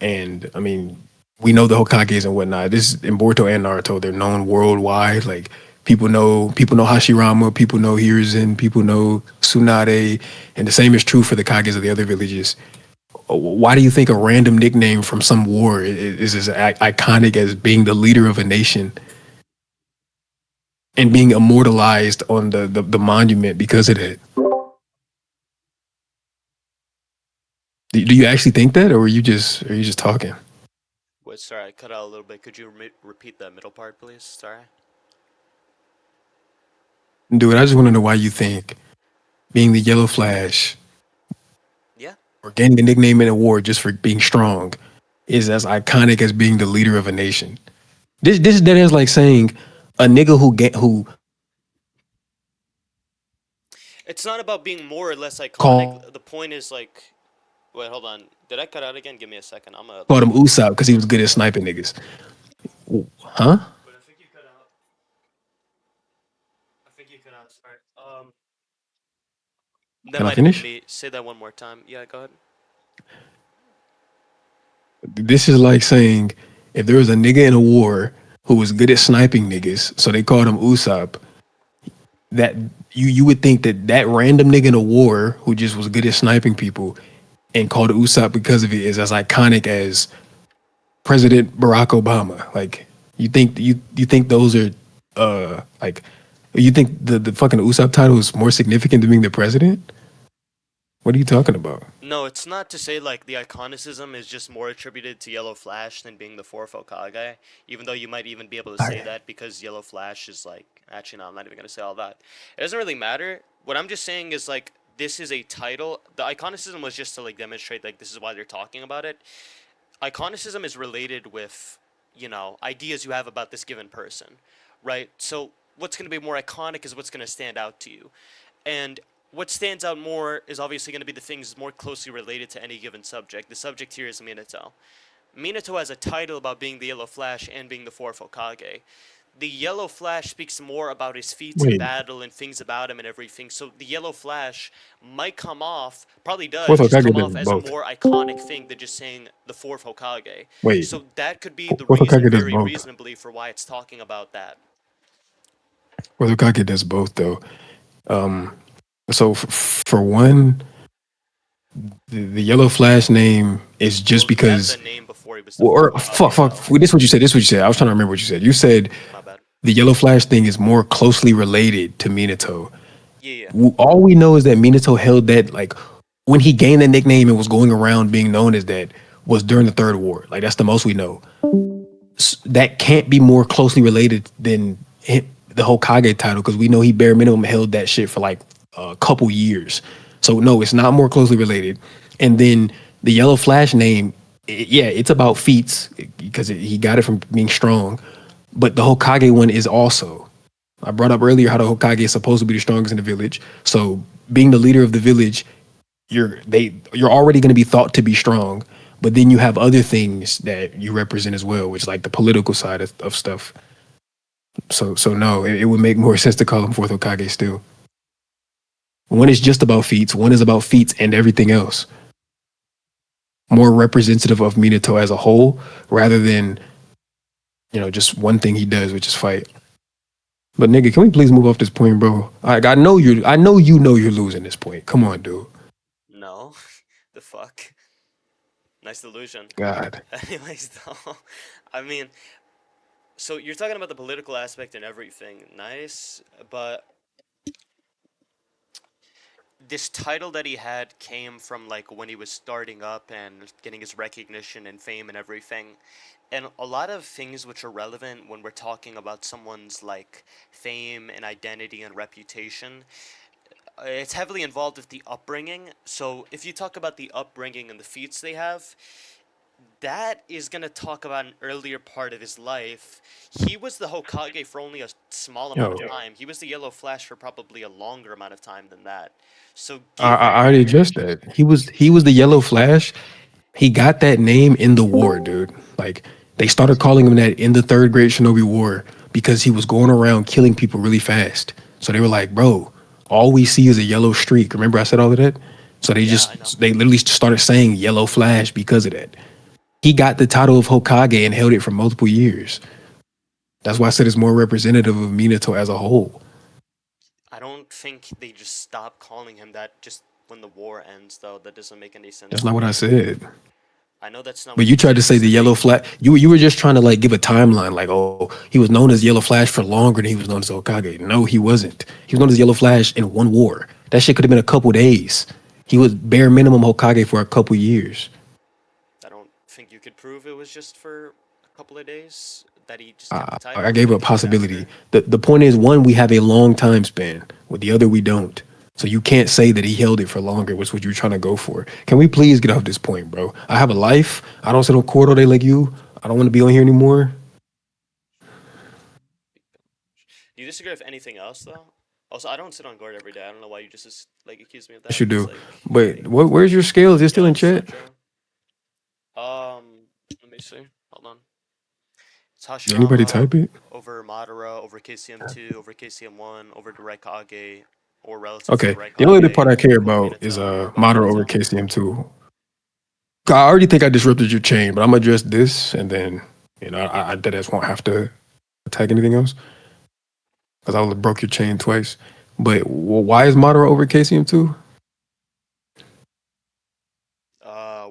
Speaker 2: And I mean, we know the Hokages and whatnot. This in Boruto and Naruto, they're known worldwide. Like people know Hashirama, people know Hiruzen, people know Tsunade, and the same is true for the Kages of the other villages. Why do you think a random nickname from some war is as iconic as being the leader of a nation and being immortalized on the monument because of that? Do you actually think that, or are you just talking?
Speaker 1: Wait, sorry, I cut out a little bit. Could you repeat the middle part, please? Sorry.
Speaker 2: Dude, I just want to know why you think being the Yellow Flash
Speaker 1: Yeah.
Speaker 2: or gaining a nickname in a war just for being strong is as iconic as being the leader of a nation. This that is like saying a nigga who
Speaker 1: It's not about being more or less iconic.
Speaker 2: called
Speaker 1: The point is like, wait, hold on. Did I cut out again? Give me a second. I'm gonna
Speaker 2: him
Speaker 1: leave.
Speaker 2: Usopp because he was good at sniping niggas. Huh?
Speaker 1: But I think you cut out. I think you cut out. Sorry. That
Speaker 2: Can I
Speaker 1: might have been
Speaker 2: finish?
Speaker 1: me. Say that one more time. Yeah, go ahead.
Speaker 2: This is like saying if there was a nigga in a war who was good at sniping niggas, so they called him Usopp. That you would think that that random nigga in a war who just was good at sniping people and called Usopp because of it is as iconic as President Barack Obama. Like you think those are like you think the fucking Usopp title is more significant than being the president? What are you talking about?
Speaker 1: No, it's not to say like the iconicism is just more attributed to Yellow Flash than being the fourth Hokage, even though you might even be able to say
Speaker 2: I,
Speaker 1: that because Yellow Flash is like actually no, I'm not even gonna say all that. It doesn't really matter. What I'm just saying is like this is a title. The iconicism was just to like demonstrate like this is why they're talking about it. Iconicism is related with, ideas you have about this given person, right? So what's going to be more iconic is what's going to stand out to you. And what stands out more is obviously going to be the things more closely related to any given subject. The subject here is Minato. Minato has a title about being the Yellow Flash and being the fourth Hokage. The Yellow Flash speaks more about his feats in
Speaker 2: wait,
Speaker 1: battle and things about him and everything. So the Yellow Flash might come off, probably
Speaker 2: fourth
Speaker 1: does, just
Speaker 2: Hokage
Speaker 1: come
Speaker 2: does
Speaker 1: off as a
Speaker 2: both.
Speaker 1: more iconic thing than just saying the fourth Hokage.
Speaker 2: Wait,
Speaker 1: So that could be the
Speaker 2: fourth
Speaker 1: reason,
Speaker 2: Hokage does
Speaker 1: very
Speaker 2: both.
Speaker 1: reasonably, for why it's talking about that.
Speaker 2: Fourth Hokage does both though. Um, so for one, the Yellow Flash name is just
Speaker 1: Well, he had the
Speaker 2: because.
Speaker 1: name before he was the fourth
Speaker 2: Or fuck,
Speaker 1: Hokage,
Speaker 2: fuck.
Speaker 1: though.
Speaker 2: This is what you said. This is what you said. I was trying to remember what you said. You said
Speaker 1: My bad.
Speaker 2: the Yellow Flash thing is more closely related to Minato.
Speaker 1: Yeah, yeah.
Speaker 2: All we know is that Minato held that like when he gained that nickname and was going around being known as that was during the Third War. Like that's the most we know. That can't be more closely related than the Hokage title because we know he bare minimum held that shit for like a couple years. So no, it's not more closely related. And then the Yellow Flash name, yeah, it's about feats because he got it from being strong. But the Hokage one is also. I brought up earlier how the Hokage is supposed to be the strongest in the village. So being the leader of the village, you're already going to be thought to be strong. But then you have other things that you represent as well, which is like the political side of stuff. So no, it would make more sense to call him fourth Hokage still. One is just about feats. One is about feats and everything else. More representative of Minato as a whole, rather than just one thing he does, which is fight. But nigga, can we please move off this point, bro? I know you know you're losing this point. Come on, dude.
Speaker 1: No. The fuck? Nice delusion.
Speaker 2: God.
Speaker 1: Anyways, though, I mean, so you're talking about the political aspect and everything. Nice, but this title that he had came from like when he was starting up and getting his recognition and fame and everything. And a lot of things which are relevant when we're talking about someone's like fame and identity and reputation, it's heavily involved with the upbringing. So if you talk about the upbringing and the feats they have, That is gonna talk about an earlier part of his life. He was the Hokage for only a small amount
Speaker 2: Yo,
Speaker 1: of time. He was the Yellow Flash for probably a longer amount of time than that. So
Speaker 2: I already
Speaker 1: given
Speaker 2: addressed that. He was the Yellow Flash. He got that name in the war, dude. Like they started calling him that in the third Great Shinobi War because he was going around killing people really fast. So they were like, bro, all we see is a yellow streak. Remember I said all of that? So
Speaker 1: yeah, I know.
Speaker 2: they literally started saying Yellow Flash because of that. He got the title of Hokage and held it for multiple years. That's why I said it's more representative of Minato as a whole.
Speaker 1: I don't think they just stop calling him that just when the war ends, though. That doesn't make any sense
Speaker 2: That's
Speaker 1: to
Speaker 2: not what I
Speaker 1: me.
Speaker 2: said.
Speaker 1: I know that's not
Speaker 2: But
Speaker 1: what
Speaker 2: you
Speaker 1: you
Speaker 2: tried
Speaker 1: said
Speaker 2: to say the yellow
Speaker 1: specifically.
Speaker 2: flash. You were just trying to like give a timeline, like, oh, he was known as Yellow Flash for longer than he was known as Hokage. No, he wasn't. He was known as Yellow Flash in one war. That shit could have been a couple days. He was bare minimum Hokage for a couple years.
Speaker 1: I don't think you could prove it was just for a couple of days that he just kept the
Speaker 2: I
Speaker 1: title.
Speaker 2: gave
Speaker 1: It
Speaker 2: a
Speaker 1: could be
Speaker 2: possibility.
Speaker 1: faster.
Speaker 2: The point is, one, we have a long time span. With the other, we don't. So you can't say that he held it for longer, which is what you're trying to go for. Can we please get off this point, bro? I have a life. I don't sit on court all day like you. I don't want to be on here anymore.
Speaker 1: Do you disagree with anything else though? Also, I don't sit on guard every day. I don't know why you just like accuse me of
Speaker 2: Yes,
Speaker 1: that.
Speaker 2: you
Speaker 1: Cause
Speaker 2: do.
Speaker 1: like,
Speaker 2: But where's your scale? Is it still
Speaker 1: yeah,
Speaker 2: in
Speaker 1: that's so
Speaker 2: chat?
Speaker 1: true. Let me see. Hold on. It's
Speaker 2: Did anybody
Speaker 1: Hashirama
Speaker 2: type it?
Speaker 1: over Madara over KCM2 over KCM1 over the Raikage or relative to the
Speaker 2: Okay. The only other part
Speaker 1: Raikage
Speaker 2: I care
Speaker 1: over
Speaker 2: about is
Speaker 1: Minato or above
Speaker 2: Madara over
Speaker 1: Minato.
Speaker 2: KCM2. I already think I disrupted your chain, but I'm gonna address this and then I dead ass won't have to attack anything else because I would broke your chain twice. But why is Madara over KCM2?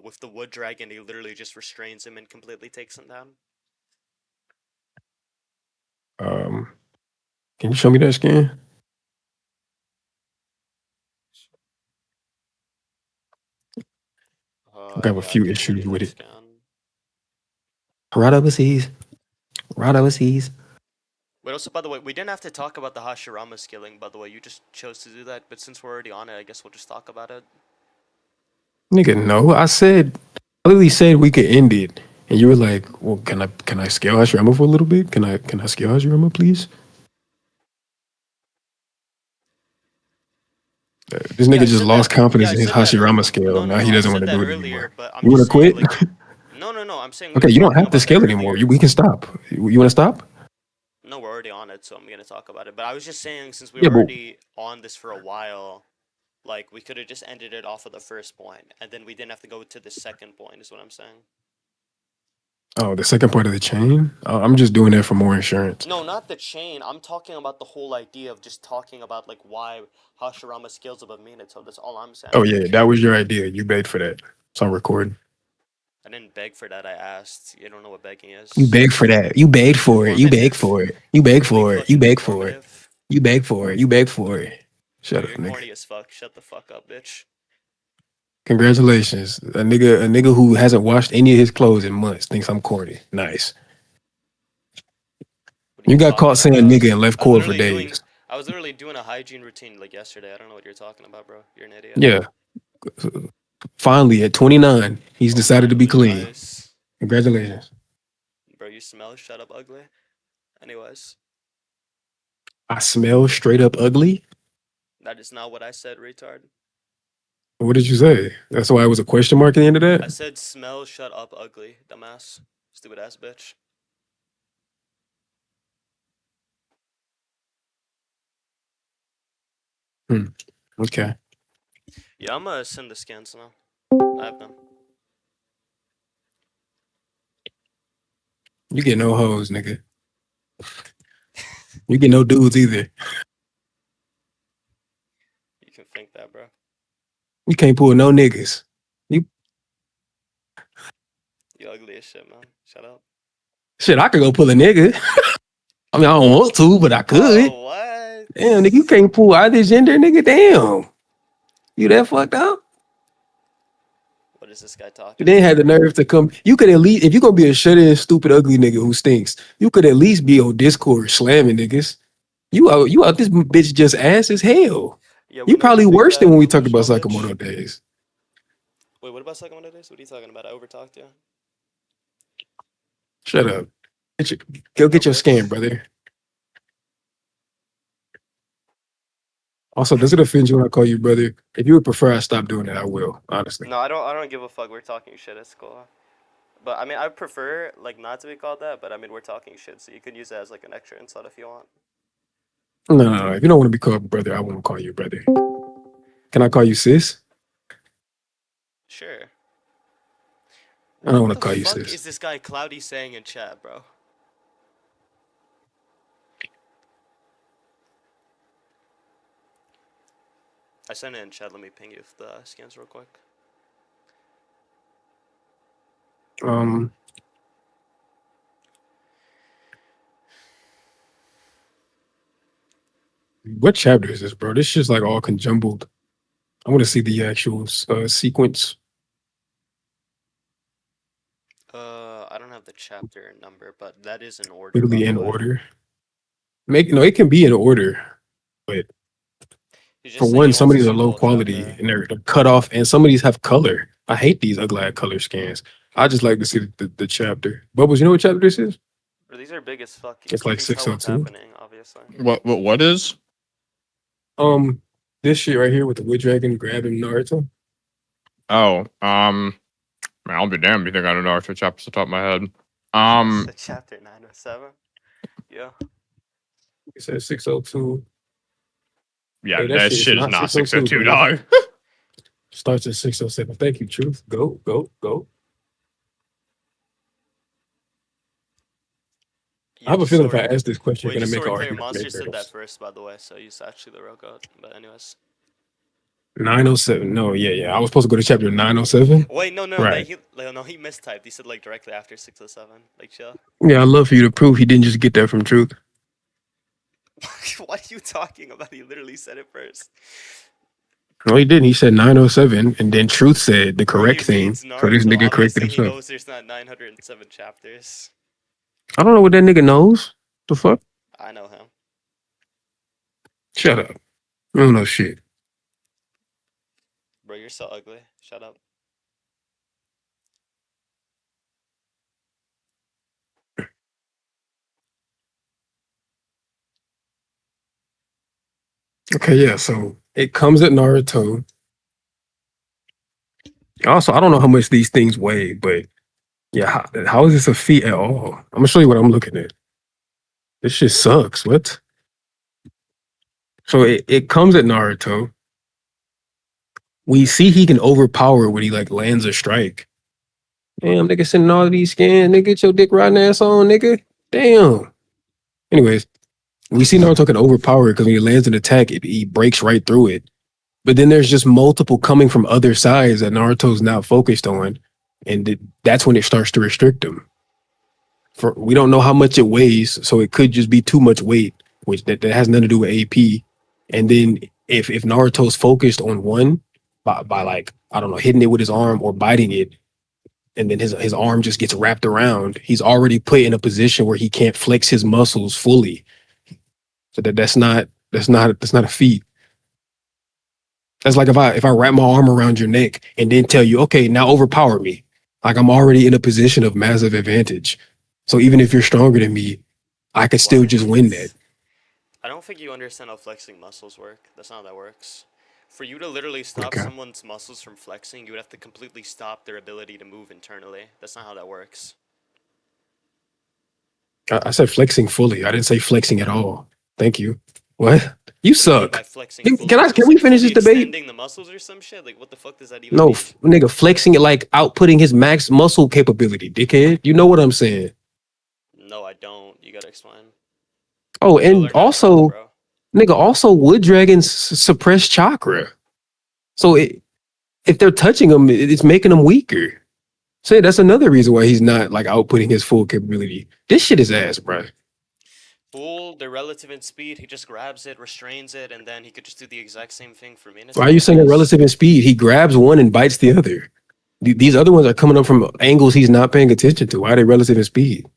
Speaker 1: With the Wood Dragon, he literally just restrains him and completely takes him down.
Speaker 2: Um, can you show me that skin? I have a
Speaker 1: Yeah, I
Speaker 2: few
Speaker 1: can show you
Speaker 2: issues with
Speaker 1: that
Speaker 2: it.
Speaker 1: scan.
Speaker 2: Right overseas. Right overseas.
Speaker 1: But also, by the way, we didn't have to talk about the Hashirama skilling, by the way. You just chose to do that, but since we're already on it, I guess we'll just talk about it.
Speaker 2: Nigga, no. I literally said we could end it. And you were like, well, can I scale Hashirama for a little bit? Can I scale Hashirama, please? This
Speaker 1: Yeah,
Speaker 2: nigga
Speaker 1: I
Speaker 2: just
Speaker 1: said that.
Speaker 2: lost
Speaker 1: Yeah,
Speaker 2: confidence
Speaker 1: I
Speaker 2: in his
Speaker 1: said that.
Speaker 2: Hashirama scale.
Speaker 1: No, no,
Speaker 2: Now
Speaker 1: no.
Speaker 2: he
Speaker 1: I
Speaker 2: doesn't want
Speaker 1: said
Speaker 2: to
Speaker 1: that
Speaker 2: do it
Speaker 1: earlier,
Speaker 2: anymore.
Speaker 1: but I'm
Speaker 2: You want
Speaker 1: just
Speaker 2: to
Speaker 1: saying,
Speaker 2: quit?
Speaker 1: like, no, no, no. I'm saying we
Speaker 2: Okay,
Speaker 1: were
Speaker 2: you don't
Speaker 1: talking
Speaker 2: have to
Speaker 1: about that
Speaker 2: scale anymore.
Speaker 1: earlier.
Speaker 2: We can stop. You want to stop?
Speaker 1: No, we're already on it, so I'm gonna talk about it. But I was just saying, since we
Speaker 2: Yeah,
Speaker 1: were
Speaker 2: but
Speaker 1: already on this for a while, like, we could have just ended it off of the first point, and then we didn't have to go to the second point, is what I'm saying.
Speaker 2: oh, the second part of the chain. I'm just doing that for more insurance.
Speaker 1: No, not the chain. I'm talking about the whole idea of just talking about, like, why Hashirama scales above Minato. That's all I'm
Speaker 2: Oh
Speaker 1: saying.
Speaker 2: yeah, that was your idea. You begged for that. It's on record.
Speaker 1: I didn't beg for that, I asked. You don't know what begging
Speaker 2: You
Speaker 1: is.
Speaker 2: begged for that. You begged for it. You begged
Speaker 1: Performative.
Speaker 2: for it. You begged
Speaker 1: Really
Speaker 2: for it. You
Speaker 1: fucking
Speaker 2: begged for it.
Speaker 1: performative.
Speaker 2: You begged for it. You begged for it.
Speaker 1: Bro,
Speaker 2: Shut up,
Speaker 1: you're
Speaker 2: nigga.
Speaker 1: corny as fuck. Shut the fuck up, bitch.
Speaker 2: Congratulations. A nigga who hasn't washed any of his clothes in months thinks I'm corny. Nice.
Speaker 1: What are
Speaker 2: You
Speaker 1: you
Speaker 2: got caught
Speaker 1: talking
Speaker 2: saying
Speaker 1: about?
Speaker 2: nigga and left
Speaker 1: I was
Speaker 2: court for
Speaker 1: literally doing
Speaker 2: days.
Speaker 1: I was literally doing a hygiene routine like yesterday. I don't know what you're talking about, bro. You're an idiot.
Speaker 2: Yeah. Finally, at 29, he's
Speaker 1: Oh,
Speaker 2: decided to be
Speaker 1: finally,
Speaker 2: clean.
Speaker 1: nice.
Speaker 2: Congratulations.
Speaker 1: Bro, you smell. Shut up, ugly. Anyways,
Speaker 2: I smell straight up ugly.
Speaker 1: that is not what I said, retard.
Speaker 2: What did you say? That's why it was a question mark at the end of
Speaker 1: I
Speaker 2: that?
Speaker 1: said smell. Shut up, ugly, dumbass, stupid ass bitch.
Speaker 2: Hmm. Okay.
Speaker 1: Yeah, I'm gonna send the scans now. I have them.
Speaker 2: You get no hoes, nigga. You get no dudes either.
Speaker 1: You can think that, bro.
Speaker 2: You can't pull no niggas. You
Speaker 1: You ugly as shit, man. Shut up.
Speaker 2: shit, I could go pull a nigga. I mean, I don't want to, but I could.
Speaker 1: Oh, what?
Speaker 2: Damn, nigga, you can't pull either gender, nigga. Damn. You that fucked up?
Speaker 1: What is this guy
Speaker 2: You
Speaker 1: talking
Speaker 2: didn't
Speaker 1: about?
Speaker 2: have the nerve to come. You could at least, if you're gonna be a shut-in, stupid, ugly nigga who stinks, you could at least be on Discord slamming niggas. You out this bitch just ass as hell.
Speaker 1: Yeah, we
Speaker 2: You
Speaker 1: know you
Speaker 2: probably
Speaker 1: big
Speaker 2: worse than
Speaker 1: bad
Speaker 2: when we talk about
Speaker 1: delusional bitch.
Speaker 2: Sakamoto days.
Speaker 1: Wait, what about Sakamoto days? What are you talking about? I overtalked you.
Speaker 2: Shut up. Get your, go get your scan, brother. Also, does it offend you when I call you brother? If you would prefer I stop doing it, I will, honestly.
Speaker 1: No, I don't give a fuck. We're talking shit. It's cool. But I mean, I prefer like not to be called that. But I mean, we're talking shit, so you could use that as like an extra insult if you want.
Speaker 2: No. If you don't want to be called brother, I won't call you brother. Can I call you sis?
Speaker 1: Sure.
Speaker 2: I don't want
Speaker 1: What
Speaker 2: to
Speaker 1: the
Speaker 2: call you
Speaker 1: fuck
Speaker 2: sis.
Speaker 1: is this guy Cloudy saying in chat, bro? I sent it in chat. Let me ping you the scans real quick.
Speaker 2: Um, what chapter is this, bro? This shit's like all conjumbled. I want to see the actual sequence.
Speaker 1: I don't have the chapter number, but that is in order, by
Speaker 2: Literally
Speaker 1: the
Speaker 2: in
Speaker 1: way.
Speaker 2: order. It can be in order, but
Speaker 1: He's
Speaker 2: for
Speaker 1: just saying he
Speaker 2: one, some
Speaker 1: wants
Speaker 2: of
Speaker 1: to
Speaker 2: these are
Speaker 1: see the
Speaker 2: low
Speaker 1: whole
Speaker 2: quality
Speaker 1: chapter.
Speaker 2: and they're cut off, and some of these have color. I hate these ugly ass color scans. I just like to see the chapter. Bubbles, you know what chapter this is?
Speaker 1: Bro, these are big as fuck.
Speaker 2: It's
Speaker 1: You
Speaker 2: like
Speaker 1: can tell what's
Speaker 2: 602.
Speaker 1: happening, obviously.
Speaker 5: What is?
Speaker 2: This shit right here with the wood dragon grabbing Naruto.
Speaker 5: Oh, man, I'll be damned if you think I don't know Naruto chapters off the top of my head.
Speaker 1: It's chapter 907. Yeah.
Speaker 2: It says 602.
Speaker 5: Yeah,
Speaker 2: Hey, that
Speaker 5: that
Speaker 2: shit is
Speaker 5: shit is
Speaker 2: not
Speaker 5: not
Speaker 2: 602,
Speaker 5: 602,
Speaker 2: brother.
Speaker 5: dog.
Speaker 2: Starts at 607. Thank you, Truth. Go. I
Speaker 1: Yeah,
Speaker 2: have a
Speaker 1: just
Speaker 2: feeling
Speaker 1: so
Speaker 2: if I
Speaker 1: we're
Speaker 2: ask this question,
Speaker 1: wait,
Speaker 2: you're gonna
Speaker 1: just so
Speaker 2: make
Speaker 1: we're
Speaker 2: an
Speaker 1: clear,
Speaker 2: argument
Speaker 1: Monster
Speaker 2: make
Speaker 1: said that
Speaker 2: rails.
Speaker 1: first, by the way, so he's actually the real goat. But anyways.
Speaker 2: 907. No, yeah. I was supposed to go to chapter 907.
Speaker 1: Wait, no,
Speaker 2: Right.
Speaker 1: he mistyped. He said like directly after 607. Like chill.
Speaker 2: Yeah, I'd love for you to prove he didn't just get that from Truth.
Speaker 1: What are you talking about? He literally said it first.
Speaker 2: No, he didn't. He said 907, and then Truth said the
Speaker 1: Bro, he
Speaker 2: correct thing.
Speaker 1: reads
Speaker 2: So this
Speaker 1: Naruto.
Speaker 2: nigga corrected
Speaker 1: Obviously, he
Speaker 2: himself.
Speaker 1: knows there's not 907 chapters.
Speaker 2: I don't know what that nigga knows. The fuck?
Speaker 1: I know him.
Speaker 2: Shut up. I don't know shit.
Speaker 1: Bro, you're so ugly. Shut up.
Speaker 2: Okay, yeah. So it comes at Naruto. Also, I don't know how much these things weigh, but yeah, how is this a feat at all? I'm gonna show you what I'm looking at. This shit sucks. What? So it comes at Naruto. We see he can overpower when he like lands a strike. Damn, nigga sending all of these scans. Nigga, get your dick riding ass on, nigga. Damn. Anyways, we see Naruto can overpower it because when he lands an attack, he breaks right through it. But then there's just multiple coming from other sides that Naruto's not focused on, and that's when it starts to restrict him. We don't know how much it weighs, so it could just be too much weight, which that has nothing to do with AP. And then if Naruto's focused on one by like I don't know hitting it with his arm or biting it, and then his arm just gets wrapped around, he's already put in a position where he can't flex his muscles fully. So that's not a feat. That's like if I wrap my arm around your neck and then tell you, okay, now overpower me. Like I'm already in a position of massive advantage. So even if you're stronger than me, I could still just win that.
Speaker 1: I don't think you understand how flexing muscles work. That's not how that works. For you to literally stop
Speaker 2: Okay.
Speaker 1: someone's muscles from flexing, you would have to completely stop their ability to move internally. That's not how that works.
Speaker 2: I said flexing fully. I didn't say flexing at all. Thank you. What? You
Speaker 1: What do you mean by
Speaker 2: suck.
Speaker 1: flexing
Speaker 2: Can,
Speaker 1: fully?
Speaker 2: can I? Can
Speaker 1: Just
Speaker 2: we
Speaker 1: like
Speaker 2: finish
Speaker 1: fully
Speaker 2: this debate?
Speaker 1: extending the muscles or some shit? Like what the fuck does that even
Speaker 2: No,
Speaker 1: mean?
Speaker 2: nigga, flexing it like outputting his max muscle capability, dickhead. You know what I'm saying?
Speaker 1: No, I don't. You gotta explain.
Speaker 2: Oh,
Speaker 1: You gotta
Speaker 2: and
Speaker 1: learn that from me,
Speaker 2: also,
Speaker 1: bro.
Speaker 2: nigga, also wood dragons suppress chakra. So if they're touching him, it's making him weaker. So yeah, that's another reason why he's not like outputting his full capability. This shit is ass, bro.
Speaker 1: Fool, they're relative in speed. He just grabs it, restrains it, and then he could just do the exact same thing for
Speaker 2: Why
Speaker 1: Minato,
Speaker 2: are you
Speaker 1: I
Speaker 2: saying they're
Speaker 1: guess.
Speaker 2: relative in speed? He grabs one and bites the other. These other ones are coming up from angles he's not paying attention to. Why are they relative in speed?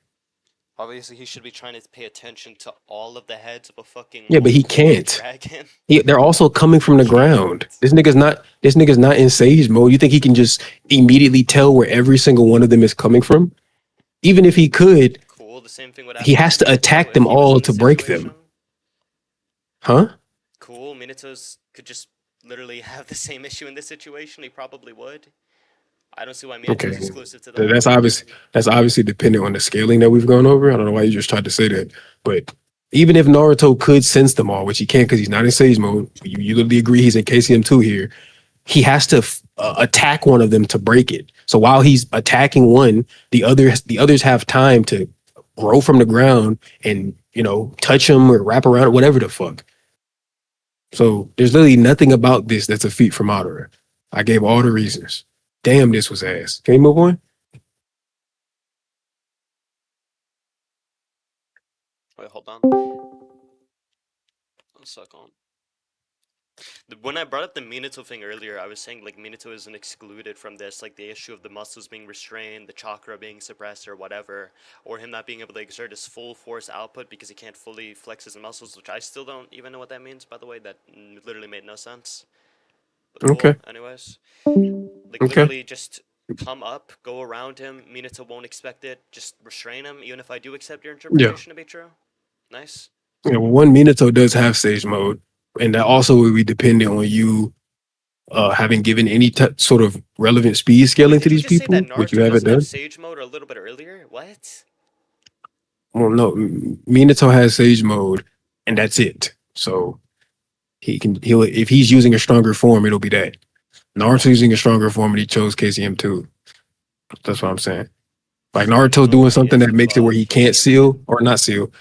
Speaker 1: Obviously, he should be trying to pay attention to all of the heads of a fucking
Speaker 2: Yeah, but he
Speaker 1: multiple-headed
Speaker 2: can't.
Speaker 1: dragon.
Speaker 2: They're also coming from
Speaker 1: He
Speaker 2: the ground.
Speaker 1: can't.
Speaker 2: This nigga's not in sage mode. You think he can just immediately tell where every single one of them is coming from? even if he could,
Speaker 1: Cool. The same thing would
Speaker 2: he
Speaker 1: happen to
Speaker 2: has to
Speaker 1: Minato
Speaker 2: attack
Speaker 1: if
Speaker 2: them
Speaker 1: he was
Speaker 2: all
Speaker 1: in the
Speaker 2: to break them.
Speaker 1: situation.
Speaker 2: Huh?
Speaker 1: Cool. Minato's could just literally have the same issue in this situation. He probably would. I don't see why
Speaker 2: Okay.
Speaker 1: Minato's exclusive to that.
Speaker 2: That's obvious. That's obviously dependent on the scaling that we've gone over. I don't know why you just tried to say that, but even if Naruto could sense them all, which he can't because he's not in Sage mode, you literally agree he's in KCM2 here. He has to attack one of them to break it. So while he's attacking one, the others have time to grow from the ground and touch him or wrap around it, whatever the fuck. So there's literally nothing about this that's a feat from Madara. I gave all the reasons. Damn, this was ass. Can you move on?
Speaker 1: Wait, hold on. I'll suck on. When I brought up the Minato thing earlier, I was saying like Minato isn't excluded from this, like the issue of the muscles being restrained, the chakra being suppressed or whatever, or him not being able to exert his full force output because he can't fully flex his muscles, which I still don't even know what that means, by the way. That literally made no sense. But cool,
Speaker 2: Okay.
Speaker 1: anyways. Like
Speaker 2: Okay.
Speaker 1: literally just come up, go around him, Minato won't expect it, just restrain him, even if I do accept your
Speaker 2: Yeah.
Speaker 1: interpretation to be true. Nice.
Speaker 2: Yeah. Well, one Minato does have Sage mode, and that also would be dependent on you having given any sort of relevant speed
Speaker 1: Wait,
Speaker 2: scaling to
Speaker 1: did you
Speaker 2: these
Speaker 1: just say that
Speaker 2: people, which you
Speaker 1: Naruto
Speaker 2: haven't
Speaker 1: doesn't have
Speaker 2: done.
Speaker 1: Sage Mode a little bit earlier? What?
Speaker 2: Well, no, Minato has Sage mode, and that's it. So he'll if he's using a stronger form, it'll be that. Naruto's using a stronger form, and he chose KCM two. That's what I'm saying. Like Naruto's
Speaker 1: No,
Speaker 2: doing
Speaker 1: he
Speaker 2: something
Speaker 1: is
Speaker 2: that makes it where
Speaker 1: above
Speaker 2: he can't
Speaker 1: KCM2.
Speaker 2: seal or not seal.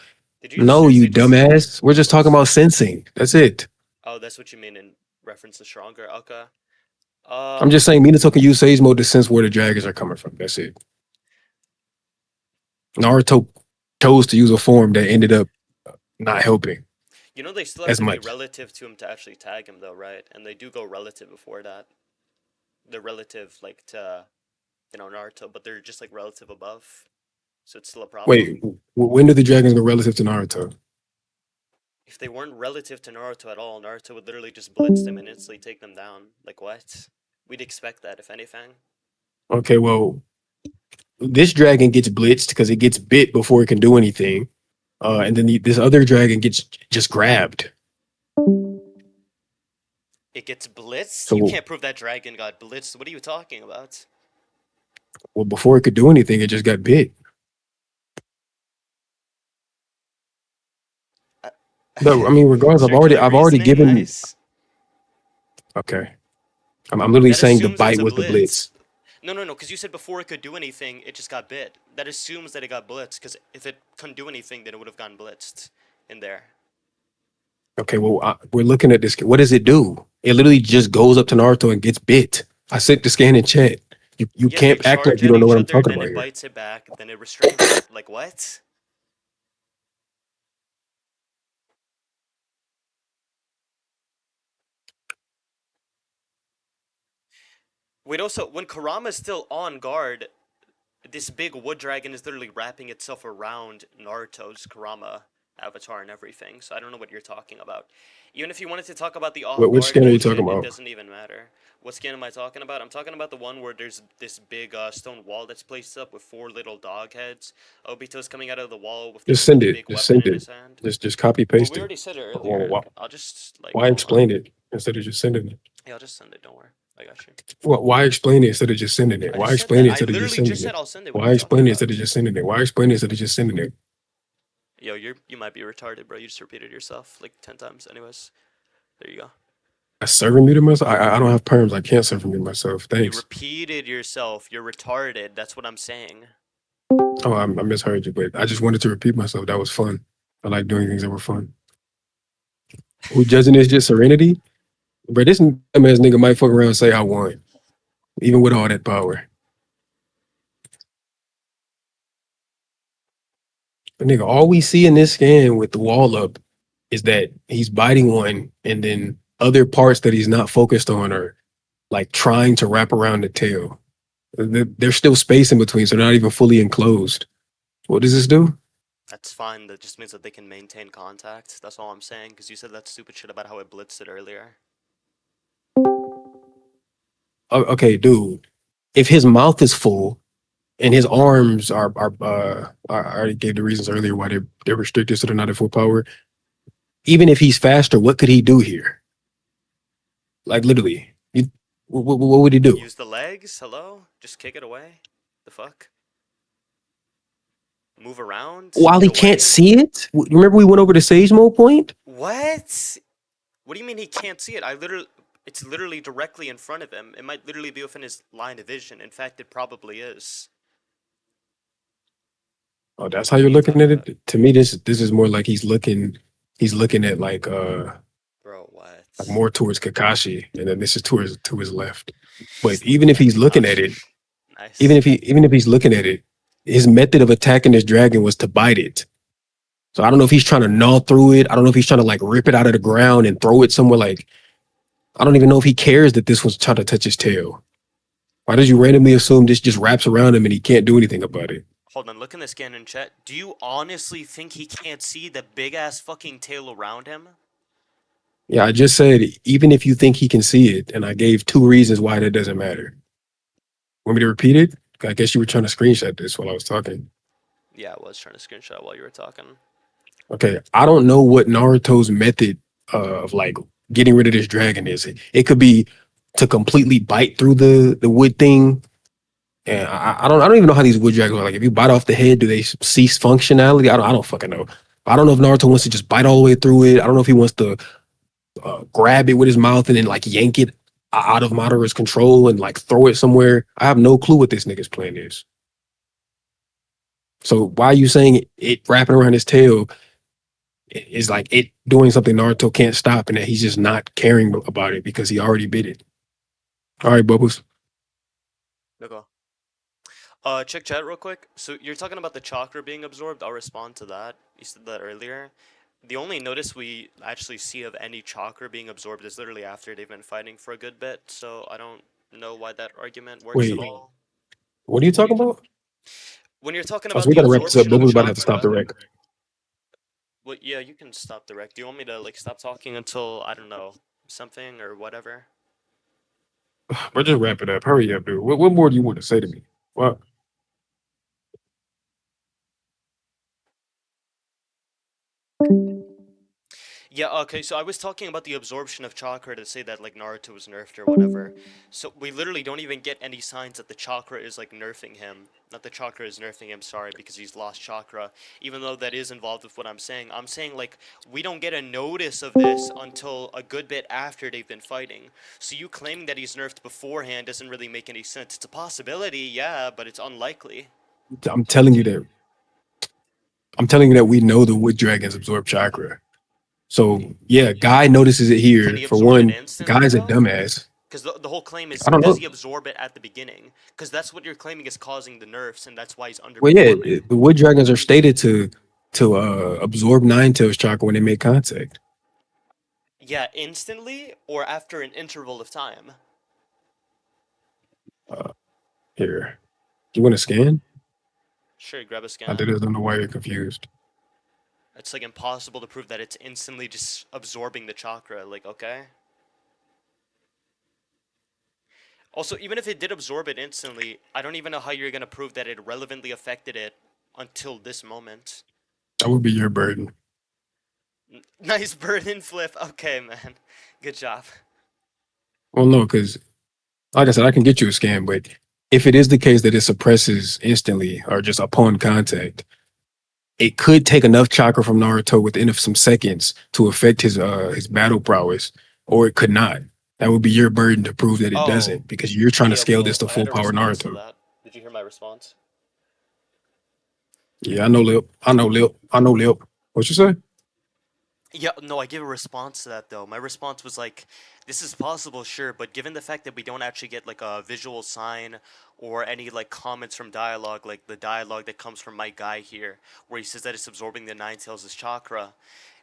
Speaker 1: Did you
Speaker 2: No, you
Speaker 1: seriously just say
Speaker 2: dumbass. We're just talking
Speaker 1: what?
Speaker 2: about sensing. That's it.
Speaker 1: Oh, that's what you mean in reference to stronger. Okay.
Speaker 2: I'm just saying Minato can use Sage mode to sense where the dragons are coming from. That's it. Naruto chose to use a form that ended up not helping
Speaker 1: you know they still have
Speaker 2: as
Speaker 1: to be
Speaker 2: much.
Speaker 1: relative to him to actually tag him though, right? And they do go relative before that. They're relative like to Naruto, but they're just like relative above. So it's still a problem.
Speaker 2: Wait, when did the dragons go relative to Naruto?
Speaker 1: If they weren't relative to Naruto at all, Naruto would literally just blitz them and instantly take them down. Like what? We'd expect that if anything.
Speaker 2: Okay, well, this dragon gets blitzed because it gets bit before it can do anything. And then this other dragon gets just grabbed.
Speaker 1: It gets blitzed? You
Speaker 2: So,
Speaker 1: can't prove that dragon got blitzed. What are you talking about?
Speaker 2: well, before it could do anything, it just got bit.
Speaker 1: Uh,
Speaker 2: But I mean, regardless,
Speaker 1: Circular
Speaker 2: I've already
Speaker 1: reasoning,
Speaker 2: given.
Speaker 1: nice.
Speaker 2: Okay, I'm literally
Speaker 1: That
Speaker 2: saying the
Speaker 1: assumes it's
Speaker 2: bite
Speaker 1: a
Speaker 2: was the
Speaker 1: blitz.
Speaker 2: blitz.
Speaker 1: No, because you said before it could do anything, it just got bit. That assumes that it got blitzed, because if it couldn't do anything, then it would have gotten blitzed in there.
Speaker 2: Okay, well, we're looking at this. What does it do? It literally just goes up to Naruto and gets bit. I sent the scan in chat. You
Speaker 1: Yeah, they
Speaker 2: can't act like
Speaker 1: charge
Speaker 2: you
Speaker 1: at
Speaker 2: don't know
Speaker 1: each
Speaker 2: what I'm
Speaker 1: other,
Speaker 2: talking
Speaker 1: then
Speaker 2: about
Speaker 1: it
Speaker 2: here.
Speaker 1: bites it back, then it restrains it. Like, what? Wait, also, when Kurama's still on guard, this big wood dragon is literally wrapping itself around Naruto's Kurama avatar and everything, so I don't know what you're talking about. Even if you wanted to talk about the off
Speaker 2: Which
Speaker 1: guard
Speaker 2: scan are you talking
Speaker 1: bullshit, it
Speaker 2: about?
Speaker 1: doesn't even matter. What skin am I talking about? I'm talking about the one where there's this big stone wall that's placed up with four little dog heads. Obito's coming out of the wall with
Speaker 2: Just
Speaker 1: this
Speaker 2: send
Speaker 1: really
Speaker 2: it.
Speaker 1: big
Speaker 2: Just
Speaker 1: weapon
Speaker 2: send
Speaker 1: in
Speaker 2: it.
Speaker 1: his hand.
Speaker 2: Just copy
Speaker 1: Well,
Speaker 2: paste
Speaker 1: we
Speaker 2: it.
Speaker 1: already said it
Speaker 2: Well,
Speaker 1: earlier. I'll just, like,
Speaker 2: why
Speaker 1: hold on.
Speaker 2: explain it instead of just sending it?
Speaker 1: Yeah, I'll just send it, don't worry. I got you.
Speaker 2: Why explain it instead of just sending it?
Speaker 1: I
Speaker 2: Why
Speaker 1: just said
Speaker 2: explain
Speaker 1: that.
Speaker 2: it
Speaker 1: I
Speaker 2: instead of just
Speaker 1: literally just
Speaker 2: sending
Speaker 1: said
Speaker 2: it?
Speaker 1: I'll send it. What are
Speaker 2: Why
Speaker 1: you talking
Speaker 2: explain it instead of
Speaker 1: about?
Speaker 2: just sending it? Why explain it instead of just sending it?
Speaker 1: Yo, you might be retarded, bro. You just repeated yourself like 10 times. Anyways, there you go.
Speaker 2: I server muted myself. I don't have perms. I can't server mute myself.
Speaker 1: You
Speaker 2: Thanks.
Speaker 1: repeated yourself. You're retarded. That's what I'm saying.
Speaker 2: Oh, I misheard you, but I just wanted to repeat myself. That was fun. I like doing things that were fun. Who judging this just Serenity? Bro, this dumbass nigga might fuck around and say I won, even with all that power. But nigga, all we see in this scan with the wall up is that he's biting one, and then other parts that he's not focused on are like trying to wrap around the tail. There's still space in between, so they're not even fully enclosed. What does this do?
Speaker 1: That's fine. That just means that they can maintain contact. That's all I'm saying. Because you said that stupid shit about how it blitzed it earlier.
Speaker 2: Okay, dude. If his mouth is full and his arms I already gave the reasons earlier why they're restricted, so they're not at full power. Even if he's faster, what could he do here? Like literally, what would he do?
Speaker 1: Use the legs. Hello, just kick it away. The fuck? Move around.
Speaker 2: While
Speaker 1: Get
Speaker 2: he can't
Speaker 1: away.
Speaker 2: see it. Remember we went over the Sage Mode point.
Speaker 1: What? What do you mean he can't see it? It's literally directly in front of him. It might literally be within his line of vision. In fact, it probably is.
Speaker 2: Oh, that's how
Speaker 1: What
Speaker 2: you're
Speaker 1: are you
Speaker 2: looking
Speaker 1: talking
Speaker 2: at
Speaker 1: about?
Speaker 2: it. To me, this is more like he's looking at
Speaker 1: Bro, what?
Speaker 2: like more towards Kakashi, and then this is towards to his left. But
Speaker 1: He's looking at Kakashi. Nice.
Speaker 2: even if he's looking at it, his method of attacking this dragon was to bite it. So I don't know if he's trying to gnaw through it. I don't know if he's trying to like rip it out of the ground and throw it somewhere. Like I don't even know if he cares that this was trying to touch his tail. Why did you randomly assume this just wraps around him and he can't do anything about it?
Speaker 1: Hold on, look in the scan in chat. Do you honestly think he can't see the big ass fucking tail around him?
Speaker 2: Yeah, I just said even if you think he can see it, and I gave two reasons why that doesn't matter. Want me to repeat it? I guess you were trying to screenshot this while I was talking.
Speaker 1: Yeah, I was trying to screenshot while you were talking.
Speaker 2: Okay, I don't know what Naruto's method of like getting rid of this dragon is. It could be to completely bite through the wood thing. And I don't even know how these wood dragons are. Like if you bite off the head, do they cease functionality? I don't fucking know. I don't know if Naruto wants to just bite all the way through it. I don't know if he wants to grab it with his mouth and then like yank it out of Madara's control and like throw it somewhere. I have no clue what this nigga's plan is. So why are you saying it wrapping around his tail is like it doing something Naruto can't stop and that he's just not caring about it because he already bit it? All right, Bubbles.
Speaker 1: Okay. Check chat real quick. So you're talking about the chakra being absorbed. I'll respond to that. You said that earlier. The only notice we actually see of any chakra being absorbed is literally after they've been fighting for a good bit. So I don't know why that argument works at
Speaker 2: Wait,
Speaker 1: all.
Speaker 2: what are you talking about?
Speaker 1: When you're talking
Speaker 2: Oh, so
Speaker 1: about
Speaker 2: we
Speaker 1: the
Speaker 2: gotta wrap this up.
Speaker 1: absorption of
Speaker 2: Bubbles about to have to stop
Speaker 1: chakra,
Speaker 2: the wreck.
Speaker 1: well, yeah, you can stop the rec. Do you want me to like stop talking until I don't know something or whatever?
Speaker 2: But just wrap it up. Hurry up, dude. What more do you want to say to me? Well,
Speaker 1: Yeah, okay, so I was talking about the absorption of chakra to say that like Naruto was nerfed or whatever. So we literally don't even get any signs that the chakra is like nerfing him. Not the chakra is nerfing him, sorry, because he's lost chakra. Even though that is involved with what I'm saying. I'm saying like we don't get a notice of this until a good bit after they've been fighting. So you claiming that he's nerfed beforehand doesn't really make any sense. It's a possibility, yeah, but it's unlikely.
Speaker 2: I'm telling you that we know the wood dragons absorb chakra. So yeah, Guy notices it
Speaker 1: Can
Speaker 2: here.
Speaker 1: he
Speaker 2: For
Speaker 1: absorb it
Speaker 2: one,
Speaker 1: instantly
Speaker 2: Guy's a
Speaker 1: though?
Speaker 2: dumbass.
Speaker 1: Because the whole claim is,
Speaker 2: I don't
Speaker 1: does
Speaker 2: know.
Speaker 1: he absorb it at the beginning? Because that's what you're claiming is causing the nerfs, and that's why he's
Speaker 2: Well, yeah,
Speaker 1: underperforming.
Speaker 2: the wood dragons are stated to absorb Nine Tails chakra when they make contact.
Speaker 1: Yeah, instantly or after an interval of time.
Speaker 2: Uh, Here, you want to scan?
Speaker 1: Sure, grab a
Speaker 2: I
Speaker 1: scan.
Speaker 2: don't know why you're confused.
Speaker 1: It's like impossible to prove that it's instantly just absorbing the chakra. Like, okay. Also, even if it did absorb it instantly, I don't even know how you're gonna prove that it relevantly affected it until this moment.
Speaker 2: That would be your burden.
Speaker 1: Nice burden flip. Okay, man. Good job.
Speaker 2: Well, no, because like I said, I can get you a scan, but if it is the case that it suppresses instantly or just upon contact, it could take enough chakra from Naruto within some seconds to affect his battle prowess, or it could not. That would be your burden to prove that it
Speaker 1: Oh,
Speaker 2: doesn't, because you're trying to
Speaker 1: yeah,
Speaker 2: scale this
Speaker 1: well,
Speaker 2: to
Speaker 1: I
Speaker 2: full
Speaker 1: had a
Speaker 2: power
Speaker 1: response to
Speaker 2: Naruto.
Speaker 1: that. Did you hear my response?
Speaker 2: Yeah, I know, Lip. I know, Lip. I know, Lip. What you say?
Speaker 1: Yeah, no, I gave a response to that though. My response was like, this is possible, sure, but given the fact that we don't actually get like a visual sign or any like comments from dialogue, like the dialogue that comes from my guy here, where he says that it's absorbing the Nine Tails' chakra,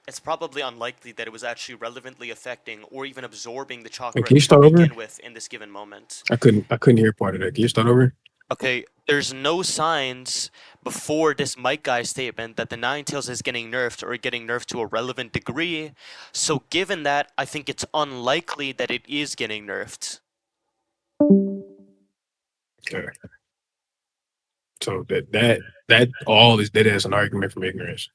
Speaker 1: it's probably unlikely that it was actually relevantly affecting or even absorbing the
Speaker 2: Hey,
Speaker 1: chakra
Speaker 2: can you
Speaker 1: to
Speaker 2: start over?
Speaker 1: begin with in this given moment.
Speaker 2: I couldn't hear part of that. Can you start over?
Speaker 1: Okay, there's no signs before this Mike Guy statement that the Ninetales is getting nerfed or getting nerfed to a relevant degree. So given that, I think it's unlikely that it is getting nerfed.
Speaker 2: Okay. So that all is dead as an argument from ignorance.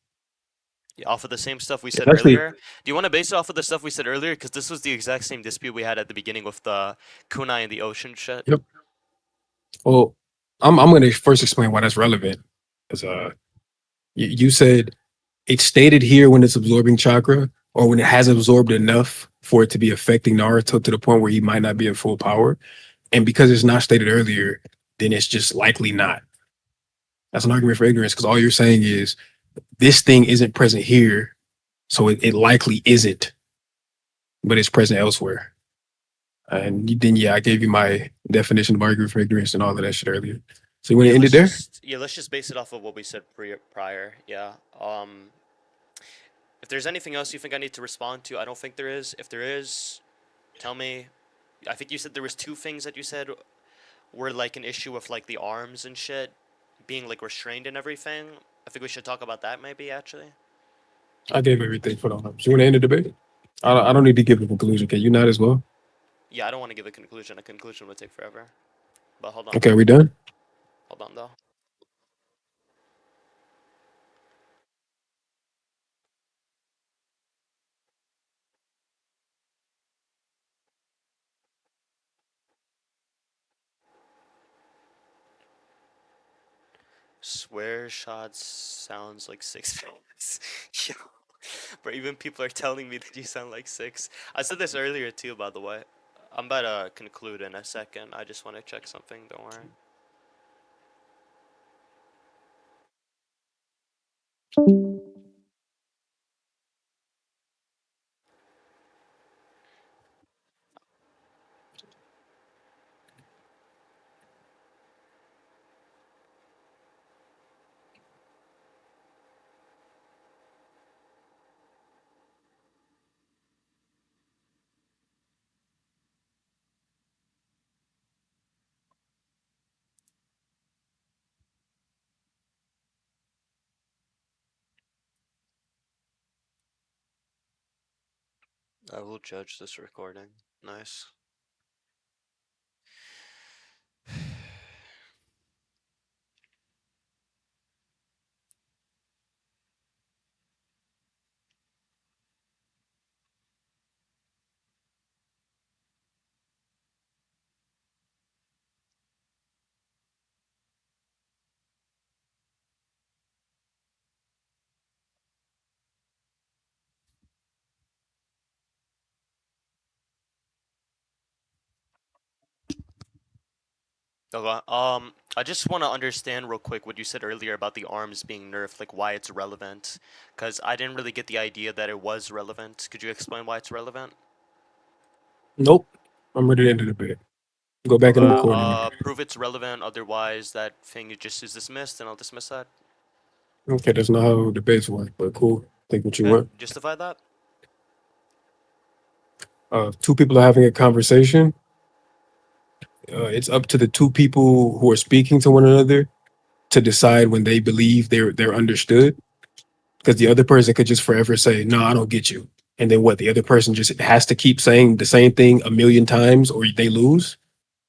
Speaker 1: Yeah, off of the same stuff we
Speaker 2: It's
Speaker 1: said
Speaker 2: actually
Speaker 1: earlier. Do you want to base it off of the stuff we said earlier? Because this was the exact same dispute we had at the beginning with the kunai and the ocean shit.
Speaker 2: yep. Well, I'm going to first explain why that's relevant. Because you said it's stated here when it's absorbing chakra or when it has absorbed enough for it to be affecting Naruto to the point where he might not be in full power. And because it's not stated earlier, then it's just likely not. That's an argument for ignorance because all you're saying is this thing isn't present here, so it likely isn't, but it's present elsewhere. And then, yeah, I gave you my definition of argument for ignorance and all of that shit earlier. So you want to end it there?
Speaker 1: Let's just base it off of what we said prior. Yeah. If there's anything else you think I need to respond to, I don't think there is. If there is, tell me. I think you said there was two things that you said were like an issue with like the arms and shit being like restrained and everything. I think we should talk about that maybe actually.
Speaker 2: I gave everything for the arms. You want to end the debate? I don't need to give a conclusion. Can you not as well?
Speaker 1: Yeah, I don't want to give a conclusion. A conclusion would take forever. But hold on.
Speaker 2: Okay, are we done?
Speaker 1: Hold on though. Swear Shaad sounds like 6 minutes. Yo. But even people are telling me that you sound like 6. I said this earlier too, by the way. I'm about to conclude in a second. I just want to check something, don't worry. I will judge this recording. Nice. Okay. I just want to understand real quick what you said earlier about the arms being nerfed, like why it's relevant. Because I didn't really get the idea that it was relevant. Could you explain why it's relevant?
Speaker 2: Nope. I'm ready to end the debate. Go back and
Speaker 1: Okay.
Speaker 2: record it.
Speaker 1: Prove it's relevant. Otherwise, that thing just is dismissed, and I'll dismiss that.
Speaker 2: Okay, that's not how debates work, but cool. Think what you
Speaker 1: Okay.
Speaker 2: want.
Speaker 1: Justify that.
Speaker 2: Two people are having a conversation. It's up to the two people who are speaking to one another to decide when they believe they're understood. Because the other person could just forever say, "No, I don't get you," and then what? The other person just has to keep saying the same thing a million times, or they lose.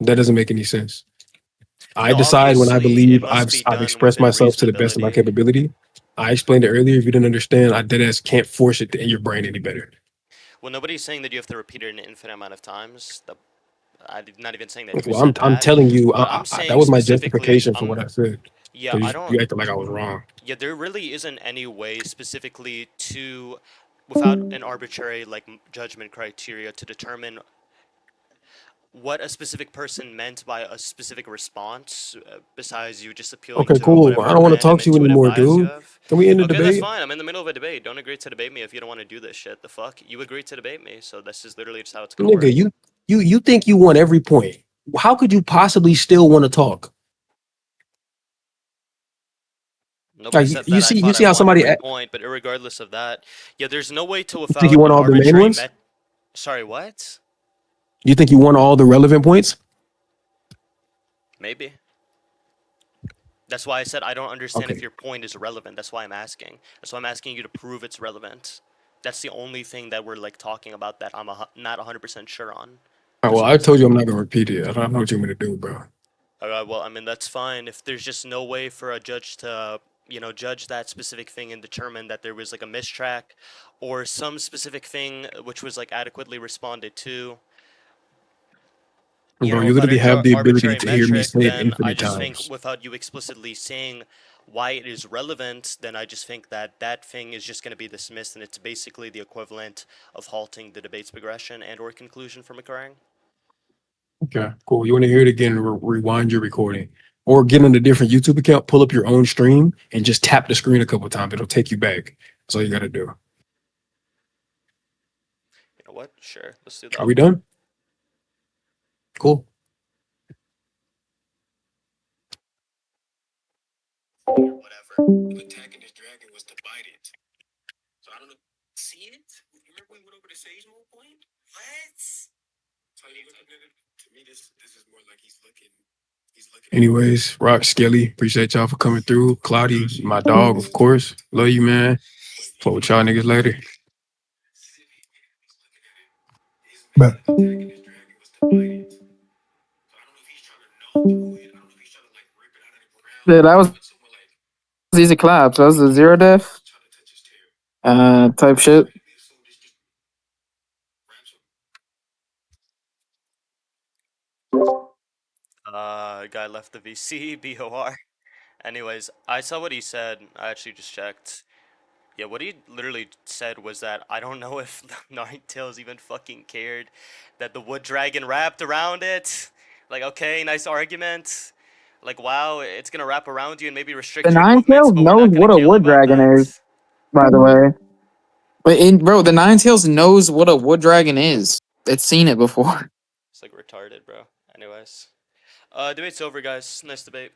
Speaker 2: That doesn't make any sense. I
Speaker 1: No,
Speaker 2: decide when I
Speaker 1: obviously, it
Speaker 2: believe
Speaker 1: must be
Speaker 2: I've
Speaker 1: done
Speaker 2: expressed
Speaker 1: within
Speaker 2: myself to the best of my
Speaker 1: reasonability.
Speaker 2: capability. I explained it earlier. If you didn't understand, I deadass can't force it in your brain any better.
Speaker 1: Well, nobody's saying that you have to repeat it an infinite amount of times. I'm not even saying that
Speaker 2: Like,
Speaker 1: you
Speaker 2: well,
Speaker 1: said
Speaker 2: I'm
Speaker 1: that.
Speaker 2: telling you,
Speaker 1: But I'm
Speaker 2: that
Speaker 1: saying
Speaker 2: was my
Speaker 1: specifically,
Speaker 2: justification for what I said.
Speaker 1: yeah, I
Speaker 2: Because
Speaker 1: don't,
Speaker 2: you acted like I was wrong.
Speaker 1: yeah, there really isn't any way specifically to, without an arbitrary like judgment criteria to determine what a specific person meant by a specific response, besides you just appealing
Speaker 2: Okay,
Speaker 1: to
Speaker 2: cool. I
Speaker 1: whatever
Speaker 2: don't want to
Speaker 1: random
Speaker 2: talk to you
Speaker 1: intuitive
Speaker 2: anymore,
Speaker 1: bias you
Speaker 2: dude.
Speaker 1: have.
Speaker 2: Can we end the
Speaker 1: Okay, that's
Speaker 2: debate?
Speaker 1: fine. I'm in the middle of a debate. Don't agree to debate me if you don't want to do this shit. The fuck? You agreed to debate me, so this is literally just how it's gonna work.
Speaker 2: Nigga, you think you won every point. How could you possibly still want to talk?
Speaker 1: Nobody
Speaker 2: Like
Speaker 1: said
Speaker 2: you
Speaker 1: that I
Speaker 2: see, you
Speaker 1: thought I
Speaker 2: see how
Speaker 1: won
Speaker 2: somebody
Speaker 1: every
Speaker 2: you
Speaker 1: point, but irregardless of that, yeah, there's no way to
Speaker 2: think you
Speaker 1: without
Speaker 2: won
Speaker 1: an
Speaker 2: all the main
Speaker 1: arbitrary
Speaker 2: ones?
Speaker 1: met. Sorry, what?
Speaker 2: You think you won all the relevant points?
Speaker 1: Maybe. That's why I said I don't understand if
Speaker 2: Okay.
Speaker 1: your point is relevant. That's why I'm asking. That's why I'm asking you to prove it's relevant. That's the only thing that we're like talking about that I'm not 100% sure on.
Speaker 2: All right,
Speaker 1: That's
Speaker 2: well,
Speaker 1: all
Speaker 2: I
Speaker 1: I'm
Speaker 2: told
Speaker 1: saying.
Speaker 2: you I'm not gonna repeat it. I don't know what you want me to do, bro.
Speaker 1: Well, I mean, that's fine. If there's just no way for a judge to, judge that specific thing and determine that there was like a mistrack or some specific thing which was like adequately responded to,
Speaker 2: Bro, you
Speaker 1: if at
Speaker 2: literally
Speaker 1: an
Speaker 2: have the ability
Speaker 1: arbitrary
Speaker 2: to hear me
Speaker 1: metric,
Speaker 2: say it
Speaker 1: then I
Speaker 2: infinite
Speaker 1: just think
Speaker 2: times.
Speaker 1: without you explicitly saying why it is relevant, then I just think that that thing is just going to be dismissed, and it's basically the equivalent of halting the debate's progression and or conclusion from occurring.
Speaker 2: Okay, cool. You want to hear it again? Rewind your recording, or get on a different YouTube account, pull up your own stream, and just tap the screen a couple times. It'll take you back. That's all you got to do.
Speaker 1: You know what? Sure, let's do
Speaker 2: Are
Speaker 1: that.
Speaker 2: we done? Cool. Whatever. Attacking this dragon was to bite it. So I don't know. See it? You remember we went over the Sage Mode point? What? So you look at it. To me, this is more like he's looking. Anyways, Rock Skelly, appreciate y'all for coming through. Cloudy, my dog, of course. Love you, man. Fuck with y'all niggas later.
Speaker 3: But
Speaker 8: Yeah, that was easy claps. That was a zero def type shit.
Speaker 1: Guy left the VC, BOR. Anyways, I saw what he said. I actually just checked. Yeah, what he literally said was that I don't know if Ninetales even fucking cared that the wood dragon wrapped around it. Like, okay, nice argument. Like, wow, it's gonna wrap around you and maybe
Speaker 8: The
Speaker 1: restrict your movements,
Speaker 8: Ninetales
Speaker 1: but we're
Speaker 8: knows
Speaker 1: not gonna
Speaker 8: what a
Speaker 1: kill
Speaker 8: wood
Speaker 1: about
Speaker 8: dragon
Speaker 1: that.
Speaker 8: is, by the way. Bro, the Ninetales knows what a wood dragon is. It's seen it before.
Speaker 1: It's like retarded, bro. Anyways, debate's over, guys. Nice debate.